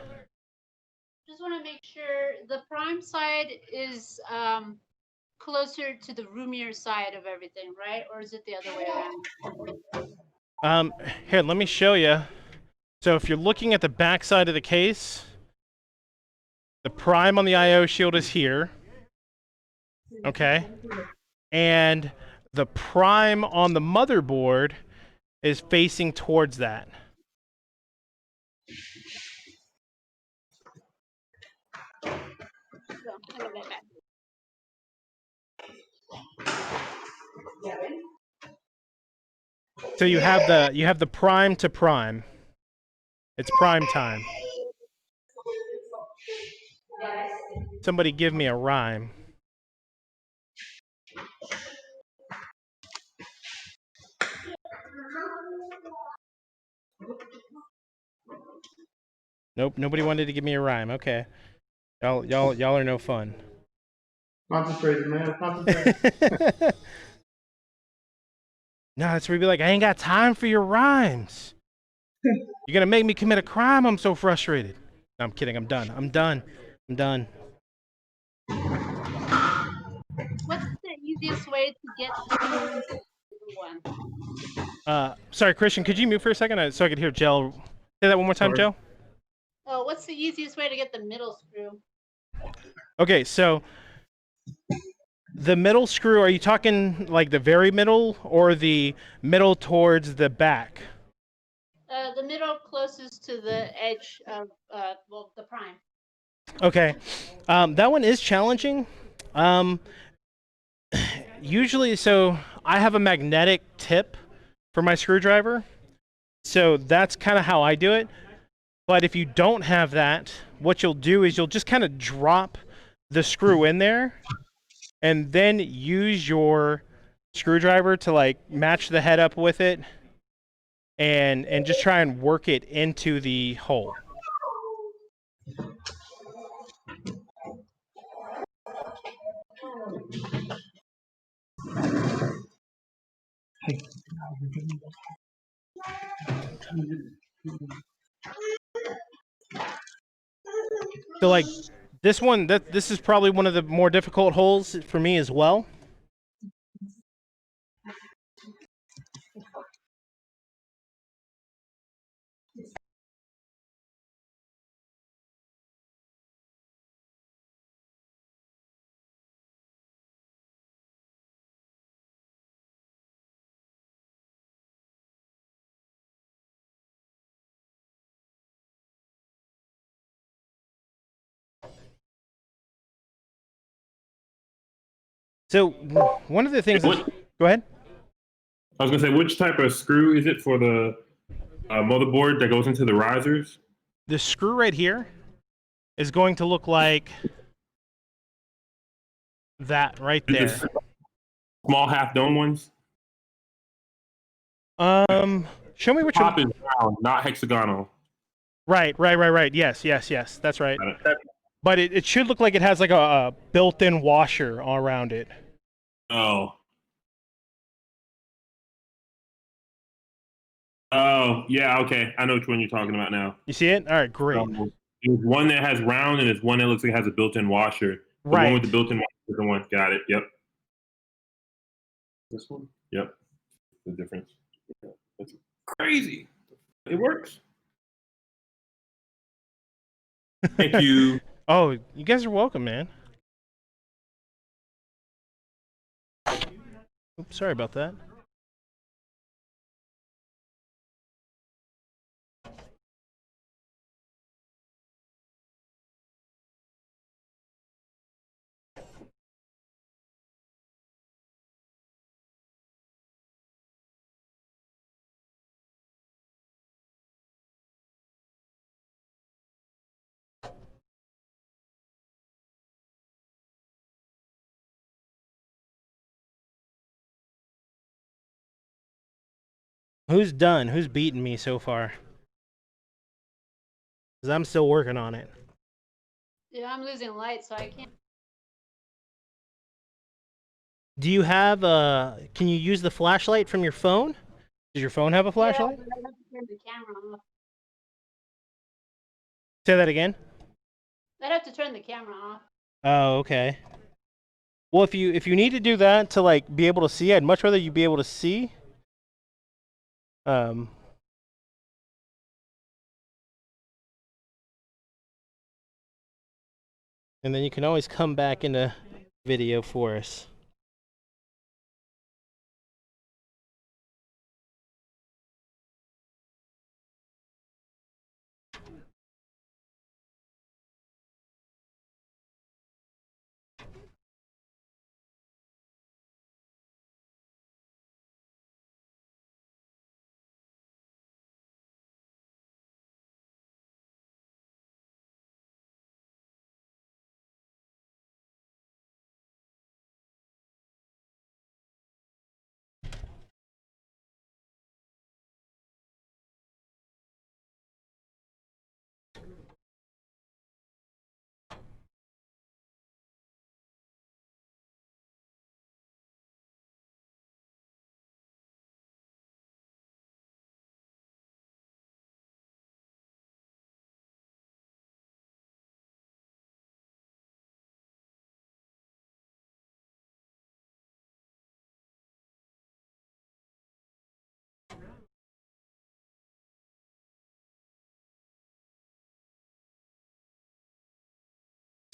[SPEAKER 3] Just want to make sure the prime side is closer to the roomier side of everything, right? Or is it the other way around?
[SPEAKER 1] Here, let me show you. So if you're looking at the back side of the case, the prime on the I/O shield is here. Okay? And the prime on the motherboard is facing towards that. So you have the prime to prime. It's prime time. Somebody give me a rhyme. Nope, nobody wanted to give me a rhyme. Okay. Y'all are no fun.
[SPEAKER 2] Concentrate, man. Concentrate.
[SPEAKER 1] No, it's where you'd be like, I ain't got time for your rhymes. You're gonna make me commit a crime. I'm so frustrated. No, I'm kidding. I'm done. I'm done.
[SPEAKER 3] What's the easiest way to get through one?
[SPEAKER 1] Sorry, Christian, could you mute for a second so I could hear Jill? Say that one more time, Jill.
[SPEAKER 3] Oh, what's the easiest way to get the middle screw?
[SPEAKER 1] Okay, so the middle screw, are you talking like the very middle or the middle towards the back?
[SPEAKER 3] The middle closest to the edge of, well, the prime.
[SPEAKER 1] Okay, that one is challenging. Usually, so I have a magnetic tip for my screwdriver, so that's kind of how I do it. But if you don't have that, what you'll do is you'll just kind of drop the screw in there and then use your screwdriver to like match the head up with it and just try and work it into the hole. So like this one, this is probably one of the more difficult holes for me as well. So one of the things that, go ahead.
[SPEAKER 5] I was gonna say, which type of screw is it for the motherboard that goes into the risers?
[SPEAKER 1] The screw right here is going to look like that right there.
[SPEAKER 5] Small half dome ones.
[SPEAKER 1] Show me which
[SPEAKER 5] top
[SPEAKER 1] one.
[SPEAKER 5] is round, not hexagonal.
[SPEAKER 1] Right. Yes. That's right. But it should look like it has like a built-in washer all around it.
[SPEAKER 5] Oh. Oh, yeah, okay. I know which one you're talking about now.
[SPEAKER 1] You see it? All right, great.
[SPEAKER 5] There's one that has round, and there's one that looks like it has a built-in washer. The one with the built-in washer is the one. Got it. Yep. This one? Yep. The difference. That's crazy. It works. Thank you.
[SPEAKER 1] Oh, you guys are welcome, man. Oops, sorry about that. Who's done? Who's beaten me so far? Because I'm still working on it.
[SPEAKER 3] Yeah, I'm losing light, so I can't.
[SPEAKER 1] Do you have can you use the flashlight from your phone? Does your phone have a flashlight?
[SPEAKER 3] Yeah, but I have to turn the camera off.
[SPEAKER 1] Say that again.
[SPEAKER 3] I'd have to turn the camera off.
[SPEAKER 1] Oh, okay. Well, if you need to do that to like be able to see, I'd much rather you be able to see. And then you can always come back into video for us.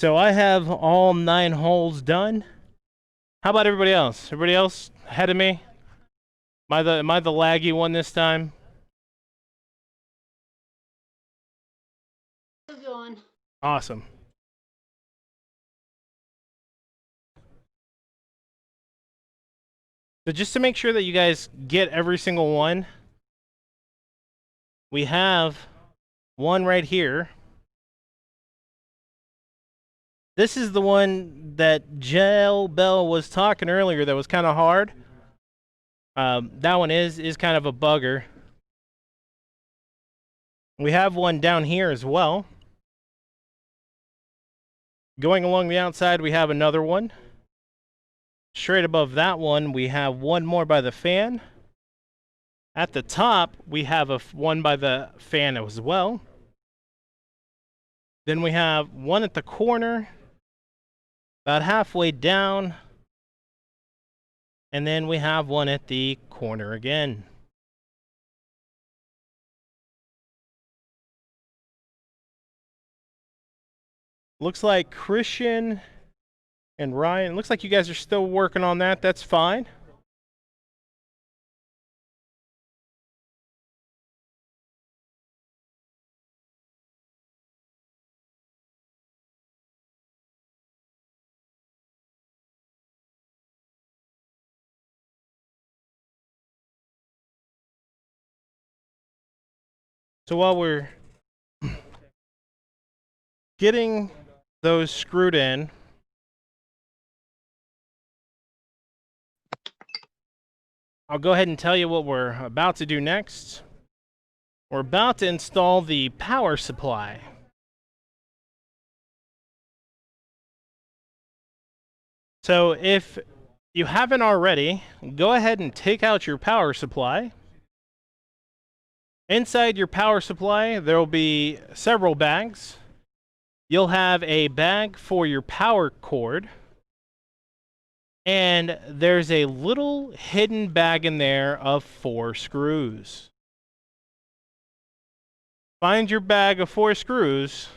[SPEAKER 1] So I have all 9 holes done. How about everybody else? Everybody else ahead of me? Am I the laggy one this time?
[SPEAKER 3] Still going.
[SPEAKER 1] Awesome. So just to make sure that you guys get every single one, we have one right here. This is the one that Jail Bell was talking earlier that was kind of hard. That one is kind of a bugger. We have one down here as well. Going along the outside, we have another one. Straight above that one, we have one more by the fan. At the top, we have one by the fan as well. Then we have one at the corner, about halfway down. And then we have one at the corner again. Looks like Christian and Ryan, looks like you guys are still working on that. That's fine. So while we're getting those screwed in, I'll go ahead and tell you what we're about to do next. We're about to install the power supply. So if you haven't already, go ahead and take out your power supply. Inside your power supply, there will be several bags. You'll have a bag for your power cord. And there's a little hidden bag in there of 4 screws. Find your bag of 4 screws.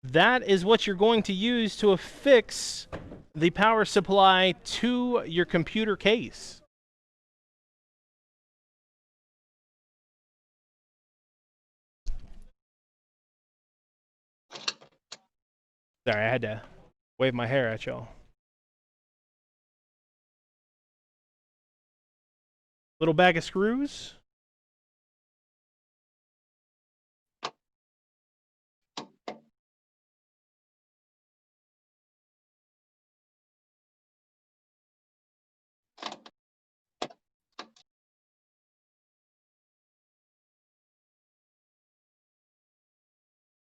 [SPEAKER 1] That is what you're going to use to affix the power supply to your computer case. Sorry, I had to wave my hair at y'all. Little bag of screws.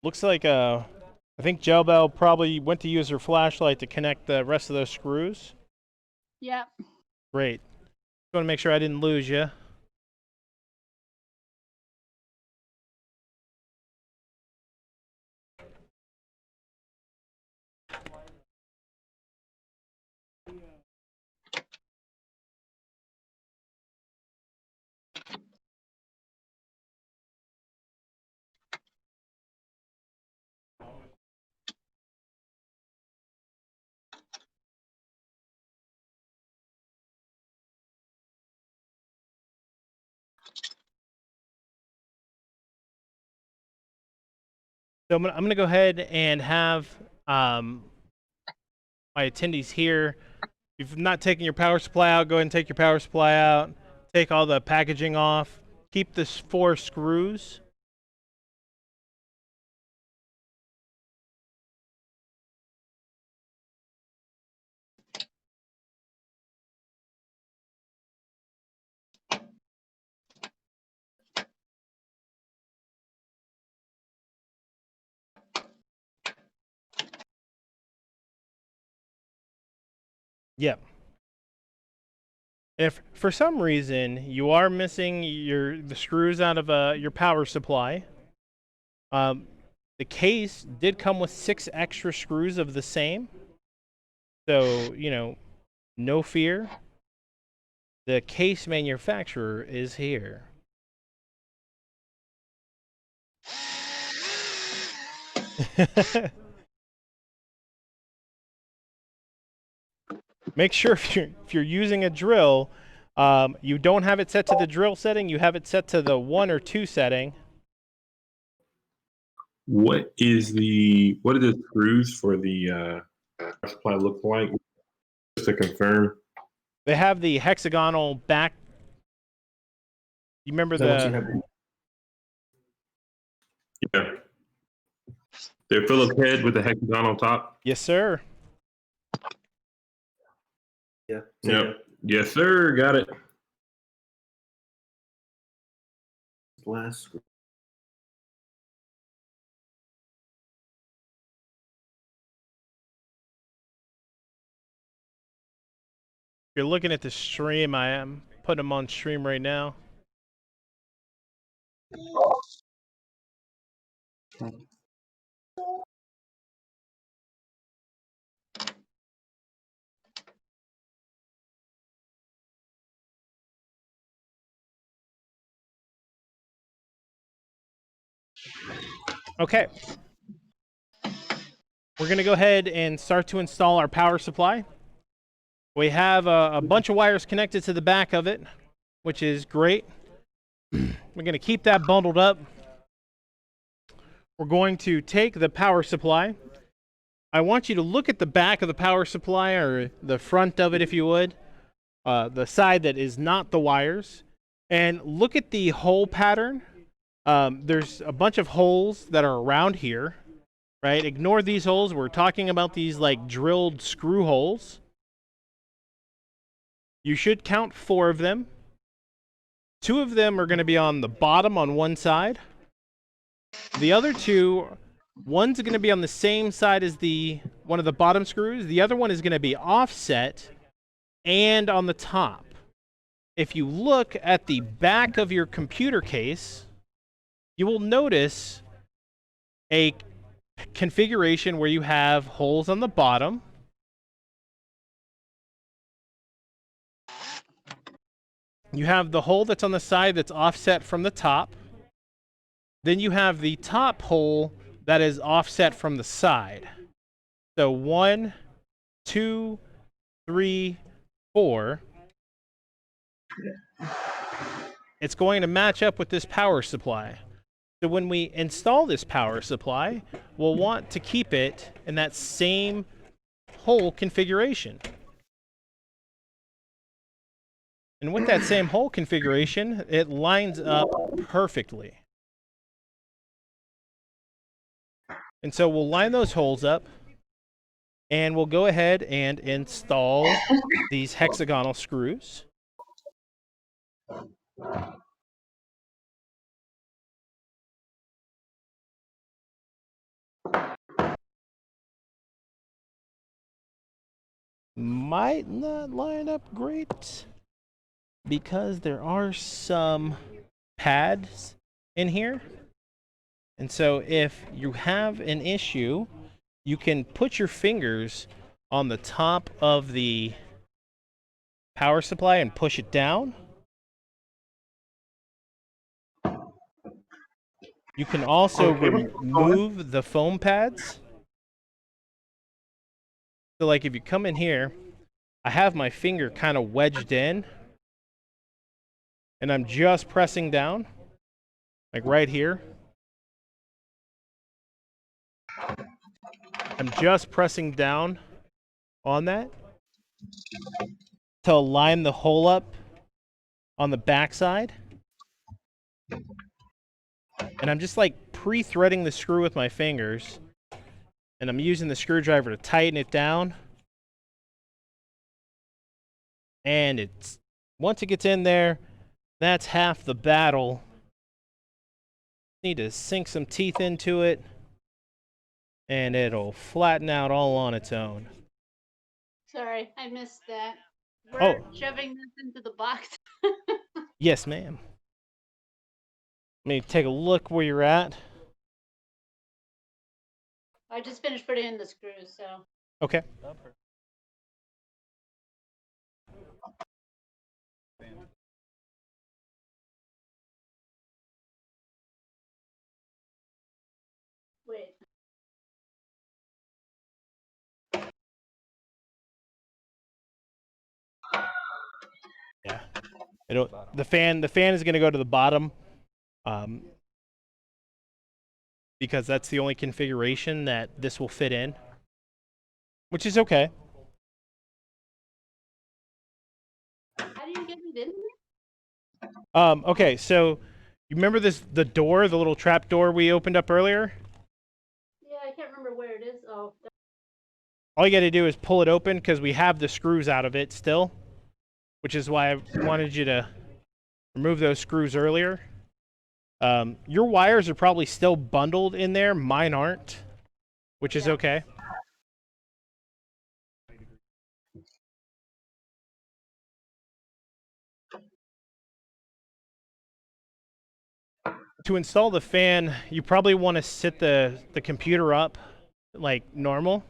[SPEAKER 1] Looks like I think Jelbel probably went to use her flashlight to connect the rest of those screws.
[SPEAKER 3] Yep.
[SPEAKER 1] Great. Just want to make sure I didn't lose you. So I'm gonna go ahead and have my attendees here. If you've not taken your power supply out, go ahead and take your power supply out. Take all the packaging off. Keep the 4 screws. Yep. If for some reason you are missing the screws out of your power supply, the case did come with 6 extra screws of the same. So, you know, no fear. The case manufacturer is here. Make sure if you're using a drill, you don't have it set to the drill setting. You have it set to the 1 or 2 setting.
[SPEAKER 5] What do the screws for the supply look like? Just to confirm.
[SPEAKER 1] They have the hexagonal back. You remember
[SPEAKER 5] Yeah. They're Phillips head with the hexagonal top.
[SPEAKER 1] Yes, sir.
[SPEAKER 4] Yeah.
[SPEAKER 5] Yep. Yes, sir. Got it.
[SPEAKER 4] Last screw.
[SPEAKER 1] If you're looking at the stream, I am putting them on stream right now. Okay. We're going to go ahead and start to install our power supply. We have a bunch of wires connected to the back of it, which is great. We're going to keep that bundled up. We're going to take the power supply. I want you to look at the back of the power supply, or the front of it if you would, the side that is not the wires, and look at the hole pattern. There's a bunch of holes that are around here, right? Ignore these holes. We're talking about these like drilled screw holes. You should count 4 of them. 2 of them are going to be on the bottom on one side. The other 2, one's going to be on the same side as one of the bottom screws. The other one is going to be offset and on the top. If you look at the back of your computer case, you will notice a configuration where you have holes on the bottom. You have the hole that's on the side that's offset from the top. Then you have the top hole that is offset from the side. So 1, 2, 3, 4. It's going to match up with this power supply. So when we install this power supply, we'll want to keep it in that same hole configuration. And with that same hole configuration, it lines up perfectly. And so we'll line those holes up, and we'll go ahead and install these hexagonal screws. Might not line up great because there are some pads in here. And so if you have an issue, you can put your fingers on the top of the power supply and push it down. You can also remove the foam pads. So like if you come in here, I have my finger kind of wedged in, and I'm just pressing down, like right here. I'm just pressing down on that to line the hole up on the back side. And I'm just like pre-threading the screw with my fingers, and I'm using the screwdriver to tighten it down. And it's once it gets in there, that's half the battle. Need to sink some teeth into it, and it'll flatten out all on its own.
[SPEAKER 3] Sorry, I missed that. We're shoving this into the box.
[SPEAKER 1] Yes, ma'am. Let me take a look where you're at.
[SPEAKER 3] I just finished putting in the screws, so.
[SPEAKER 1] Okay.
[SPEAKER 3] Wait.
[SPEAKER 1] Yeah. The fan is going to go to the bottom, because that's the only configuration that this will fit in, which is okay.
[SPEAKER 3] How do you get it in there?
[SPEAKER 1] Okay, so you remember the door, the little trap door we opened up earlier?
[SPEAKER 3] Yeah, I can't remember where it is. Oh.
[SPEAKER 1] All you got to do is pull it open, because we have the screws out of it still, which is why I wanted you to remove those screws earlier. Your wires are probably still bundled in there. Mine aren't, which is okay. to install the fan, you probably want to sit the computer up like normal.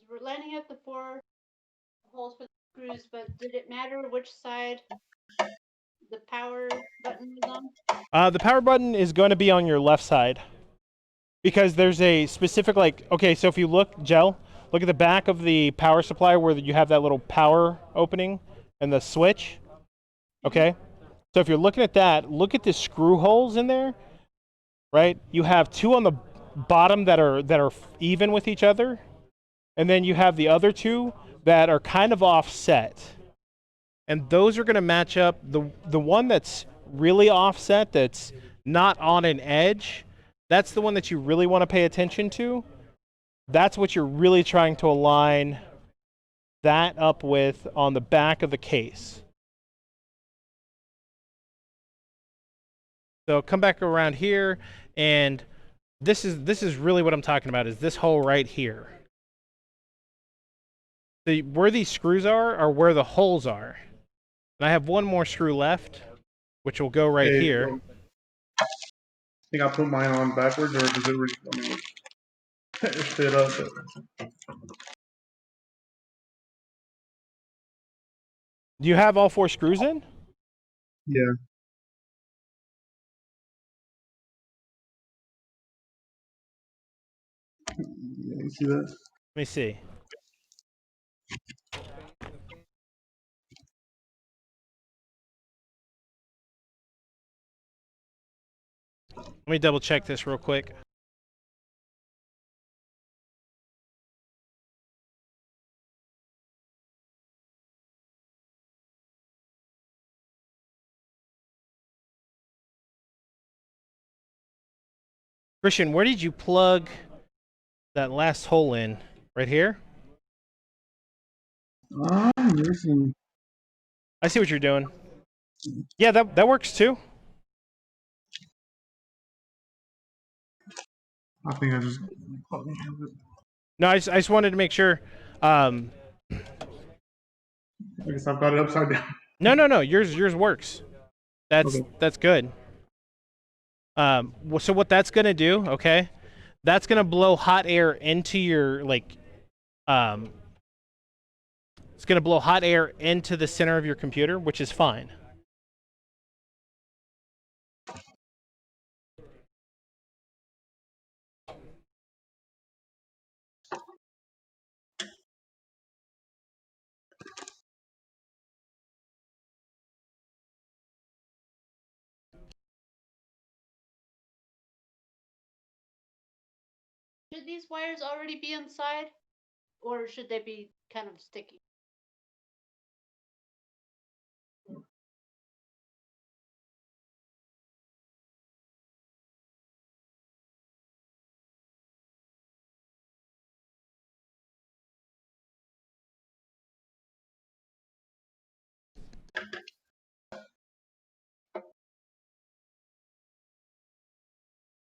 [SPEAKER 3] We're lining up the 4 holes for the screws, but did it matter which side the power button was on?
[SPEAKER 1] The power button is going to be on your left side because there's a specific, like, okay, so if you look at the back of the power supply where you have that little power opening and the switch. Okay, so if you're looking at that, look at the screw holes in there, right? You have 2 on the bottom that are even with each other, and then you have the other 2 that are kind of offset. And those are going to match up. The one that's really offset, that's not on an edge, that's the one that you really want to pay attention to. That's what you're really trying to align that up with on the back of the case. So come back around here, and this is really what I'm talking about, is this hole right here. Where these screws are where the holes are. And I have one more screw left, which will go right here.
[SPEAKER 2] I think I put mine on backwards, or does it really, I mean, straight up?
[SPEAKER 1] Do you have all 4 screws in?
[SPEAKER 2] Yeah. Yeah, you see that?
[SPEAKER 1] Let me see. Let me double check this real quick. Christian, where did you plug that last hole in? Right here?
[SPEAKER 2] Listen.
[SPEAKER 1] I see what you're doing. Yeah, that works too.
[SPEAKER 2] I think I just.
[SPEAKER 1] No, I just wanted to make sure.
[SPEAKER 2] I guess I've got it upside down.
[SPEAKER 1] No. Yours works. That's good. So what that's gonna do, okay? That's gonna blow hot air into your it's gonna blow hot air into the center of your computer, which is fine.
[SPEAKER 3] Should these wires already be inside, or should they be kind of sticky?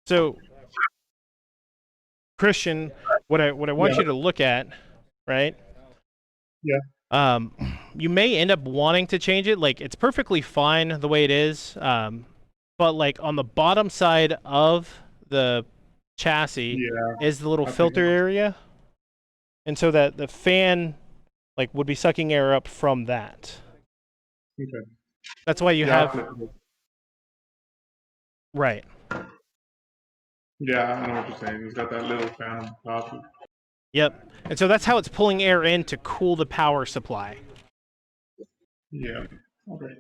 [SPEAKER 1] So, Christian, what I want you to look at, right?
[SPEAKER 2] Yeah.
[SPEAKER 1] You may end up wanting to change it. Like, it's perfectly fine the way it is. But like on the bottom side of the chassis is the little filter area, and so that the fan like would be sucking air up from that.
[SPEAKER 2] Okay.
[SPEAKER 1] That's why you have. Right.
[SPEAKER 2] Yeah, I know what you're saying. It's got that little fan on top.
[SPEAKER 1] Yep. And so that's how it's pulling air in to cool the power supply.
[SPEAKER 2] Yeah. Okay.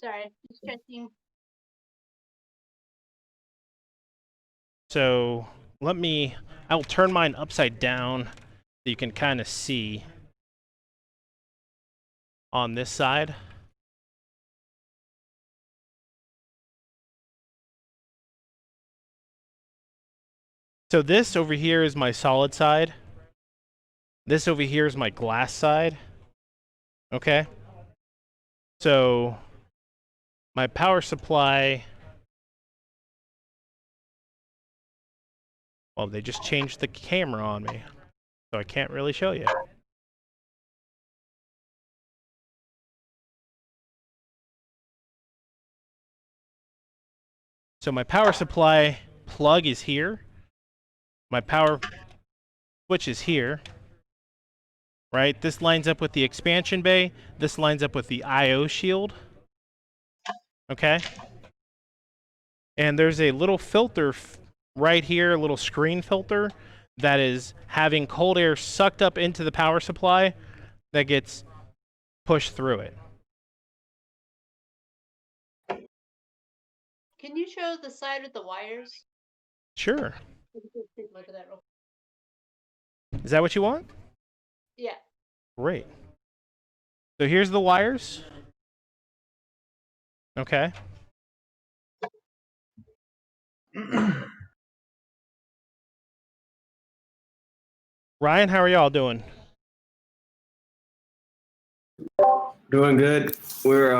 [SPEAKER 3] sorry. Just checking.
[SPEAKER 1] So I'll turn mine upside down so you can kind of see on this side. So this over here is my solid side. This over here is my glass side. Okay. So my power supply. Well, they just changed the camera on me, so I can't really show you. So my power supply plug is here. My power switch is here. Right? This lines up with the expansion bay. This lines up with the I/O shield. Okay? And there's a little filter right here, a little screen filter that is having cold air sucked up into the power supply that gets pushed through it.
[SPEAKER 3] Can you show the side with the wires?
[SPEAKER 1] Sure.
[SPEAKER 3] Take a look at that real
[SPEAKER 1] Is that what you want?
[SPEAKER 3] Yeah.
[SPEAKER 1] Great. So here's the wires. Okay. Ryan, how are y'all doing?
[SPEAKER 4] Doing good. We're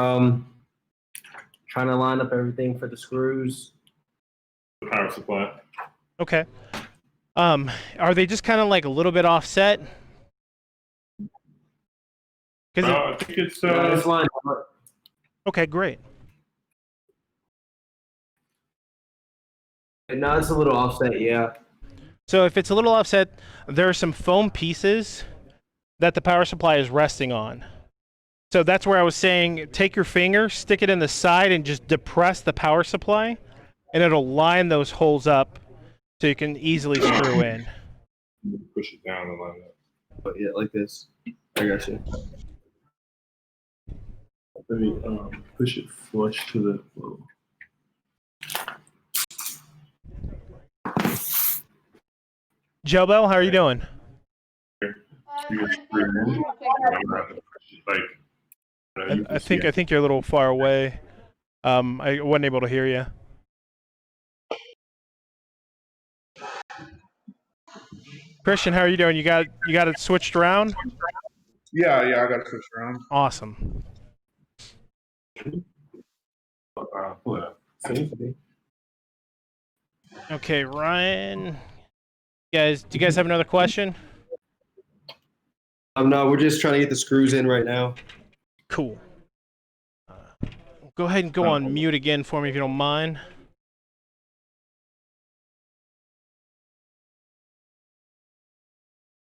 [SPEAKER 4] trying to line up everything for the screws.
[SPEAKER 5] The power supply.
[SPEAKER 1] Okay. Are they just kind of like a little bit offset?
[SPEAKER 5] I think it's
[SPEAKER 4] it's lined up.
[SPEAKER 1] Okay, great.
[SPEAKER 4] No, it's a little offset, yeah.
[SPEAKER 1] So if it's a little offset, there are some foam pieces that the power supply is resting on. So that's where I was saying, take your finger, stick it in the side, and just depress the power supply, and it'll line those holes up so you can easily screw in.
[SPEAKER 5] Push it down and line up.
[SPEAKER 4] But yeah, like this. I got you.
[SPEAKER 5] Let me push it flush to the flow.
[SPEAKER 1] Joe Bell, how are you doing? I think you're a little far away. I wasn't able to hear you. Christian, how are you doing? You got it switched around?
[SPEAKER 2] Yeah, I got it switched around.
[SPEAKER 1] Awesome. Okay, Ryan. Do you guys have another question?
[SPEAKER 4] No, we're just trying to get the screws in right now.
[SPEAKER 1] Cool. Go ahead and go on mute again for me if you don't mind.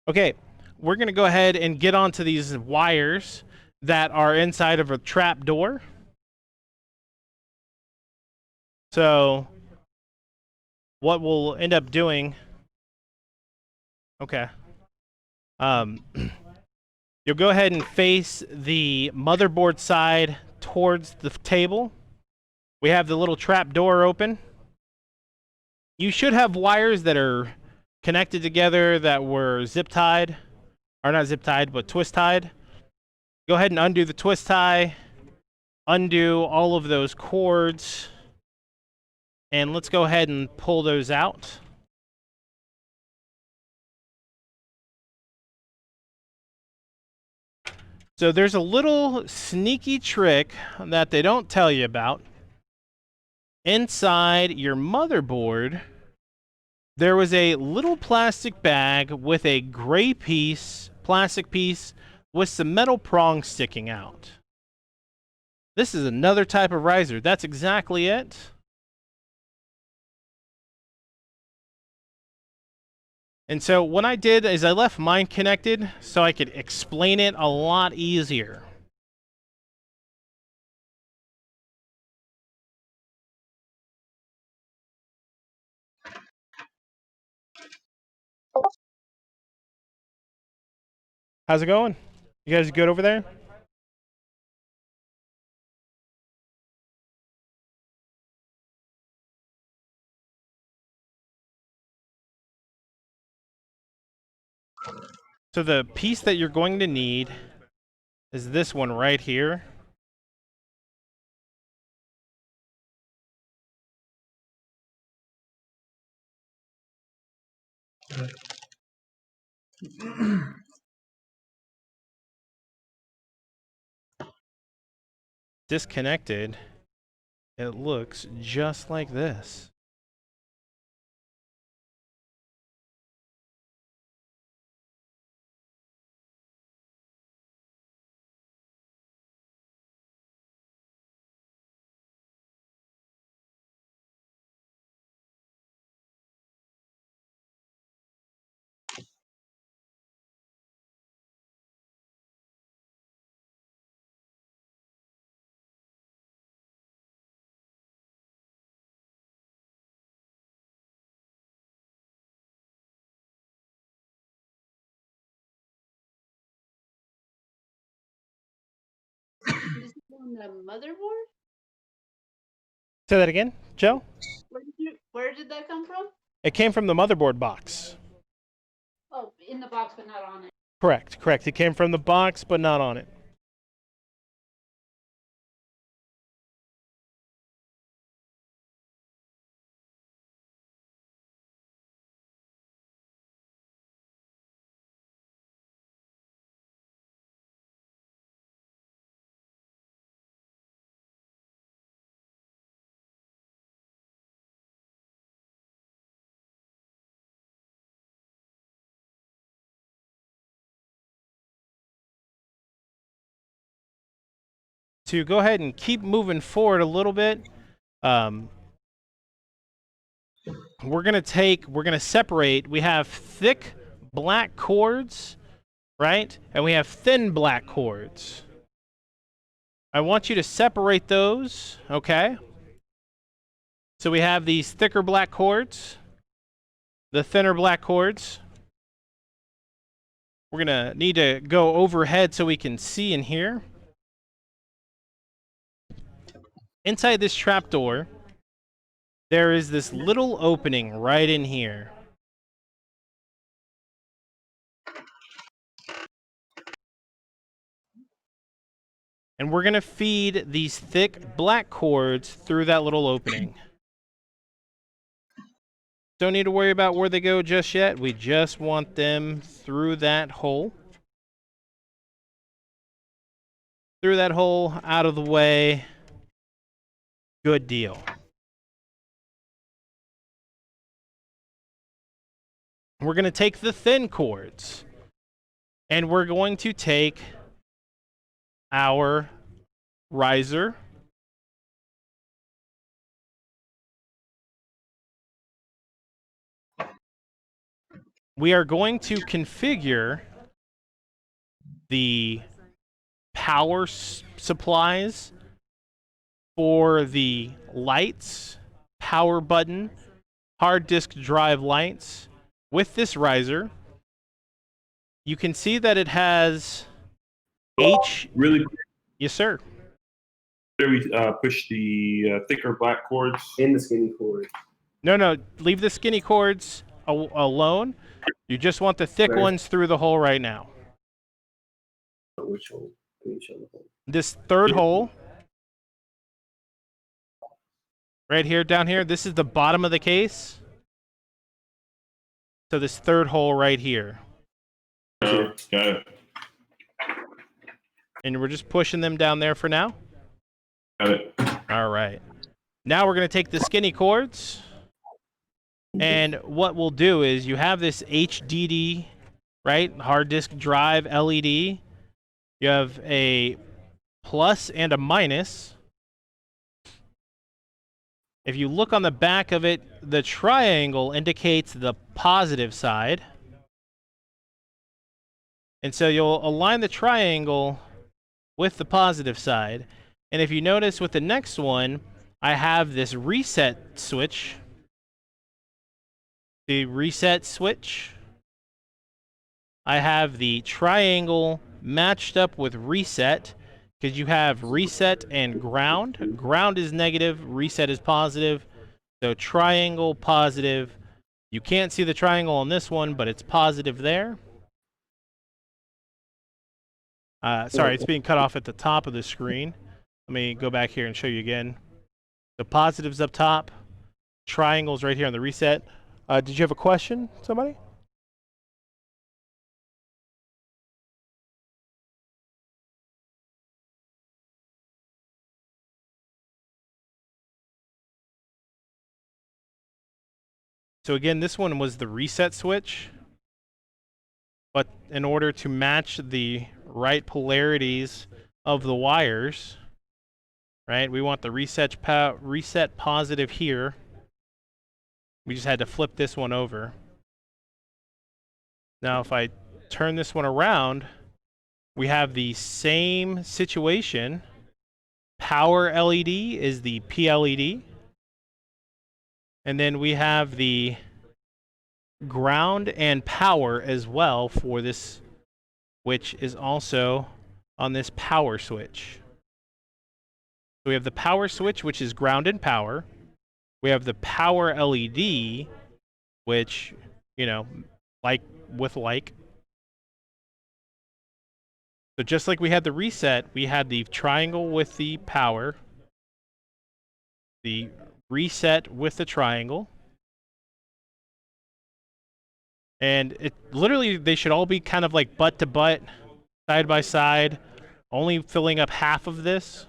[SPEAKER 1] Okay, we're going to go ahead and get onto these wires that are inside of a trap door. So what we'll end up doing, okay, you'll go ahead and face the motherboard side towards the table. We have the little trap door open. You should have wires that are connected together that were zip tied, or not zip tied, but twist tied. Go ahead and undo the twist tie, undo all of those cords, and let's go ahead and pull those out. So there's a little sneaky trick that they don't tell you about. Inside your motherboard, there was a little plastic bag with a gray plastic piece with some metal prongs sticking out. This is another type of riser. That's exactly it. And so what I did is I left mine connected so I could explain it a lot easier. How's it going? You guys good over there? So the piece that you're going to need is this one right here. Disconnected, it looks just like this.
[SPEAKER 3] Is it on the motherboard?
[SPEAKER 1] Say that again, Joe?
[SPEAKER 3] Where did that come from?
[SPEAKER 1] It came from the motherboard box.
[SPEAKER 3] Oh, in the box, but not on it.
[SPEAKER 1] Correct, correct. It came from the box, but not on it. To go ahead and keep moving forward a little bit, we're gonna separate. We have thick black cords, right? And we have thin black cords. I want you to separate those, okay? So we have these thicker black cords, the thinner black cords. We're gonna need to go overhead so we can see in here. Inside this trapdoor, there is this little opening right in here. And we're going to feed these thick black cords through that little opening. Don't need to worry about where they go just yet. We just want them through that hole. Through that hole, out of the way. Good deal. We're going to take the thin cords. And we're going to take our riser. We are going to configure the power supplies for the lights, power button, hard disk drive lights with this riser. You can see that it has
[SPEAKER 5] Really quick.
[SPEAKER 1] Yes, sir.
[SPEAKER 5] There we push the thicker black cords
[SPEAKER 4] in the skinny cord.
[SPEAKER 1] No, leave the skinny cords alone. You just want the thick ones through the hole right now.
[SPEAKER 4] Which hole? Can you show the hole?
[SPEAKER 1] This third hole. Right here, down here. This is the bottom of the case. So this third hole right here.
[SPEAKER 5] Got it.
[SPEAKER 1] And we're just pushing them down there for now.
[SPEAKER 5] Got it.
[SPEAKER 1] All right. Now we're going to take the skinny cords. And what we'll do is you have this HDD, right? Hard disk drive LED. You have a plus and a minus. If you look on the back of it, the triangle indicates the positive side. And so you'll align the triangle with the positive side. And if you notice with the next one, I have this reset switch. The reset switch. I have the triangle matched up with reset because you have reset and ground. Ground is negative, reset is positive. So triangle, positive. You can't see the triangle on this one, but it's positive there. Sorry, it's being cut off at the top of the screen. Let me go back here and show you again. The positives up top, triangles right here on the reset. Did you have a question, somebody? So again, this one was the reset switch. But in order to match the right polarities of the wires, right, we want the reset positive here. We just had to flip this one over. Now if I turn this one around, we have the same situation. Power LED is the PLED. And then we have the ground and power as well for this, which is also on this power switch. So we have the power switch, which is ground and power. We have the power LED, which, you know, like with like. So just like we had the reset, we had the triangle with the power, the reset with the triangle. And it literally, they should all be kind of like butt to butt, side by side, only filling up half of this.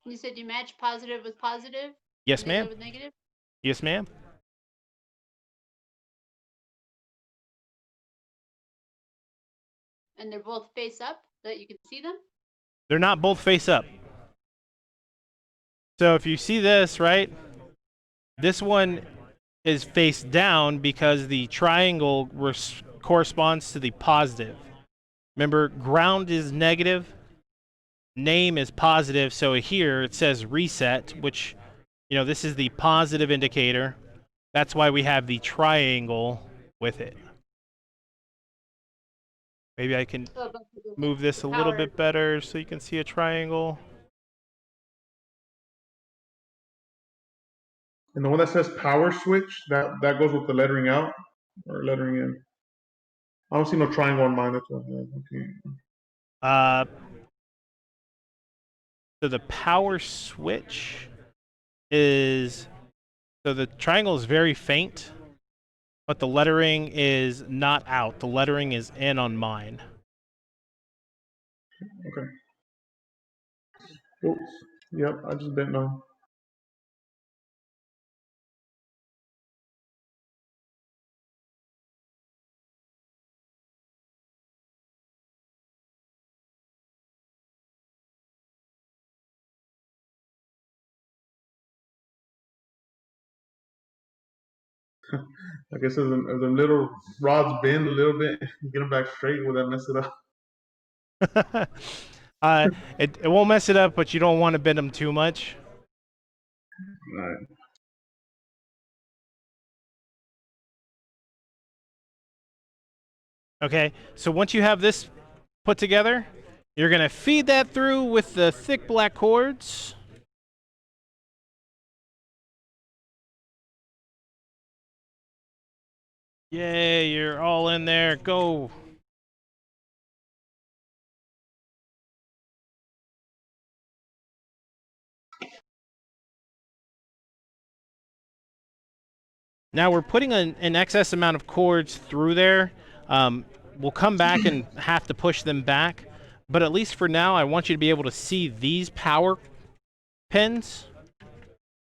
[SPEAKER 3] You said you match positive with positive?
[SPEAKER 1] Yes, ma'am.
[SPEAKER 3] Negative with negative?
[SPEAKER 1] Yes, ma'am.
[SPEAKER 3] And they're both face up so that you can see them?
[SPEAKER 1] They're not both face up. So if you see this, right, this one is face down because the triangle corresponds to the positive. Remember, ground is negative, name is positive, so here it says reset, which, you know, this is the positive indicator. That's why we have the triangle with it. Maybe I can move this a little bit better so you can see a triangle.
[SPEAKER 2] And the one that says power switch, that goes with the lettering out or lettering in. I don't see no triangle on mine. That's what I have. Okay.
[SPEAKER 1] So the power switch is, so the triangle is very faint, but the lettering is not out. The lettering is in on mine.
[SPEAKER 2] Okay. Oops. Yep, I just bent now. I guess if the little rods bend a little bit, get them back straight, will that mess it up?
[SPEAKER 1] It won't mess it up, but you don't want to bend them too much.
[SPEAKER 2] Right.
[SPEAKER 1] Okay, so once you have this put together, you're going to feed that through with the thick black cords. Yay, you're all in there. Go. Now we're putting an excess amount of cords through there. We'll come back and have to push them back. But at least for now, I want you to be able to see these power pins,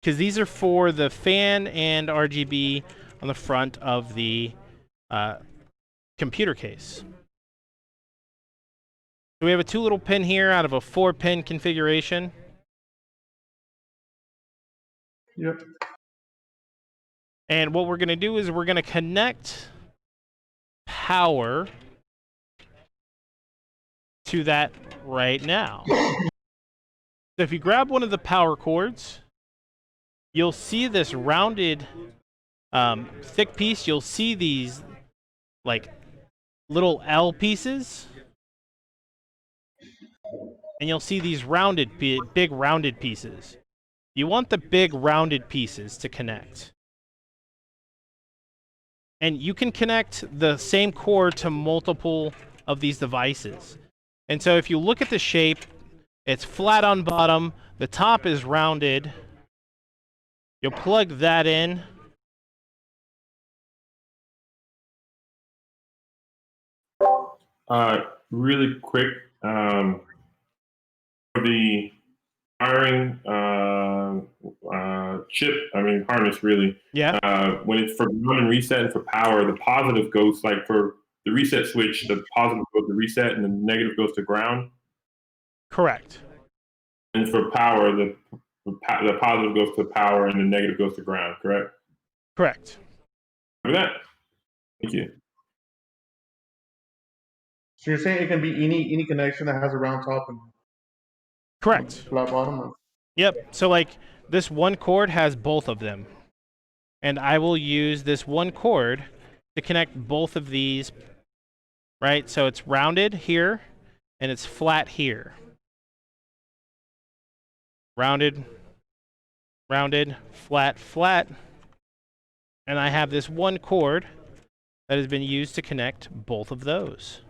[SPEAKER 1] because these are for the fan and RGB on the front of the computer case. So we have a 2 little pin here out of a 4-pin configuration.
[SPEAKER 2] Yep.
[SPEAKER 1] And what we're going to do is we're going to connect power to that right now. So if you grab one of the power cords, you'll see this rounded thick piece. You'll see these like little L pieces. And you'll see these rounded, big rounded pieces. You want the big rounded pieces to connect. And you can connect the same cord to multiple of these devices. And so if you look at the shape, it's flat on bottom, the top is rounded. You'll plug that in.
[SPEAKER 5] Really quick, for the wiring chip, harness really.
[SPEAKER 1] Yeah.
[SPEAKER 5] When it's for ground and reset and for power, the positive goes like for the reset switch, the positive goes to reset and the negative goes to ground.
[SPEAKER 1] Correct.
[SPEAKER 5] And for power, the positive goes to power and the negative goes to ground, correct?
[SPEAKER 1] Correct.
[SPEAKER 5] Look at that. Thank you.
[SPEAKER 2] So you're saying it can be any connection that has a round top and
[SPEAKER 1] Correct.
[SPEAKER 2] flat bottom?
[SPEAKER 1] Yep. So like this one cord has both of them. And I will use this one cord to connect both of these, right? So it's rounded here and it's flat here. Rounded, rounded, flat, flat. And I have this one cord that has been used to connect both of those.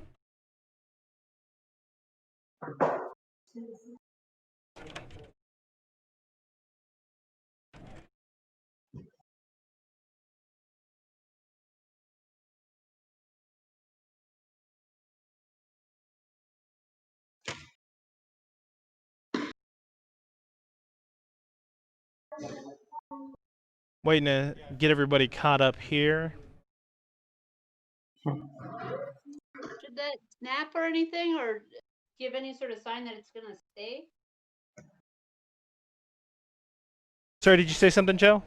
[SPEAKER 1] Waiting to get everybody caught up here.
[SPEAKER 3] Should that snap or anything, or give any sort of sign that it's gonna stay?
[SPEAKER 1] Sorry, did you say something, Joe?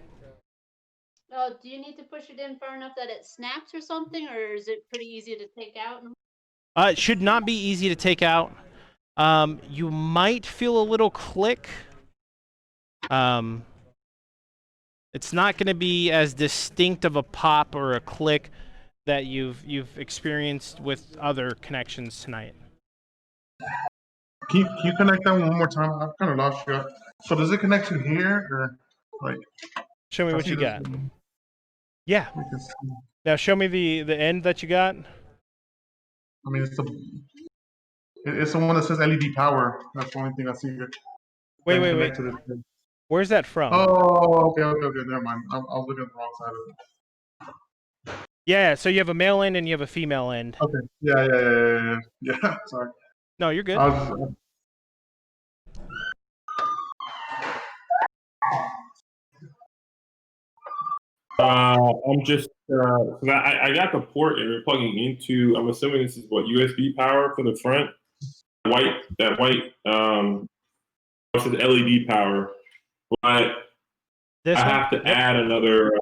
[SPEAKER 3] Oh, do you need to push it in far enough that it snaps or something, or is it pretty easy to take out?
[SPEAKER 1] It should not be easy to take out. You might feel a little click. It's not going to be as distinct of a pop or a click that you've experienced with other connections tonight.
[SPEAKER 2] Can you connect that one more time? I've kind of lost you. So does it connect to here or like?
[SPEAKER 1] Show me what you got. Yeah. Now show me the end that you got.
[SPEAKER 2] I mean, it's the one that says LED power. That's the only thing I see here.
[SPEAKER 1] Wait. Where's that from?
[SPEAKER 2] Oh, okay. Never mind. I was looking at the wrong side of it.
[SPEAKER 1] Yeah. So you have a male end and you have a female end.
[SPEAKER 2] Okay. Yeah. Sorry.
[SPEAKER 1] No, you're good.
[SPEAKER 5] I'm just because I got the port and we're plugging into. I'm assuming this is what USB power for the front. That white this is LED power, but I have to add another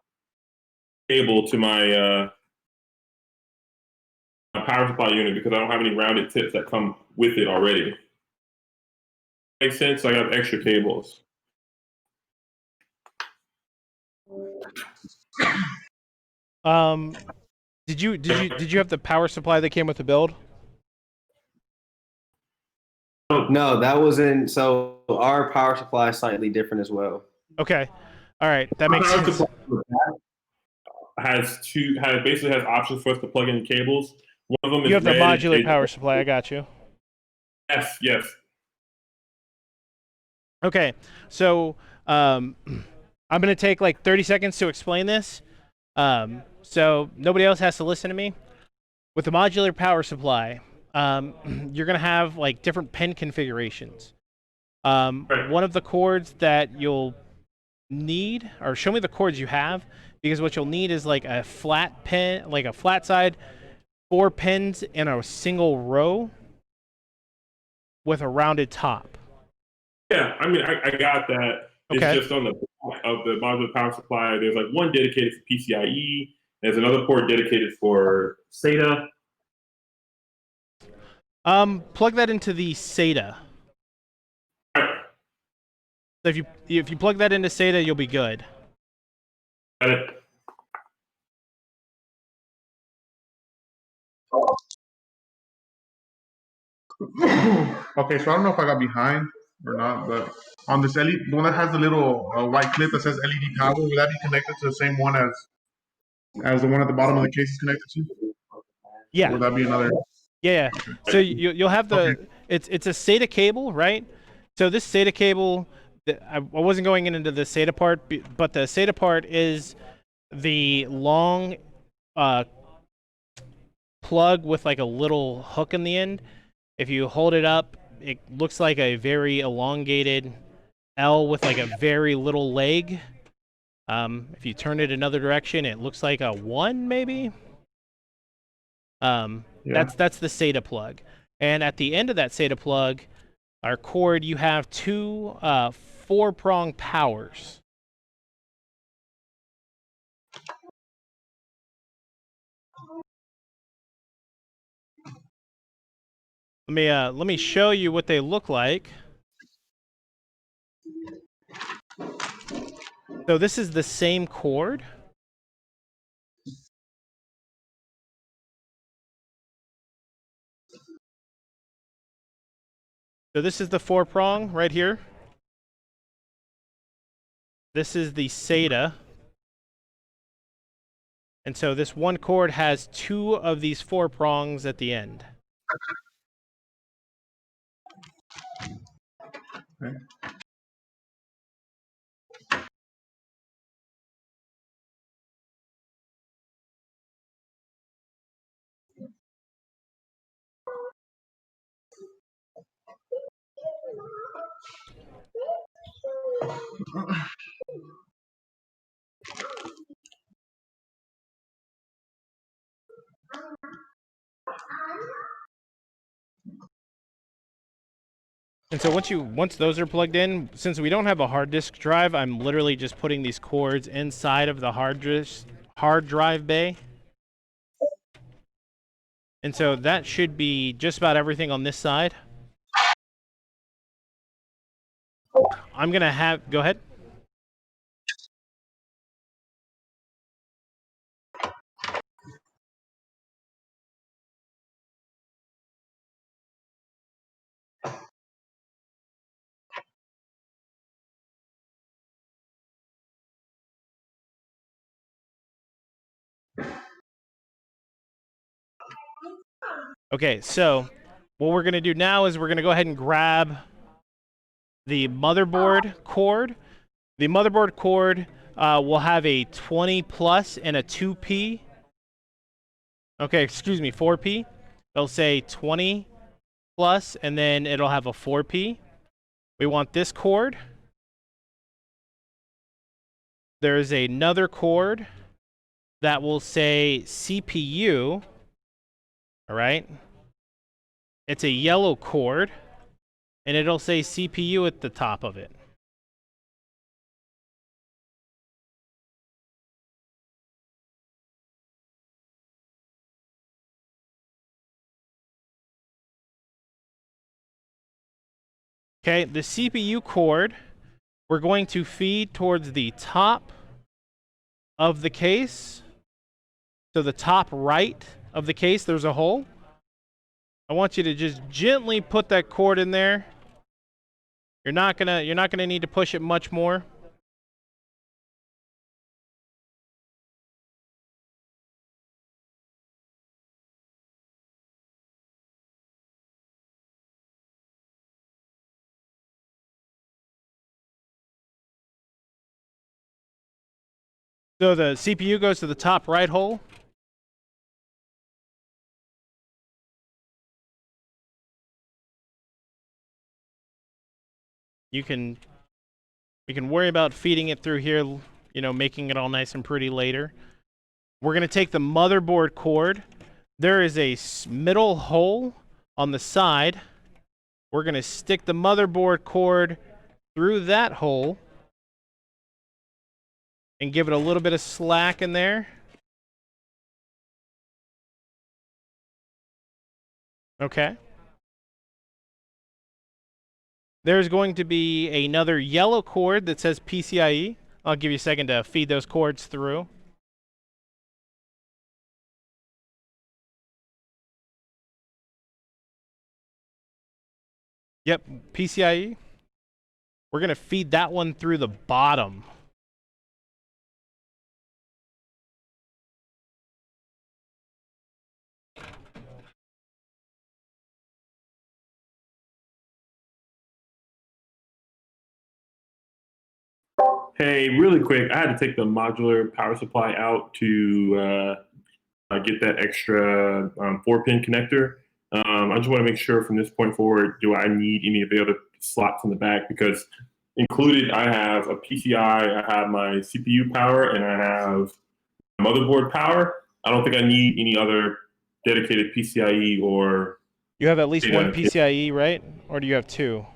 [SPEAKER 5] cable to my power supply unit because I don't have any rounded tips that come with it already. Makes sense. I have extra cables.
[SPEAKER 1] Did you have the power supply that came with the build?
[SPEAKER 4] No, that wasn't. So our power supply is slightly different as well.
[SPEAKER 1] Okay, all right, that makes sense.
[SPEAKER 5] Basically has options for us to plug in cables. One of them is
[SPEAKER 1] you have the modular power supply. I got you.
[SPEAKER 5] Yes.
[SPEAKER 1] Okay, so I'm gonna take like 30 seconds to explain this. So nobody else has to listen to me. With the modular power supply, you're gonna have like different pin configurations. One of the cords that you'll need, or show me the cords you have, because what you'll need is like a flat pin, like a flat side, 4 pins in a single row with a rounded top.
[SPEAKER 5] Yeah, I mean, I got that.
[SPEAKER 1] Okay.
[SPEAKER 5] It's just on the of the modular power supply. There's like one dedicated for PCIe. There's another port dedicated for SATA.
[SPEAKER 1] Plug that into the SATA. So if you plug that into SATA, you'll be good.
[SPEAKER 5] Got it.
[SPEAKER 2] Okay, so I don't know if I got behind or not, but on this LED, the one that has the little white clip that says LED power, will that be connected to the same one as as the one at the bottom of the case is connected to?
[SPEAKER 1] Yeah.
[SPEAKER 2] Would that be another?
[SPEAKER 1] Yeah. So you'll have the it's a SATA cable, right? So this SATA cable, I wasn't going into the SATA part, but the SATA part is the long plug with like a little hook in the end. If you hold it up, it looks like a very elongated L with like a very little leg. If you turn it another direction, it looks like a 1 maybe. That's the SATA plug. And at the end of that SATA plug, our cord, you have two 4-prong powers. Let me show you what they look like. So this is the same cord. So this is the 4-prong right here. This is the SATA. And so this one cord has 2 of these 4 prongs at the end.
[SPEAKER 2] Okay.
[SPEAKER 1] And so once those are plugged in, since we don't have a hard disk drive, I'm literally just putting these cords inside of the hard drive bay. And so that should be just about everything on this side. I'm going to have, go ahead. Okay, so what we're going to do now is we're going to go ahead and grab the motherboard cord. The motherboard cord will have a 20 plus and a 2P. Okay, excuse me, 4P. It'll say 20 plus, and then it'll have a 4P. We want this cord. There's another cord that will say CPU. All right. It's a yellow cord, and it'll say CPU at the top of it. Okay, the CPU cord, we're going to feed towards the top of the case. So the top right of the case, there's a hole. I want you to just gently put that cord in there. You're not gonna need to push it much more. So the CPU goes to the top right hole. You can worry about feeding it through here, you know, making it all nice and pretty later. We're going to take the motherboard cord. There is a middle hole on the side. We're going to stick the motherboard cord through that hole and give it a little bit of slack in there. Okay. There's going to be another yellow cord that says PCIe. I'll give you a second to feed those cords through. Yep, PCIe. We're going to feed that one through the bottom.
[SPEAKER 5] Hey, really quick, I had to take the modular power supply out to get that extra 4-pin connector. I just want to make sure from this point forward, do I need any of the other slots in the back? Because included, I have a PCI, I have my CPU power, and I have motherboard power. I don't think I need any other dedicated PCIe or.
[SPEAKER 1] You have at least one
[SPEAKER 5] data.
[SPEAKER 1] PCIe, right? Or do you have two?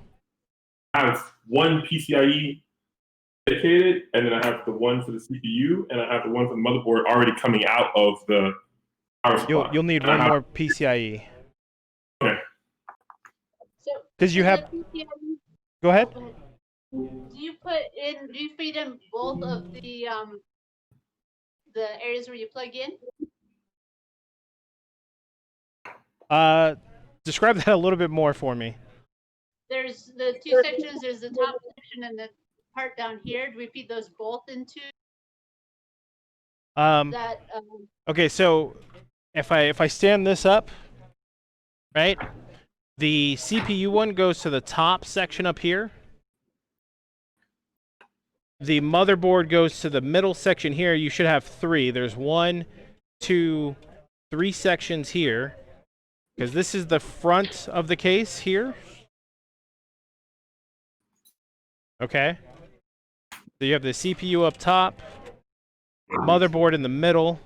[SPEAKER 5] I have one PCIe dedicated, and then I have the one for the CPU, and I have the one for the motherboard already coming out of the power supply.
[SPEAKER 1] You'll need
[SPEAKER 5] And I
[SPEAKER 1] one
[SPEAKER 5] have-
[SPEAKER 1] more PCIe.
[SPEAKER 5] Okay.
[SPEAKER 1] Because you have. Go ahead.
[SPEAKER 3] Do you feed in both of the areas where you plug in?
[SPEAKER 1] Describe that a little bit more for me.
[SPEAKER 3] There's the two sections. There's the top section and the part down here. Do we feed those both into that?
[SPEAKER 1] Okay, so if I stand this up, right, the CPU one goes to the top section up here. The motherboard goes to the middle section here. You should have three. There's 1, 2, 3 sections here, because this is the front of the case here. Okay. So you have the CPU up top, motherboard in the middle,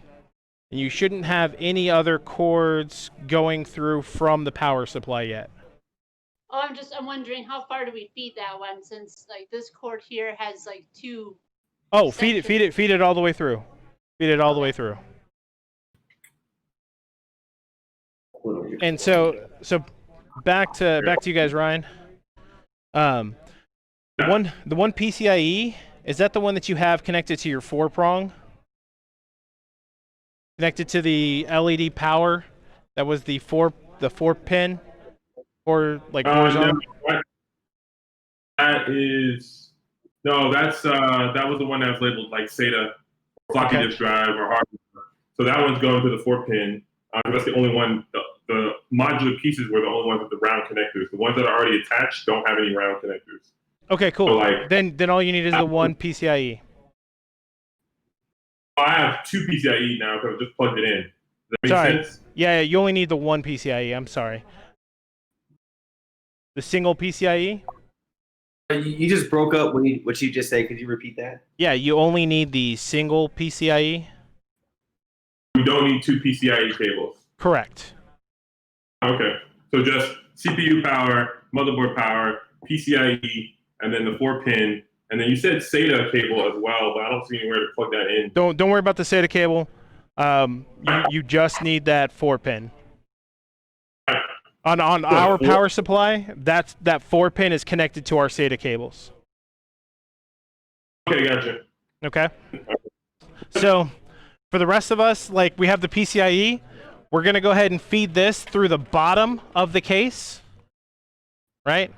[SPEAKER 1] and you shouldn't have any other cords going through from the power supply yet.
[SPEAKER 3] Oh, I'm wondering how far do we feed that one, since like this cord here has like 2.
[SPEAKER 1] Oh, feed it all the way through. Feed it all the way through. And so back to you guys, Ryan. The one PCIe, is that the one that you have connected to your 4-prong? Connected to the LED power? That was the 4-pin? Or like horizontal?
[SPEAKER 5] No, that was the one that was labeled like SATA, floppy disk drive, or hard drive. So that one's going to the 4-pin. That's the only one. The modular pieces were the only ones with the round connectors. The ones that are already attached don't have any round connectors.
[SPEAKER 1] Okay, cool.
[SPEAKER 5] So
[SPEAKER 1] then all you need is the one PCIe.
[SPEAKER 5] I have 2 PCIe now because I just plugged it in. Does that make
[SPEAKER 1] Sorry.
[SPEAKER 5] sense?
[SPEAKER 1] Yeah, you only need the one PCIe. I'm sorry. The single PCIe?
[SPEAKER 4] You just broke up what you just said. Could you repeat that?
[SPEAKER 1] Yeah, you only need the single PCIe.
[SPEAKER 5] We don't need 2 PCIe cables.
[SPEAKER 1] Correct.
[SPEAKER 5] Okay. So just CPU power, motherboard power, PCIe, and then the 4-pin. And then you said SATA cable as well, but I don't see anywhere to plug that in.
[SPEAKER 1] Don't worry about the SATA cable. You just need that 4-pin. On our power supply, that 4-pin is connected to our SATA cables.
[SPEAKER 5] Okay, gotcha.
[SPEAKER 1] Okay. So for the rest of us, like we have the PCIe, we're gonna go ahead and feed this through the bottom of the case, right?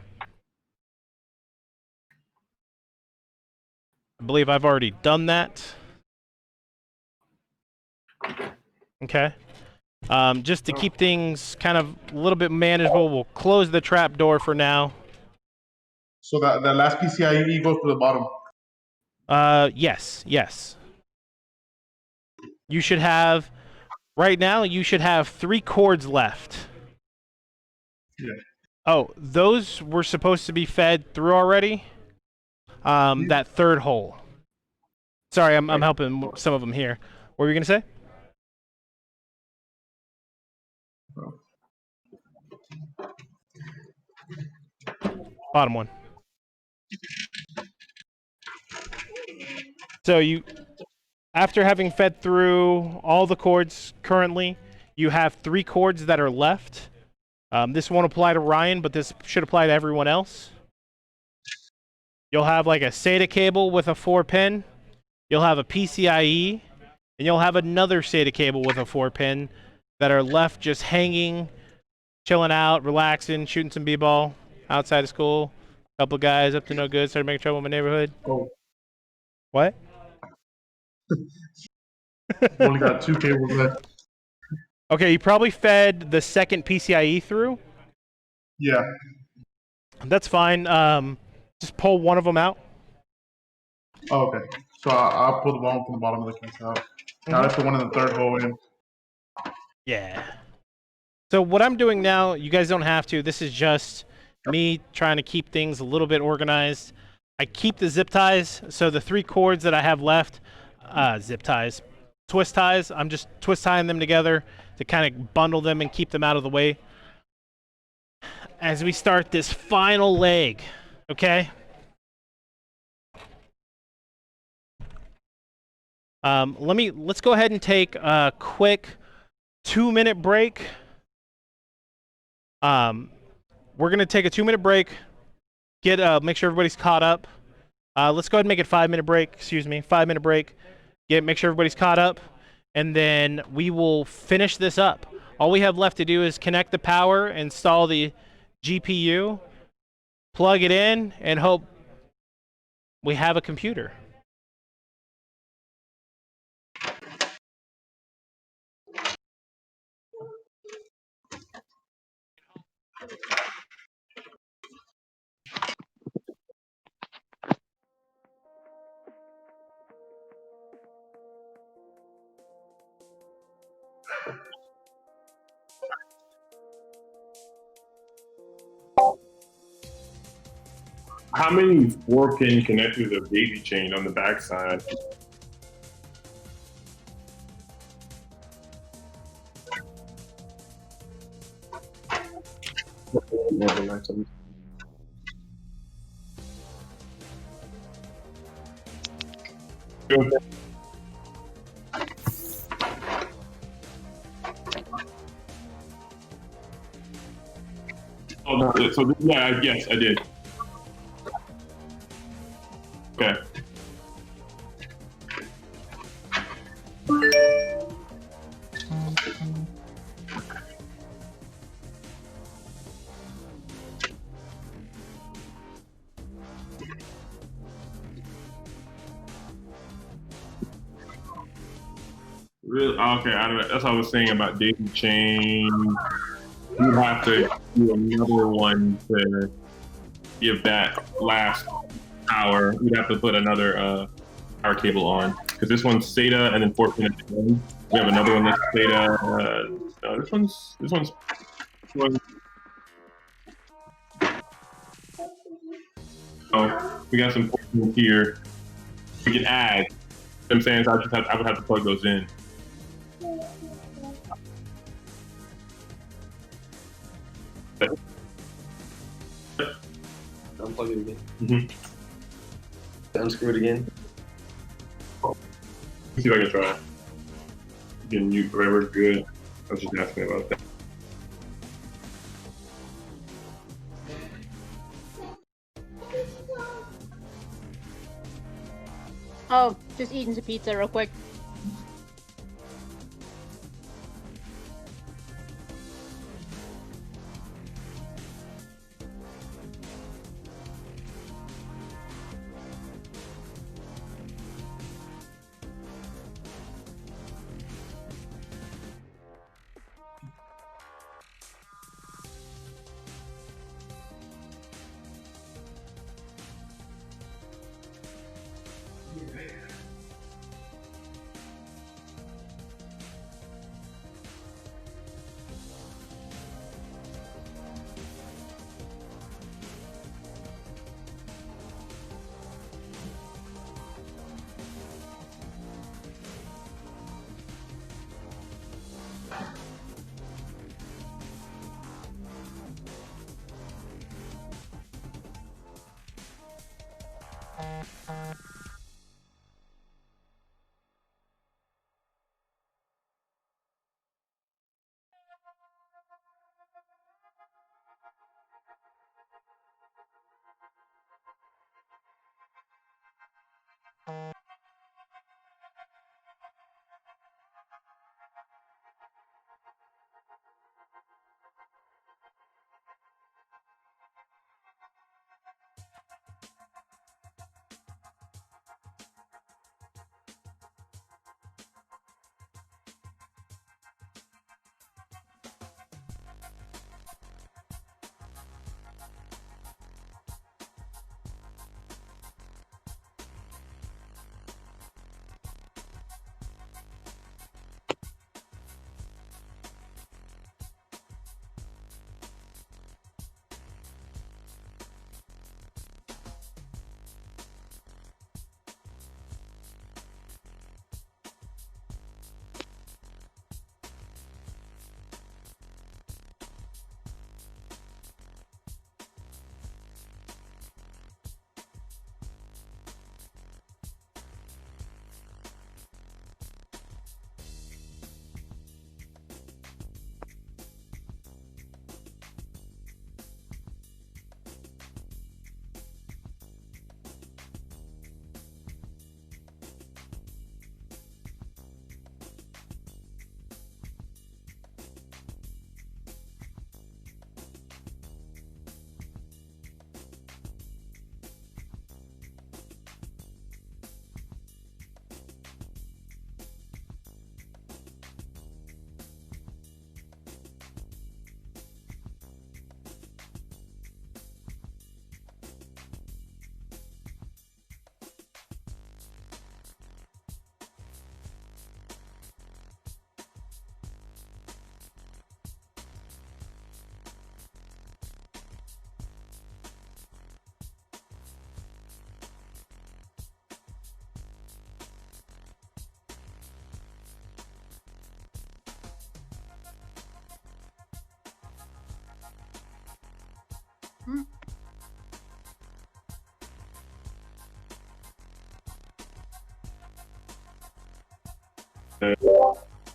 [SPEAKER 1] I believe I've already done that. Okay. Just to keep things kind of a little bit manageable, we'll close the trap door for now.
[SPEAKER 2] So that last PCIe goes to the bottom.
[SPEAKER 1] Yes. You should have, right now, you should have 3 cords left.
[SPEAKER 2] Yeah.
[SPEAKER 1] Oh, those were supposed to be fed through already. That third hole. Sorry, I'm helping some of them here. What were you gonna say? Bottom one. So after having fed through all the cords currently, you have 3 cords that are left. This won't apply to Ryan, but this should apply to everyone else. You'll have like a SATA cable with a 4-pin. You'll have a PCIe, and you'll have another SATA cable with a 4-pin that are left just hanging, chilling out, relaxing, shooting some b-ball outside of school. A couple guys up to no good started making trouble in my neighborhood.
[SPEAKER 2] Oh.
[SPEAKER 1] What?
[SPEAKER 2] Only got 2 cables left.
[SPEAKER 1] Okay, you probably fed the second PCIe through.
[SPEAKER 2] Yeah.
[SPEAKER 1] That's fine. Just pull one of them out.
[SPEAKER 2] Oh, okay. So I'll pull the ball from the bottom of the case out. Now that's the one in the third hole in.
[SPEAKER 1] Yeah. So what I'm doing now, you guys don't have to. This is just me trying to keep things a little bit organized. I keep the zip ties. So the 3 cords that I have left, zip ties, twist ties, I'm just twist tying them together to kind of bundle them and keep them out of the way as we start this final leg, okay? Let's go ahead and take a quick 2-minute break. We're gonna take a 2-minute break. Make sure everybody's caught up. Let's go ahead and make it 5-minute break. Excuse me, 5-minute break. Make sure everybody's caught up, and then we will finish this up. All we have left to do is connect the power, install the GPU, plug it in, and hope we have a computer.
[SPEAKER 5] How many 4-pin connectors are daisy chained on the backside? Oh, no, so yeah, yes, I did. Okay. Really? Okay, I don't know. That's what I was saying about daisy chain. You have to do another one to give that last power. You'd have to put another power cable on because this one's SATA and then 4-pin at the end. We have another one that's SATA. This one's. Oh, we got some 4-pins here. We can add. You know what I'm saying, so I would have to plug those in.
[SPEAKER 4] Unplug it again. Unscrew it again.
[SPEAKER 5] Let's see if I can try. Getting you forever good. I was just asking about that.
[SPEAKER 3] Oh, just eating some pizza real quick.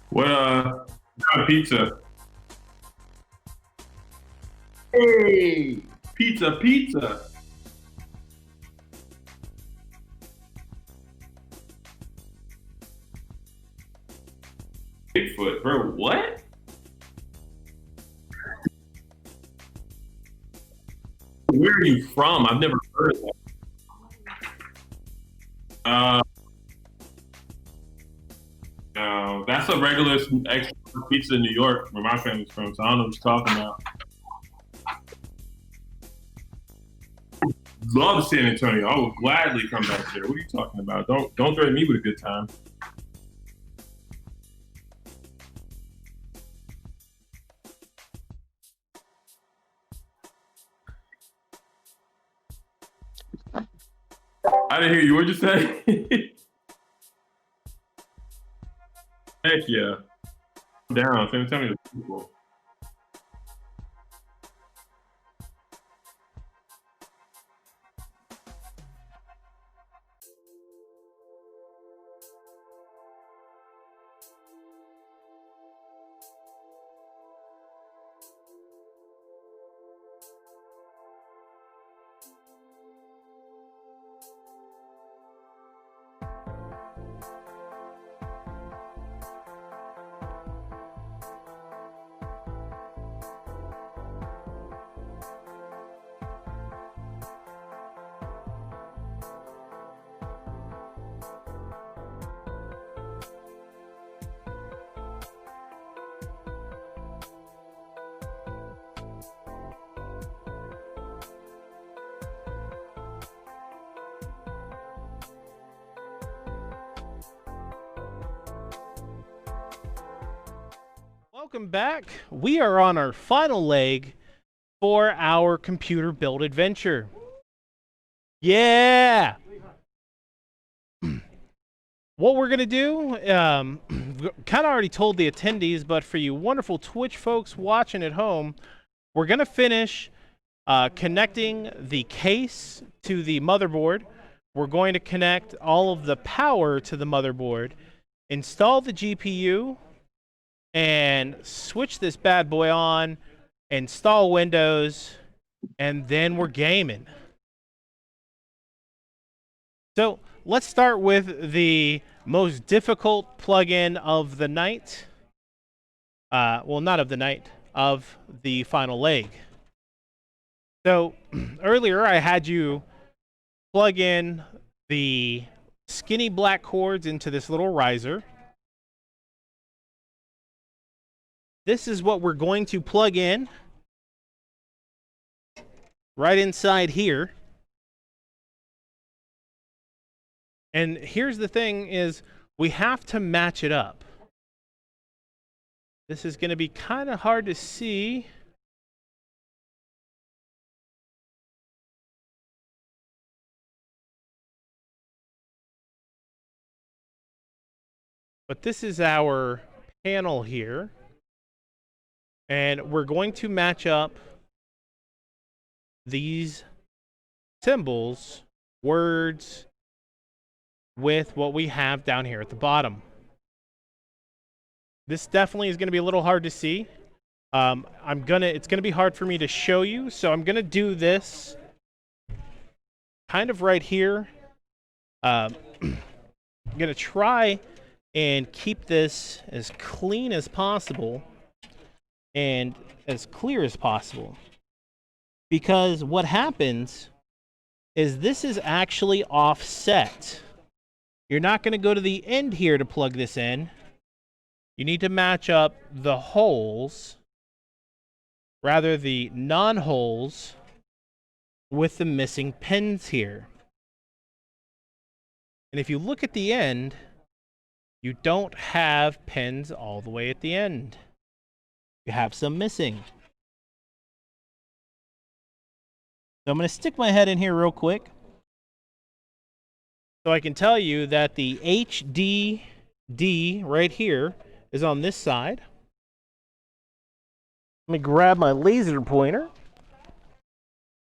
[SPEAKER 5] What kind of pizza? Hey, pizza. Bigfoot, bro. What? Where are you from? I've never heard of that. No, that's a regular extra pizza in New York, where my family's from. So I don't know what you're talking about. Love San Antonio. I will gladly come back there. What are you talking about? Don't threaten me with a good time. I didn't hear you. What'd you say? Heck yeah. I'm down. San Antonio is beautiful.
[SPEAKER 1] Welcome back. We are on our final leg for our computer build adventure. Yeah! What we're going to do, kind of already told the attendees, but for you wonderful Twitch folks watching at home, we're going to finish connecting the case to the motherboard. We're going to connect all of the power to the motherboard, install the GPU, and switch this bad boy on, install Windows, and then we're gaming. So let's start with the most difficult plugin of the night. Well, not of the night, of the final leg. So earlier I had you plug in the skinny black cords into this little riser. This is what we're going to plug in right inside here. And here's the thing is we have to match it up. This is going to be kind of hard to see. But this is our panel here. And we're going to match up these symbols, words, with what we have down here at the bottom. This definitely is going to be a little hard to see. It's going to be hard for me to show you, so I'm going to do this kind of right here. I'm going to try and keep this as clean as possible and as clear as possible. Because what happens is this is actually offset. You're not going to go to the end here to plug this in. You need to match up the holes, rather the non-holes, with the missing pins here. And if you look at the end, you don't have pins all the way at the end. You have some missing. So I'm going to stick my head in here real quick, so I can tell you that the HDD right here is on this side. Let me grab my laser pointer.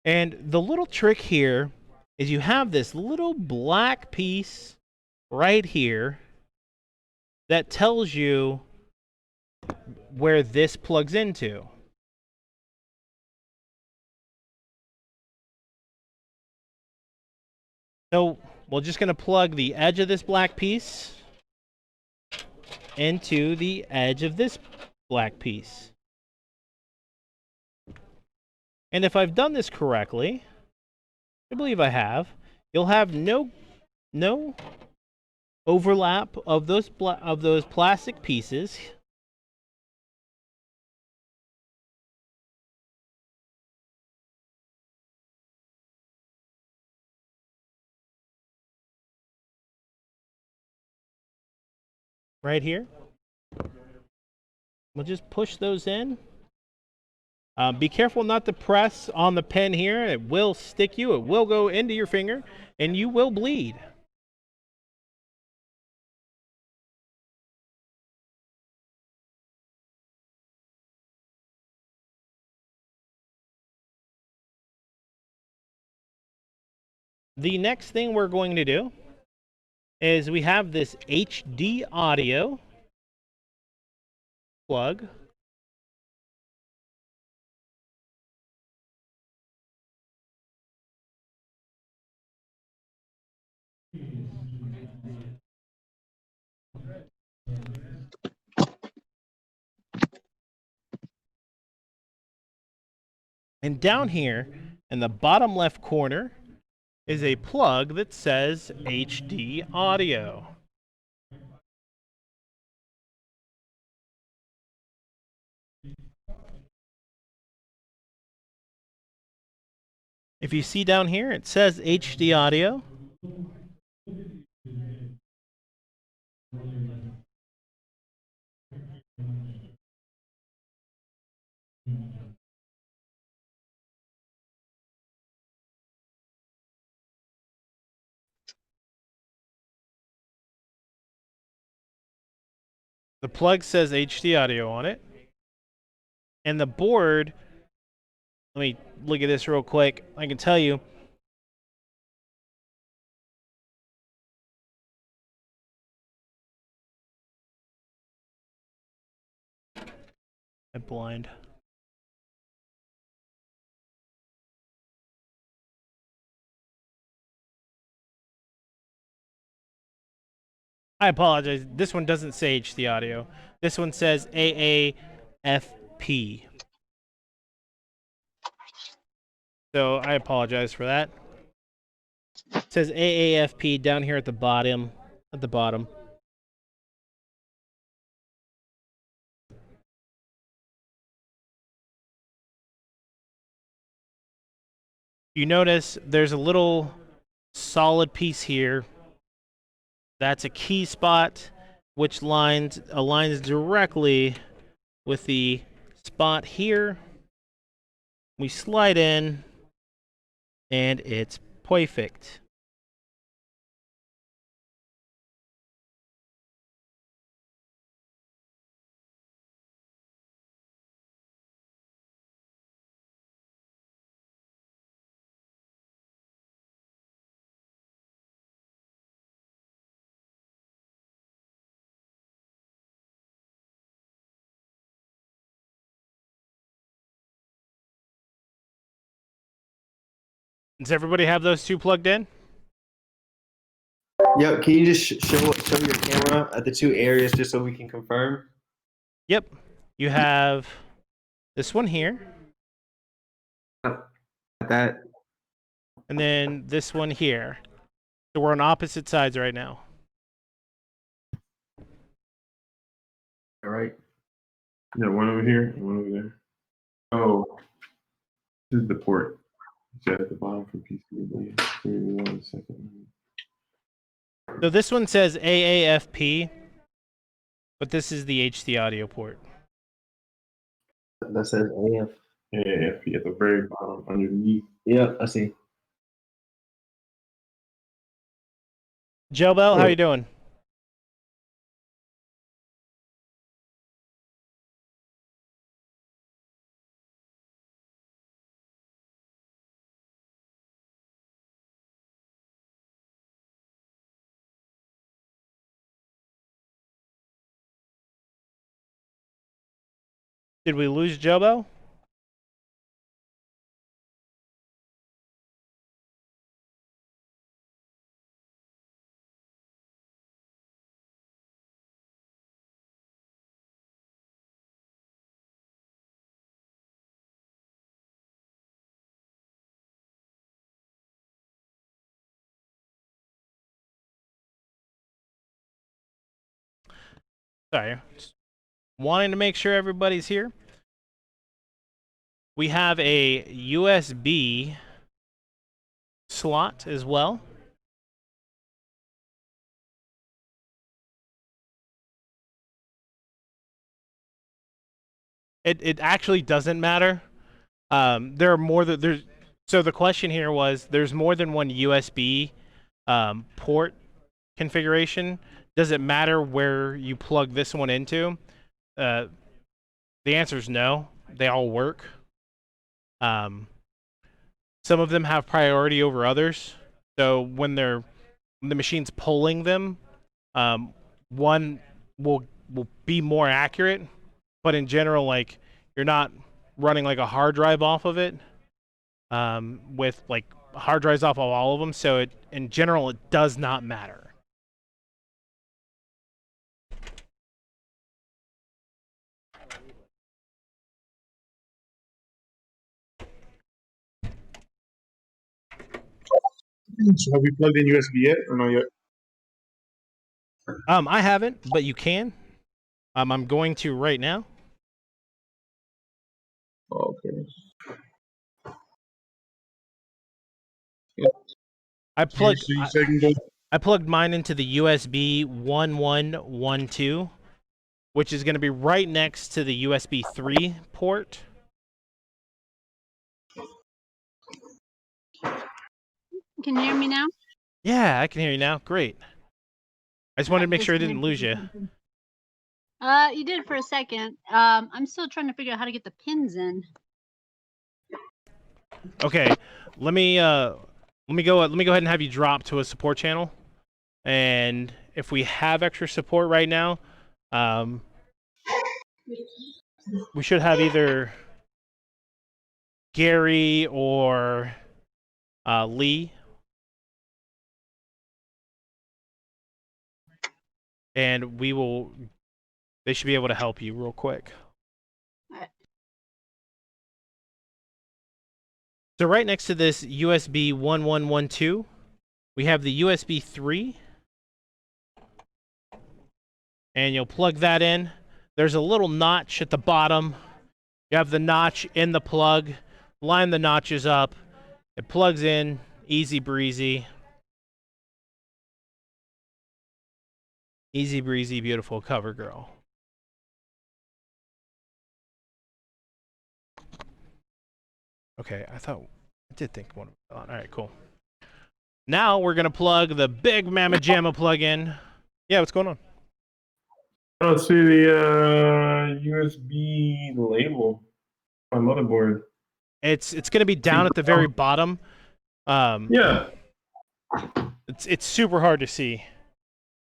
[SPEAKER 1] And the little trick here is you have this little black piece right here that tells you where this plugs into. So we're just going to plug the edge of this black piece into the edge of this black piece. And if I've done this correctly, I believe I have, you'll have no overlap of those plastic pieces. Right here. We'll just push those in. Be careful not to press on the pen here. It will stick you. It will go into your finger, and you will bleed. The next thing we're going to do is we have this HD audio plug. And down here in the bottom left corner is a plug that says HD audio. If you see down here, it says HD audio. The plug says HD audio on it. And the board, let me look at this real quick. I can tell you, I'm blind. I apologize. This one doesn't say HD audio. This one says AAFP. So I apologize for that. It says AAFP down here at the bottom. You notice there's a little solid piece here. That's a key spot, which aligns directly with the spot here. We slide in, and it's perfect. Does everybody have those two plugged in?
[SPEAKER 4] Yep. Can you just show your camera at the two areas just so we can confirm?
[SPEAKER 1] Yep. You have this one here.
[SPEAKER 4] That.
[SPEAKER 1] And then this one here. So we're on opposite sides right now.
[SPEAKER 4] All right.
[SPEAKER 5] Yeah, one over here and one over there. Oh, this is the port. It's at the bottom for PCB. Give me 1 second.
[SPEAKER 1] So this one says AAFP, but this is the HD audio port.
[SPEAKER 4] That says AF.
[SPEAKER 5] AAFP at the very bottom underneath.
[SPEAKER 4] Yeah, I see.
[SPEAKER 1] Joe Bell, how you doing? Did we lose Jobo? Sorry. Just wanting to make sure everybody's here. We have a USB slot as well. It actually doesn't matter. There are more than there's. So the question here was, there's more than one USB port configuration. Does it matter where you plug this one into? The answer is no. They all work. Some of them have priority over others. So when the machine's pulling them, one will be more accurate. But in general, like, you're not running like a hard drive off of it, with like hard drives off of all of them. So in general, it does not matter.
[SPEAKER 2] So have we plugged in USB yet or not yet?
[SPEAKER 1] I haven't, but you can. I'm going to right now.
[SPEAKER 2] Okay.
[SPEAKER 1] I plugged.
[SPEAKER 2] So you said you can go.
[SPEAKER 1] I plugged mine into the USB 1112, which is going to be right next to the USB 3 port.
[SPEAKER 3] Can you hear me now?
[SPEAKER 1] Yeah, I can hear you now. Great. I just wanted to make sure I didn't lose you.
[SPEAKER 3] You did for a second. I'm still trying to figure out how to get the pins in.
[SPEAKER 1] Okay, let me go ahead and have you drop to a support channel, and if we have extra support right now, we should have either Gary or Lee, and they should be able to help you real quick. So right next to this USB 1112, we have the USB 3. And you'll plug that in. There's a little notch at the bottom. You have the notch in the plug. Line the notches up. It plugs in, easy breezy. Easy breezy, beautiful cover girl. Okay, I did think one of them. All right, cool. Now we're gonna plug the big Mamma Jamma plug in. Yeah, what's going on?
[SPEAKER 5] I don't see the USB label on motherboard.
[SPEAKER 1] It's gonna be down at the very bottom.
[SPEAKER 5] Yeah.
[SPEAKER 1] It's super hard to see.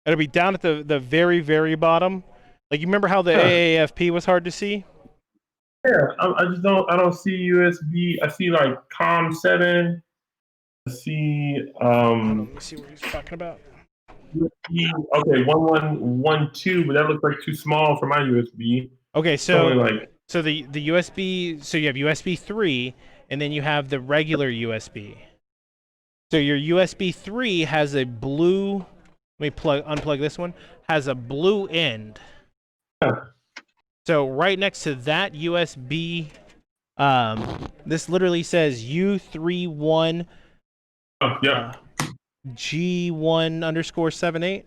[SPEAKER 1] It'll be down at the very, very bottom. Like, you remember how the AAFP was hard to see?
[SPEAKER 5] Yeah, I don't see USB. I see like COM7. I see
[SPEAKER 1] Let me see what he's talking about.
[SPEAKER 5] USB, okay, 1112, but that looks like too small for my USB.
[SPEAKER 1] Okay, so
[SPEAKER 5] like,
[SPEAKER 1] the USB, so you have USB 3, and then you have the regular USB. So your USB 3 has a blue. Let me unplug this one. Has a blue end. So right next to that USB, this literally says U31.
[SPEAKER 5] Oh, yeah.
[SPEAKER 1] G1_78.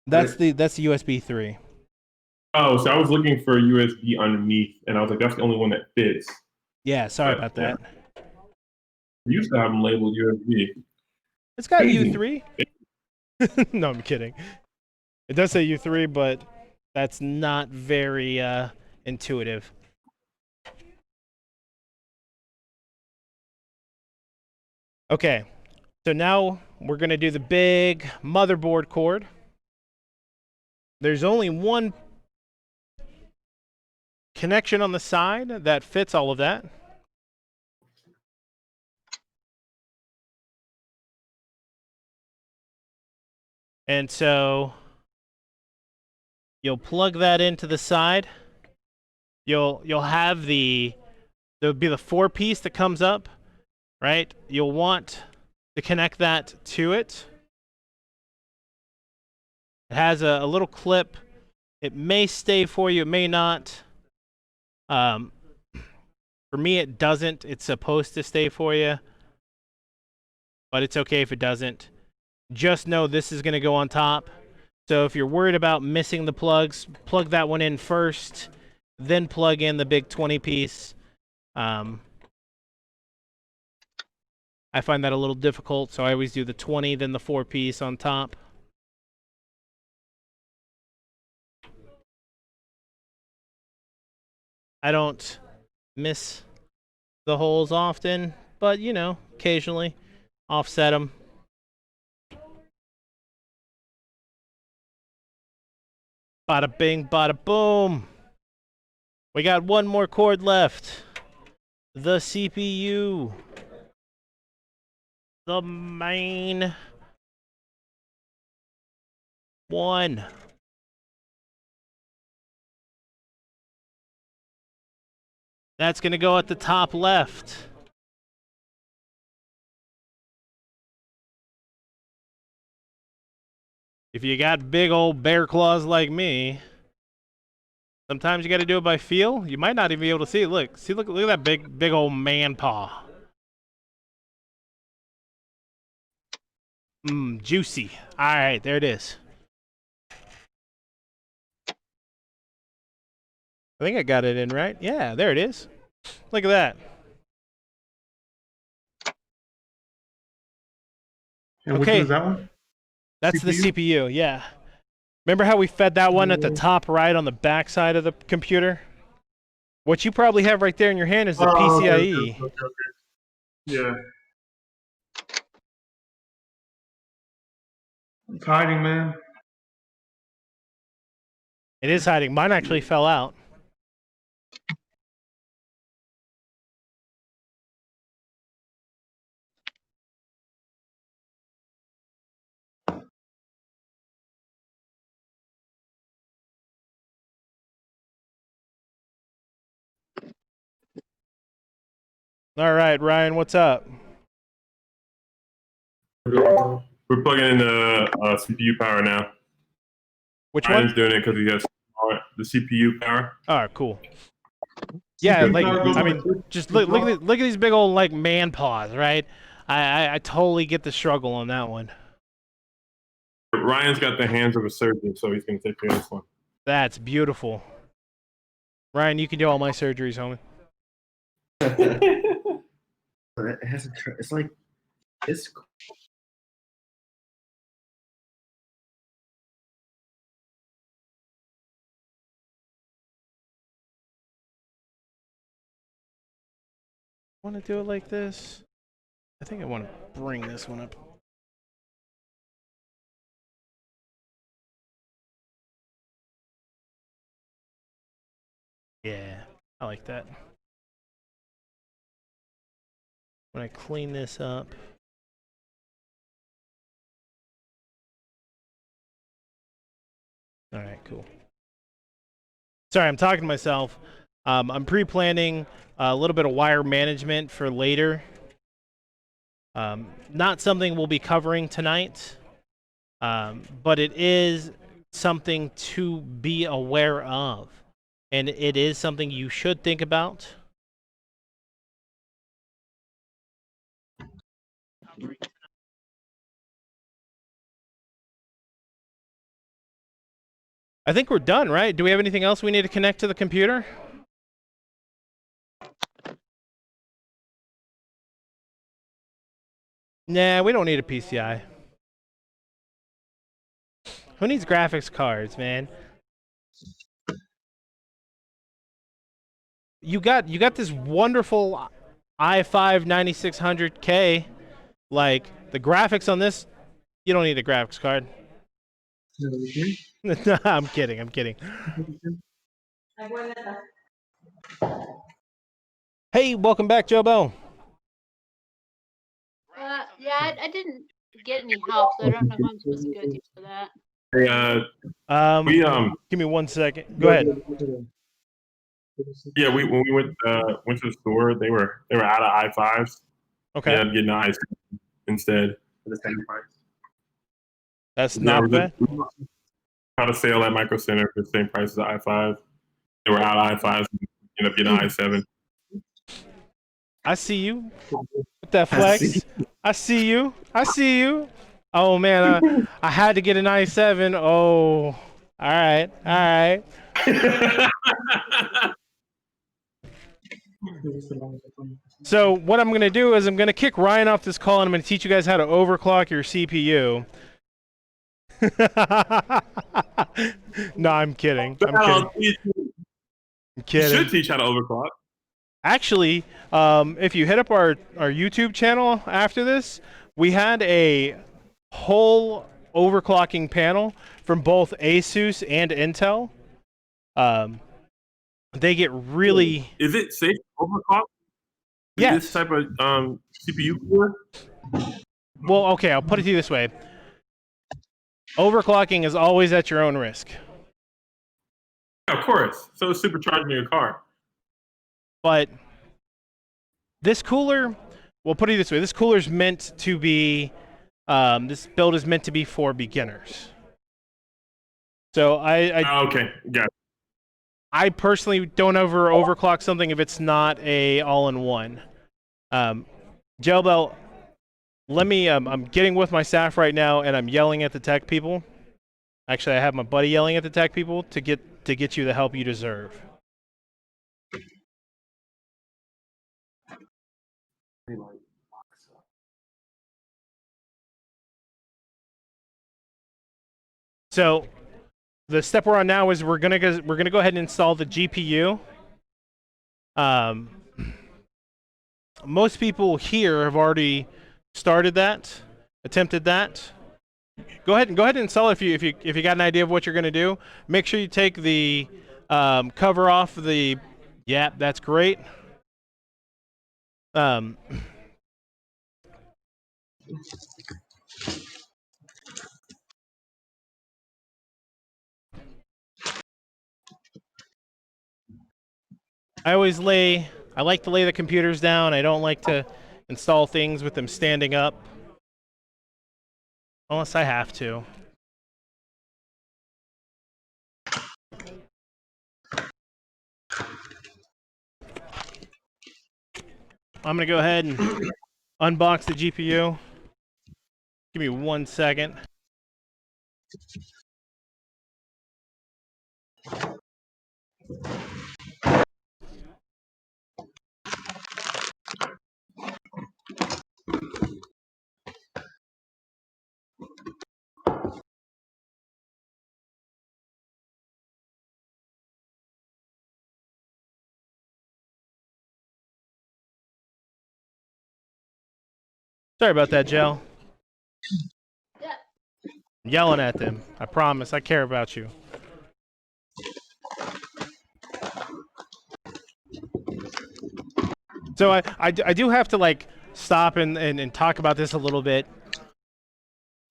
[SPEAKER 1] That's the USB 3.
[SPEAKER 5] Oh, so I was looking for a USB underneath, and I was like, that's the only one that fits.
[SPEAKER 1] Yeah, sorry about that.
[SPEAKER 5] We used to have them labeled USB.
[SPEAKER 1] It's got U3. No, I'm kidding. It does say U3, but that's not very intuitive. Okay, so now we're going to do the big motherboard cord. There's only one connection on the side that fits all of that. And so you'll plug that into the side. You'll have there'll be the 4-piece that comes up, right? You'll want to connect that to it. It has a little clip. It may stay for you, it may not. For me, it doesn't. It's supposed to stay for you, but it's okay if it doesn't. Just know this is going to go on top. So if you're worried about missing the plugs, plug that one in first, then plug in the big 20-piece. I find that a little difficult, so I always do the 20, then the 4-piece on top. I don't miss the holes often, but you know, occasionally offset them. Bada bing, bada boom. We got one more cord left. The CPU. The main one. That's going to go at the top left. If you got big old bear claws like me, sometimes you got to do it by feel. You might not even be able to see it. Look at that big old man paw. Juicy. All right, there it is. I think I got it in right. Yeah, there it is. Look at that.
[SPEAKER 2] And which one is that one?
[SPEAKER 1] That's
[SPEAKER 2] CPU?
[SPEAKER 1] the CPU, yeah. Remember how we fed that one at the top right on the back side of the computer? What you probably have right there in your hand is the PCIe.
[SPEAKER 2] Okay. Yeah. It's hiding, man.
[SPEAKER 1] It is hiding. Mine actually fell out. All right, Ryan, what's up?
[SPEAKER 5] We're plugging in the CPU power now.
[SPEAKER 1] Which
[SPEAKER 5] Ryan's
[SPEAKER 1] one?
[SPEAKER 5] doing it because he has the CPU power.
[SPEAKER 1] All right, cool. Yeah, like I mean, just look at these big old like man paws, right? I totally get the struggle on that one.
[SPEAKER 5] Ryan's got the hands of a surgeon, so he's going to take care of this one.
[SPEAKER 1] That's beautiful. Ryan, you can do all my surgeries, homie.
[SPEAKER 4] It has it's like it's.
[SPEAKER 1] Want to do it like this? I think I want to bring this one up. Yeah, I like that. When I clean this up. All right, cool. Sorry, I'm talking to myself. I'm pre-planning a little bit of wire management for later. Not something we'll be covering tonight, but it is something to be aware of. And it is something you should think about. I think we're done, right? Do we have anything else we need to connect to the computer? Nah, we don't need a PCI. Who needs graphics cards, man? You got this wonderful i5 9600K. Like, the graphics on this, you don't need a graphics card. No, I'm kidding. Hey, welcome back, Joe Bell.
[SPEAKER 3] Yeah, I didn't get any help, so I don't know who I'm supposed to go to for that.
[SPEAKER 5] Hey,
[SPEAKER 1] give me 1 second. Go ahead.
[SPEAKER 5] Yeah, when we went to the store, they were out of i5s.
[SPEAKER 1] Okay.
[SPEAKER 5] Yeah, getting an i7 instead for the same price.
[SPEAKER 1] That's not bad.
[SPEAKER 5] Had a sale at Micro Center for the same price as the i5. They were out of i5s and ended up getting an i7.
[SPEAKER 1] I see you with that flex. I see you. I see you. Oh man, I had to get an i7. Oh, all right, all right. So what I'm gonna do is I'm gonna kick Ryan off this call and I'm gonna teach you guys how to overclock your CPU. No, I'm kidding. I'm kidding. I'm kidding.
[SPEAKER 5] You should teach how to overclock.
[SPEAKER 1] Actually, if you hit up our YouTube channel after this, we had a whole overclocking panel from both Asus and Intel. They get really...
[SPEAKER 5] Is it safe to overclock?
[SPEAKER 1] Yes.
[SPEAKER 5] This type of CPU core?
[SPEAKER 1] Well, okay, I'll put it to you this way. Overclocking is always at your own risk.
[SPEAKER 5] Yeah, of course. So it's supercharging your car.
[SPEAKER 1] But this cooler, we'll put it this way, this cooler is meant to be, this build is meant to be for beginners. So
[SPEAKER 5] okay, got it.
[SPEAKER 1] I personally don't overclock something if it's not a all-in-one. Gelbel, let me, I'm getting with my staff right now and I'm yelling at the tech people. Actually, I have my buddy yelling at the tech people to get you the help you deserve. So the step we're on now is we're gonna go ahead and install the GPU. Most people here have already started that, attempted that. Go ahead and install it if you got an idea of what you're gonna do. Make sure you take the cover off the. Yeah, that's great. I like to lay the computers down. I don't like to install things with them standing up. Unless I have to. I'm gonna go ahead and unbox the GPU. Give me 1 second. Sorry about that, Gel.
[SPEAKER 3] Yeah.
[SPEAKER 1] I'm yelling at them. I promise. I care about you. So I do have to like stop and talk about this a little bit.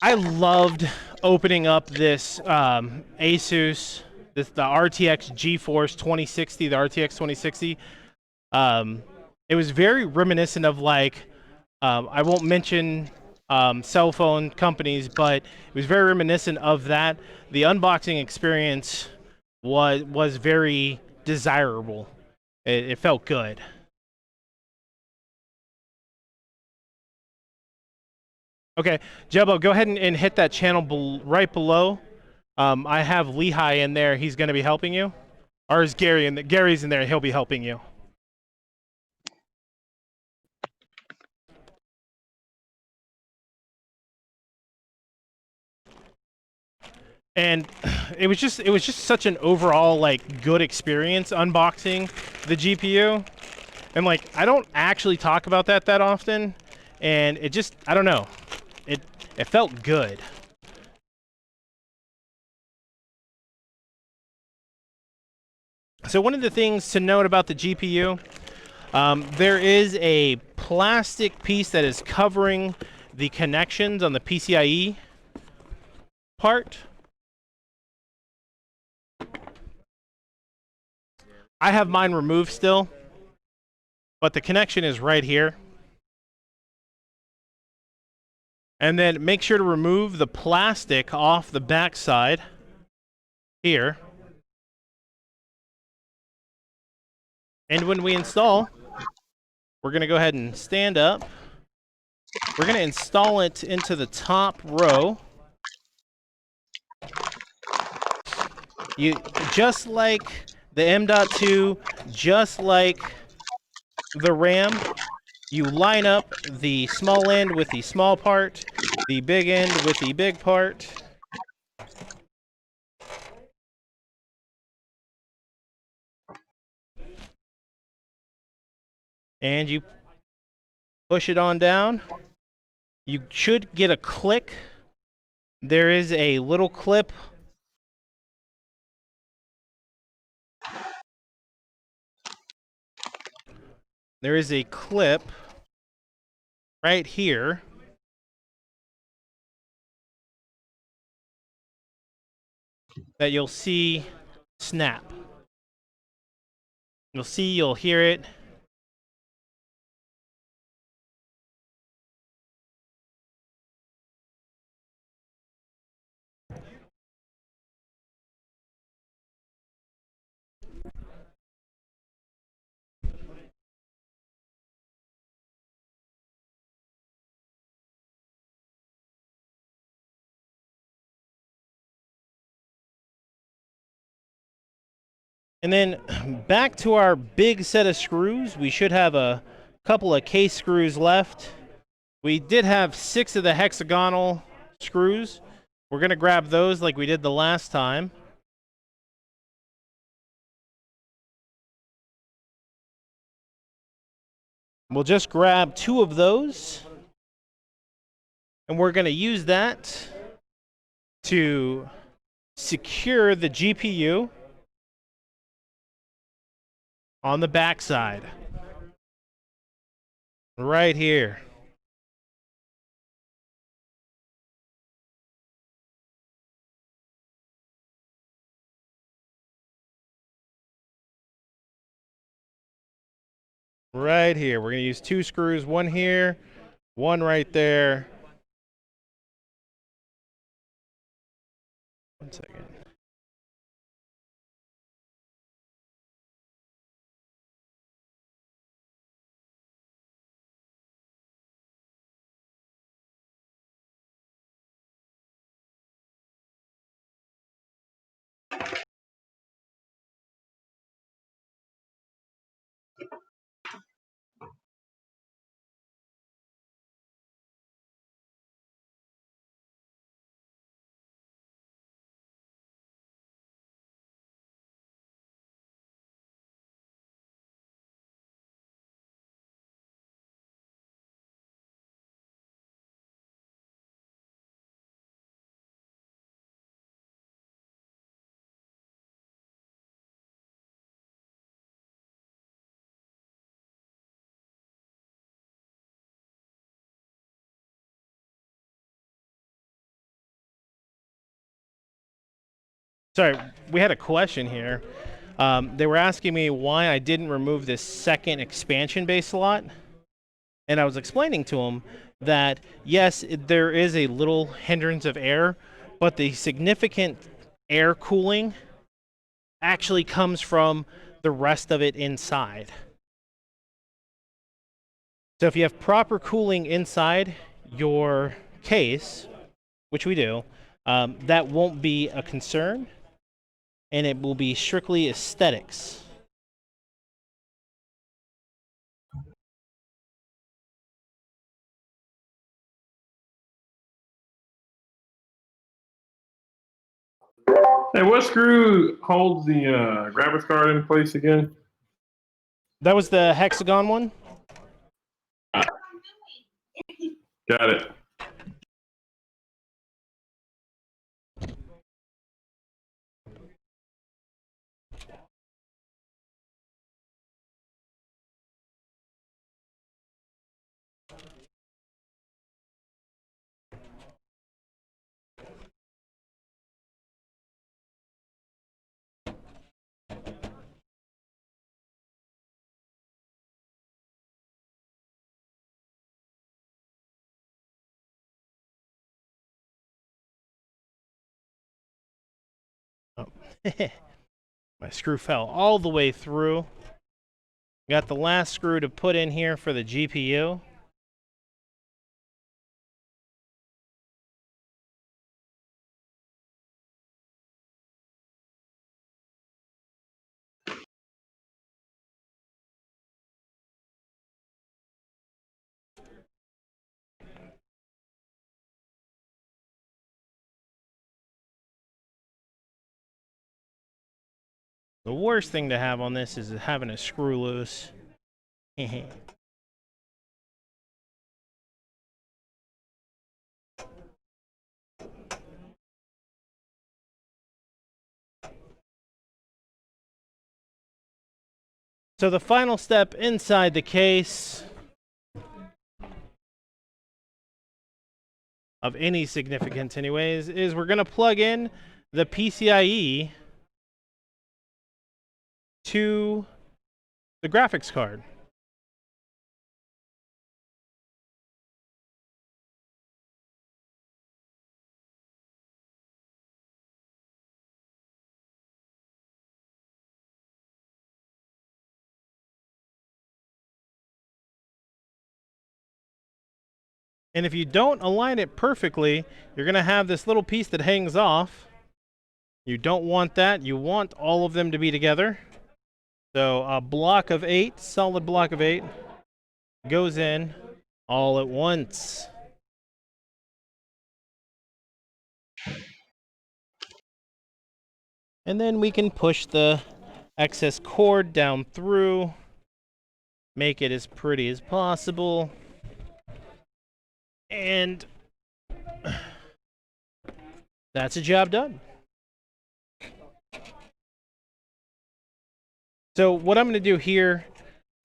[SPEAKER 1] I loved opening up this Asus, the RTX GeForce 2060, the RTX 2060. It was very reminiscent of like, I won't mention cell phone companies, but it was very reminiscent of that. The unboxing experience was very desirable. It felt good. Okay, Jebo, go ahead and hit that channel right below. I have Lehigh in there. He's going to be helping you. Or is Gary in there? Gary's in there. He'll be helping you. And it was just such an overall like good experience unboxing the GPU. And like I don't actually talk about that often, and it just I don't know. It felt good. So one of the things to note about the GPU, there is a plastic piece that is covering the connections on the PCIe part. I have mine removed still, but the connection is right here. And then make sure to remove the plastic off the backside here. And when we install, we're going to go ahead and stand up. We're going to install it into the top row. Just like the M.2, just like the RAM, you line up the small end with the small part, the big end with the big part. And you push it on down. You should get a click. There is a little clip. There is a clip right here that you'll see snap. You'll hear it. And then back to our big set of screws. We should have a couple of case screws left. We did have 6 of the hexagonal screws. We're going to grab those like we did the last time. We'll just grab 2 of those. And we're going to use that to secure the GPU on the backside. Right here. Right here. We're going to use 2 screws, one here, one right there. One second. Sorry, we had a question here. They were asking me why I didn't remove this second expansion bay slot. And I was explaining to them that, yes, there is a little hindrance of air, but the significant air cooling actually comes from the rest of it inside. So if you have proper cooling inside your case, which we do, that won't be a concern. And it will be strictly aesthetics.
[SPEAKER 5] Hey, what screw holds the graphics card in place again?
[SPEAKER 1] That was the hexagon one.
[SPEAKER 5] Got it.
[SPEAKER 1] Oh. My screw fell all the way through. Got the last screw to put in here for the GPU. The worst thing to have on this is having a screw loose. So the final step inside the case of any significance anyways is we're going to plug in the PCIe to the graphics card. And if you don't align it perfectly, you're going to have this little piece that hangs off. You don't want that. You want all of them to be together. So a block of 8, solid block of 8, goes in all at once. And then we can push the excess cord down through, make it as pretty as possible. And that's a job done. So what I'm going to do here,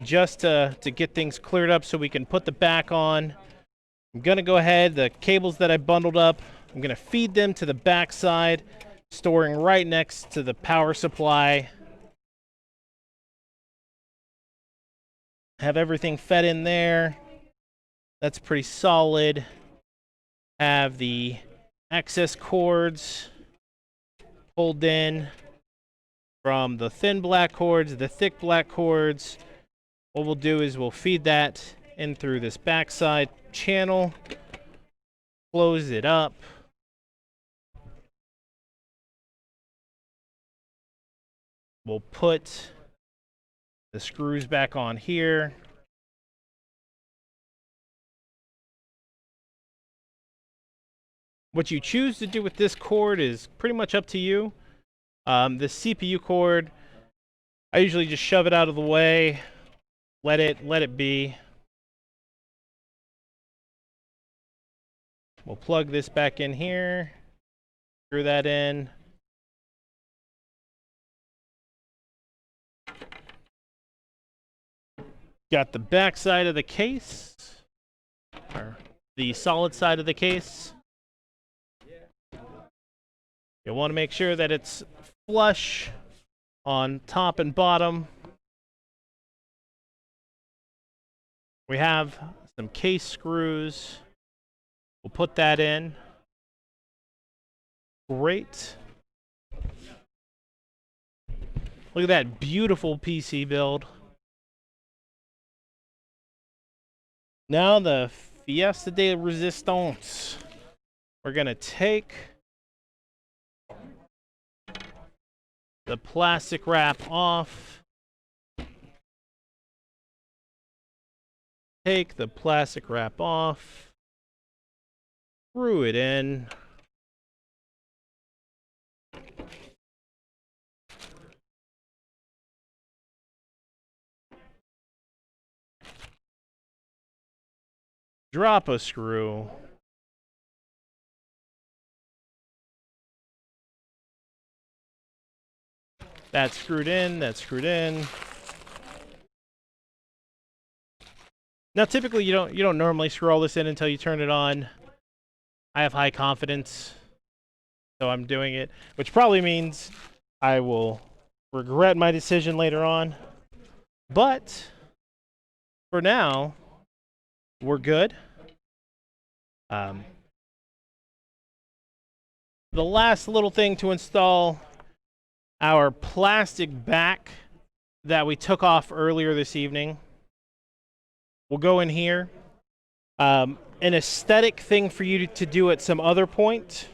[SPEAKER 1] just to get things cleared up so we can put the back on, I'm going to go ahead, the cables that I bundled up, I'm going to feed them to the back side, storing right next to the power supply. Have everything fed in there. That's pretty solid. Have the excess cords pulled in from the thin black cords, the thick black cords. What we'll do is we'll feed that in through this backside channel, close it up. We'll put the screws back on here. What you choose to do with this cord is pretty much up to you. The CPU cord, I usually just shove it out of the way, let it be. We'll plug this back in here, screw that in. Got the back side of the case, or the solid side of the case. You'll want to make sure that it's flush on top and bottom. We have some case screws. We'll put that in. Great. Look at that beautiful PC build. Now the Fiesta de Resistance. We're going to take the plastic wrap off. Take the plastic wrap off. Screw it in. Drop a screw. That's screwed in, that's screwed in. Now, typically, you don't normally screw all this in until you turn it on. I have high confidence, so I'm doing it, which probably means I will regret my decision later on. But for now, we're good. The last little thing to install our plastic back that we took off earlier this evening. We'll go in here. An aesthetic thing for you to do at some other point.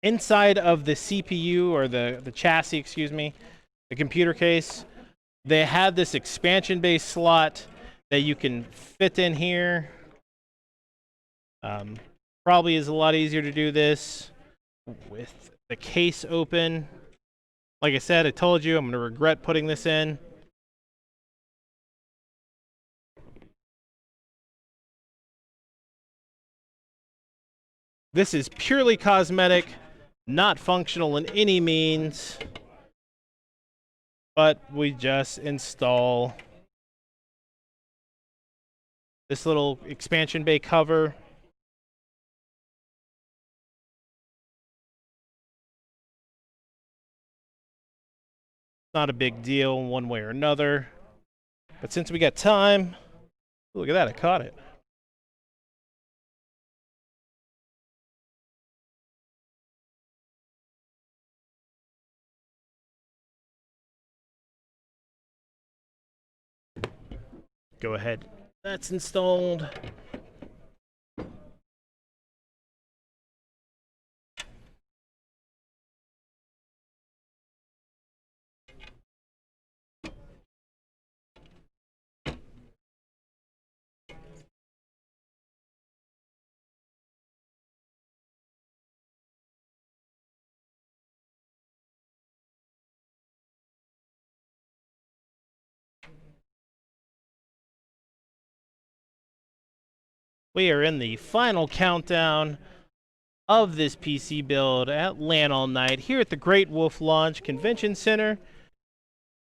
[SPEAKER 1] Inside of the CPU, or the chassis, excuse me, the computer case, they have this expansion base slot that you can fit in here. Probably is a lot easier to do this with the case open. Like I said, I told you I'm going to regret putting this in. This is purely cosmetic, not functional in any means, but we just install this little expansion bay cover. Not a big deal one way or another, but since we got time, look at that, I caught it. Go ahead. That's installed. We are in the final countdown of this PC build at LAN All Night here at the Great Wolf Lodge Convention Center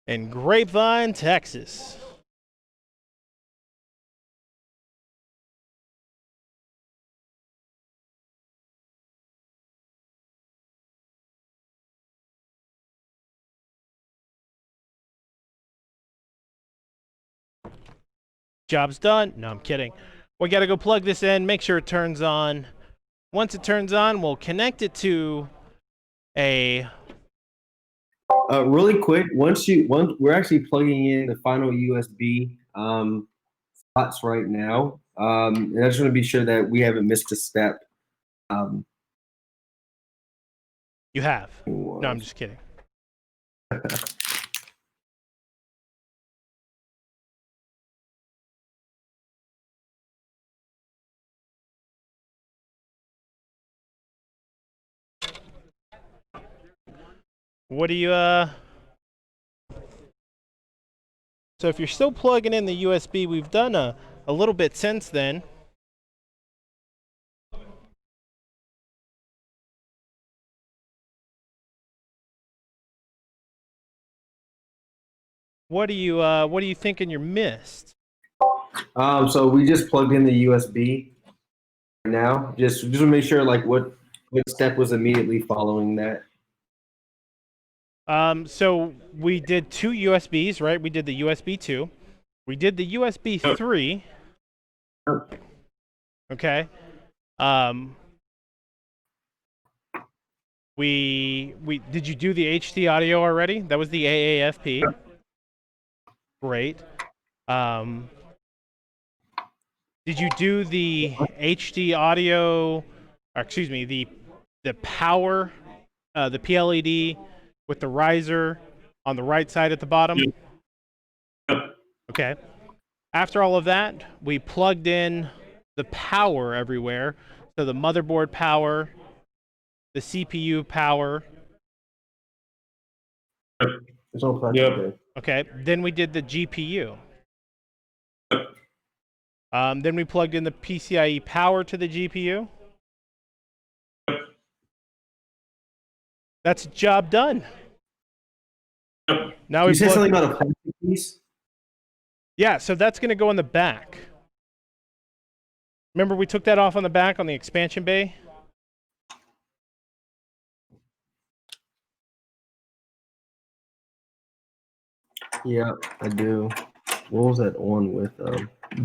[SPEAKER 1] in Grapevine, Texas. Job's done. No, I'm kidding. We got to go plug this in, make sure it turns on. Once it turns on, we'll connect it to a...
[SPEAKER 4] Really quick, once we're actually plugging in the final USB slots right now. And I just want to be sure that we haven't missed a step.
[SPEAKER 1] You have. No, I'm just kidding. What do you, So if you're still plugging in the USB, we've done a little bit since then. What are you thinking you missed?
[SPEAKER 4] So we just plugged in the USB right now. Just to make sure, like, what step was immediately following that.
[SPEAKER 1] So we did 2 USBs, right? We did the USB 2. We did the USB 3. Okay. We did you do the HD audio already? That was the AAFP. Great. Did you do the HD audio, or excuse me, the power, the PLED with the riser on the right side at the bottom? Okay. After all of that, we plugged in the power everywhere. So the motherboard power, the CPU power.
[SPEAKER 4] It's all plugged in.
[SPEAKER 1] Okay. Then we did the GPU. Then we plugged in the PCIe power to the GPU. That's job done. Now
[SPEAKER 4] You
[SPEAKER 1] we
[SPEAKER 4] said something about a plastic piece?
[SPEAKER 1] Yeah, so that's going to go in the back. Remember we took that off on the back on the expansion bay?
[SPEAKER 4] Yeah, I do. What was that on with?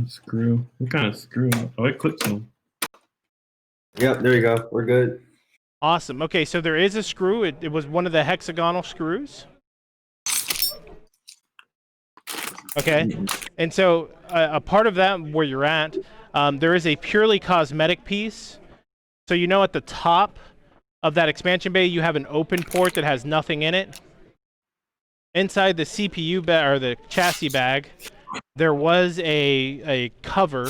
[SPEAKER 5] Screw. What kind of screw? Oh, I clicked some.
[SPEAKER 4] Yep, there you go. We're good.
[SPEAKER 1] Awesome. Okay, so there is a screw. It was one of the hexagonal screws. Okay, and so a part of that where you're at, there is a purely cosmetic piece. So you know at the top of that expansion bay, you have an open port that has nothing in it. Inside the CPU bag or the chassis bag, there was a cover,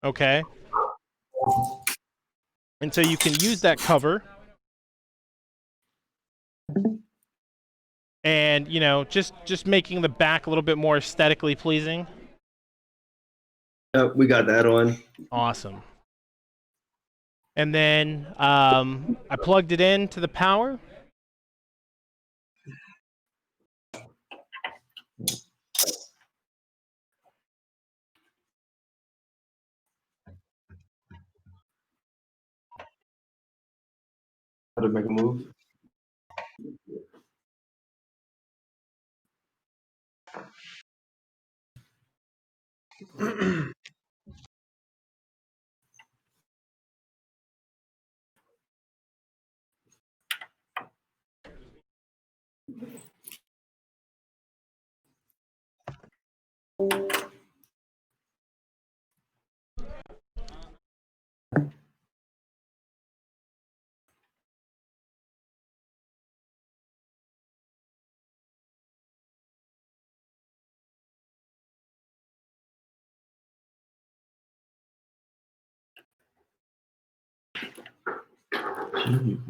[SPEAKER 1] okay? And so you can use that cover and, you know, just making the back a little bit more aesthetically pleasing.
[SPEAKER 4] Yep, we got that on.
[SPEAKER 1] Awesome. And then I plugged it in to the power.
[SPEAKER 4] How to make a move?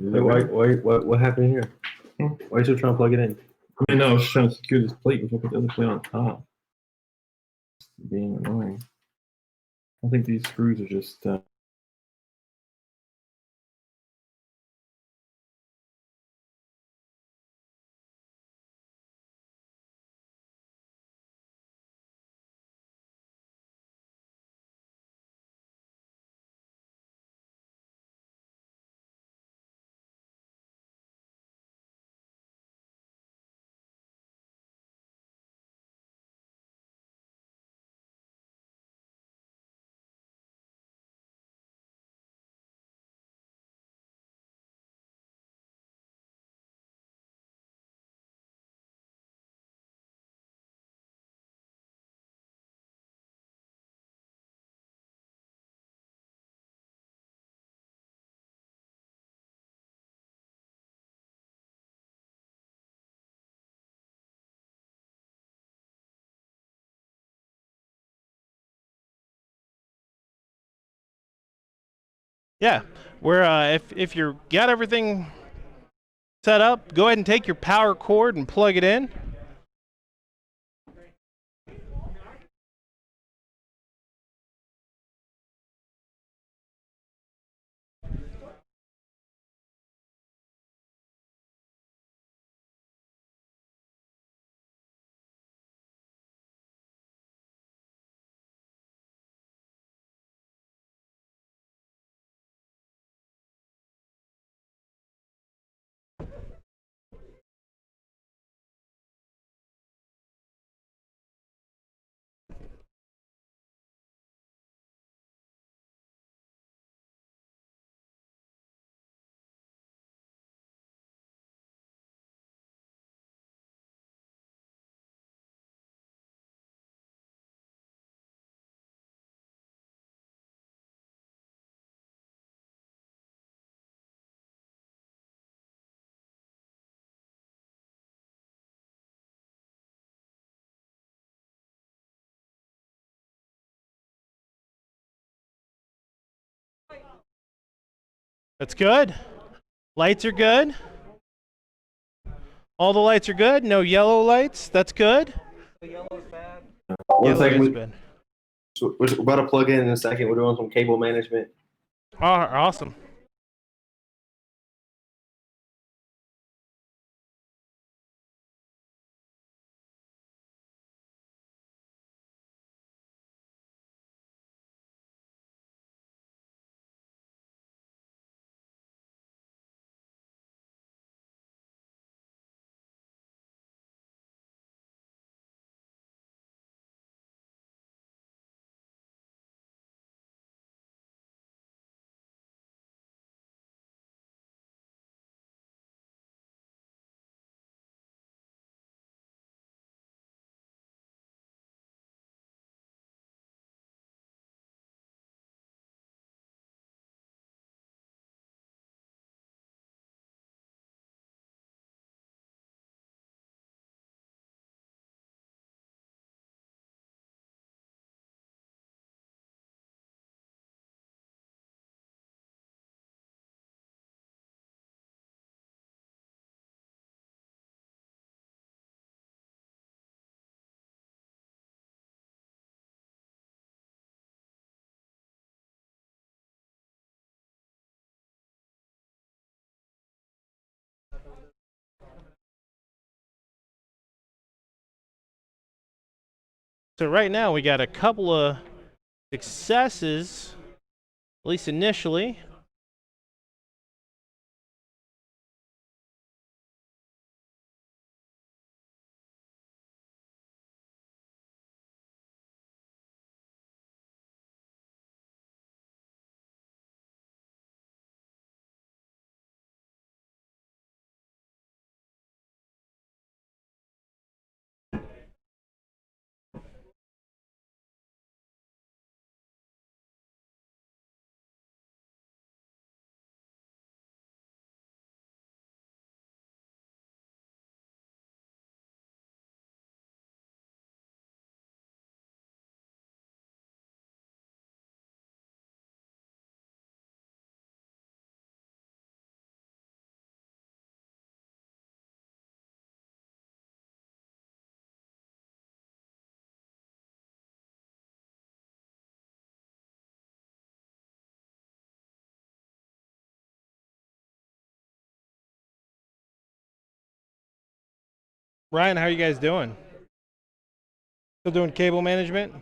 [SPEAKER 4] Wait, what happened here? Why are you still trying to plug it in?
[SPEAKER 5] I mean, no, I was trying to secure this plate before I put the other plate on top. It's being annoying. I think these screws are just.
[SPEAKER 1] Yeah, where if you got everything set up, go ahead and take your power cord and plug it in. That's good. Lights are good. All the lights are good. No yellow lights. That's good.
[SPEAKER 4] One second.
[SPEAKER 1] Is bad.
[SPEAKER 4] So we're about to plug in a second. We're doing some cable management.
[SPEAKER 1] Oh, awesome. So right now we got a couple of successes, at least initially. Ryan, how are you guys doing? Still doing cable management?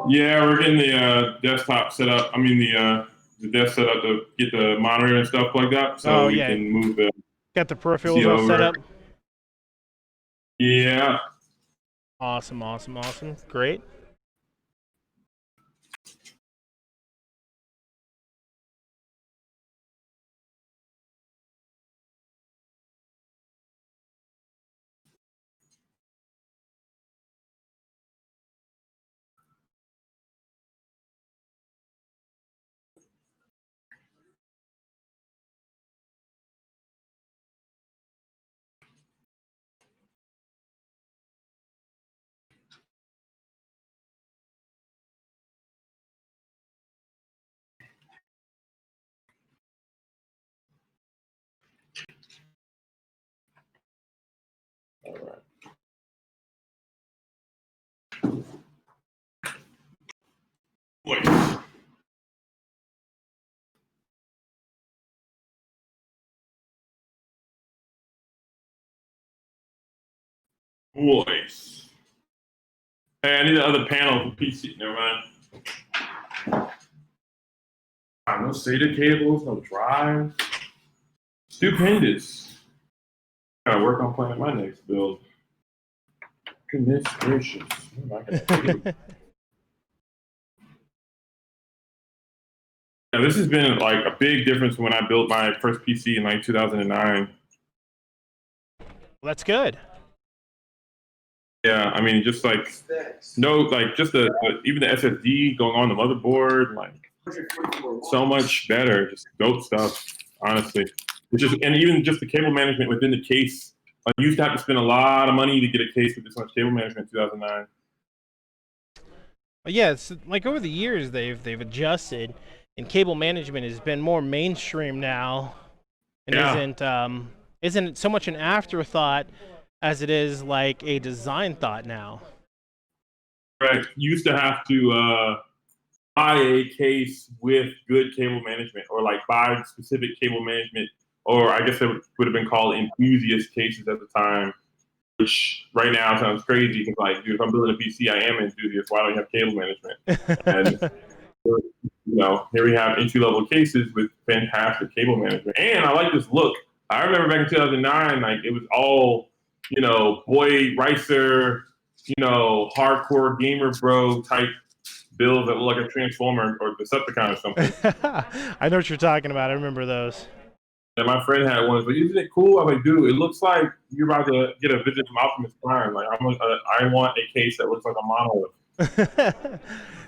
[SPEAKER 5] Yeah, we're getting the desktop set up. I mean the desk set up to get the monitor and stuff plugged up, so we can move the.
[SPEAKER 1] Got the peripherals all set up.
[SPEAKER 5] Yeah.
[SPEAKER 1] Awesome, awesome, awesome. Great.
[SPEAKER 5] Voice. Hey, I need the other panel for PC. Never mind. No SATA cables, no drive. Stupendous. Gotta work on planning my next build. Goodness gracious. What am I gonna do? Yeah, this has been like a big difference when I built my first PC in like 2009.
[SPEAKER 1] Well, that's good.
[SPEAKER 5] Yeah, I mean, just like just even the SSD going on the motherboard, like so much better, just dope stuff. Honestly, and even just the cable management within the case. I used to have to spend a lot of money to get a case with this much cable management in 2009.
[SPEAKER 1] Yeah, it's like over the years they've adjusted, and cable management has been more mainstream now, and isn't so much an afterthought as it is like a design thought now.
[SPEAKER 5] Right, you used to have to buy a case with good cable management, or like buy specific cable management, or I guess it would have been called enthusiast cases at the time. Which right now sounds crazy because, like, dude, if I'm building a PC, I am an enthusiast. Why don't you have cable management? And here we have entry-level cases with fantastic cable management, and I like this look. I remember back in 2009, like it was all, Boy Ricer, hardcore gamer bro type builds that look like a Transformer or Decepticon or something.
[SPEAKER 1] I know what you're talking about. I remember those.
[SPEAKER 5] And my friend had one. But isn't it cool? I was like, dude, it looks like you're about to get a visit from Optimus Prime. Like, I want a case that looks like a monolith.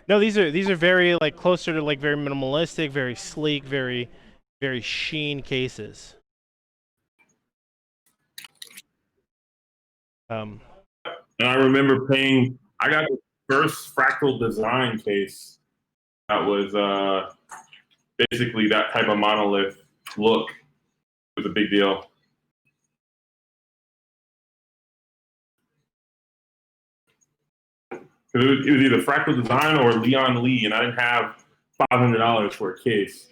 [SPEAKER 1] No, these are very like closer to like very minimalistic, very sleek, very sheen cases.
[SPEAKER 5] And I remember paying. I got the first fractal design case that was basically that type of monolith look. It was a big deal. It was either Fractal Design or Leon Lee, and I didn't have $500 for a case.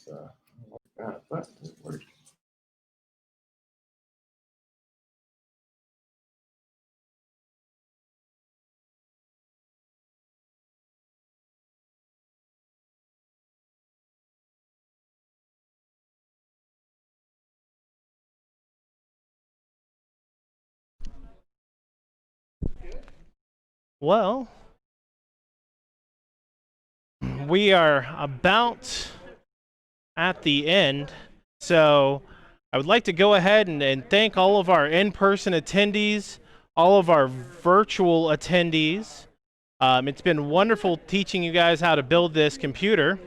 [SPEAKER 5] It's oh my God, that didn't work.
[SPEAKER 1] Well, we are about at the end, so I would like to go ahead and thank all of our in-person attendees, all of our virtual attendees. It's been wonderful teaching you guys how to build this computer.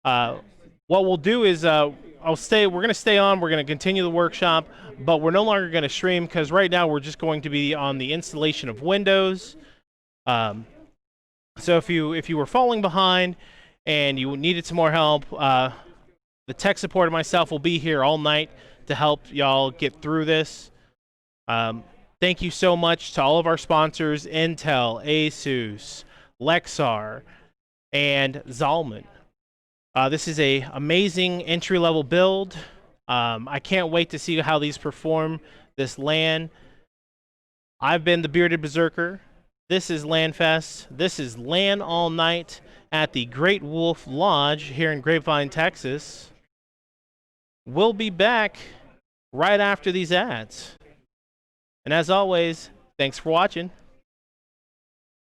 [SPEAKER 1] What we'll do is we're going to stay on, we're going to continue the workshop, but we're no longer going to stream because right now we're just going to be on the installation of Windows. So if you were falling behind and you needed some more help, the tech support and myself will be here all night to help y'all get through this. Thank you so much to all of our sponsors, Intel, Asus, Lexar, and Zalman. This is a amazing entry-level build. I can't wait to see how these perform this LAN. I've been the Bearded Berserker. This is LANFest. This is LAN all night at the Great Wolf Lodge here in Grapevine, Texas. We'll be back right after these ads. And as always, thanks for watching.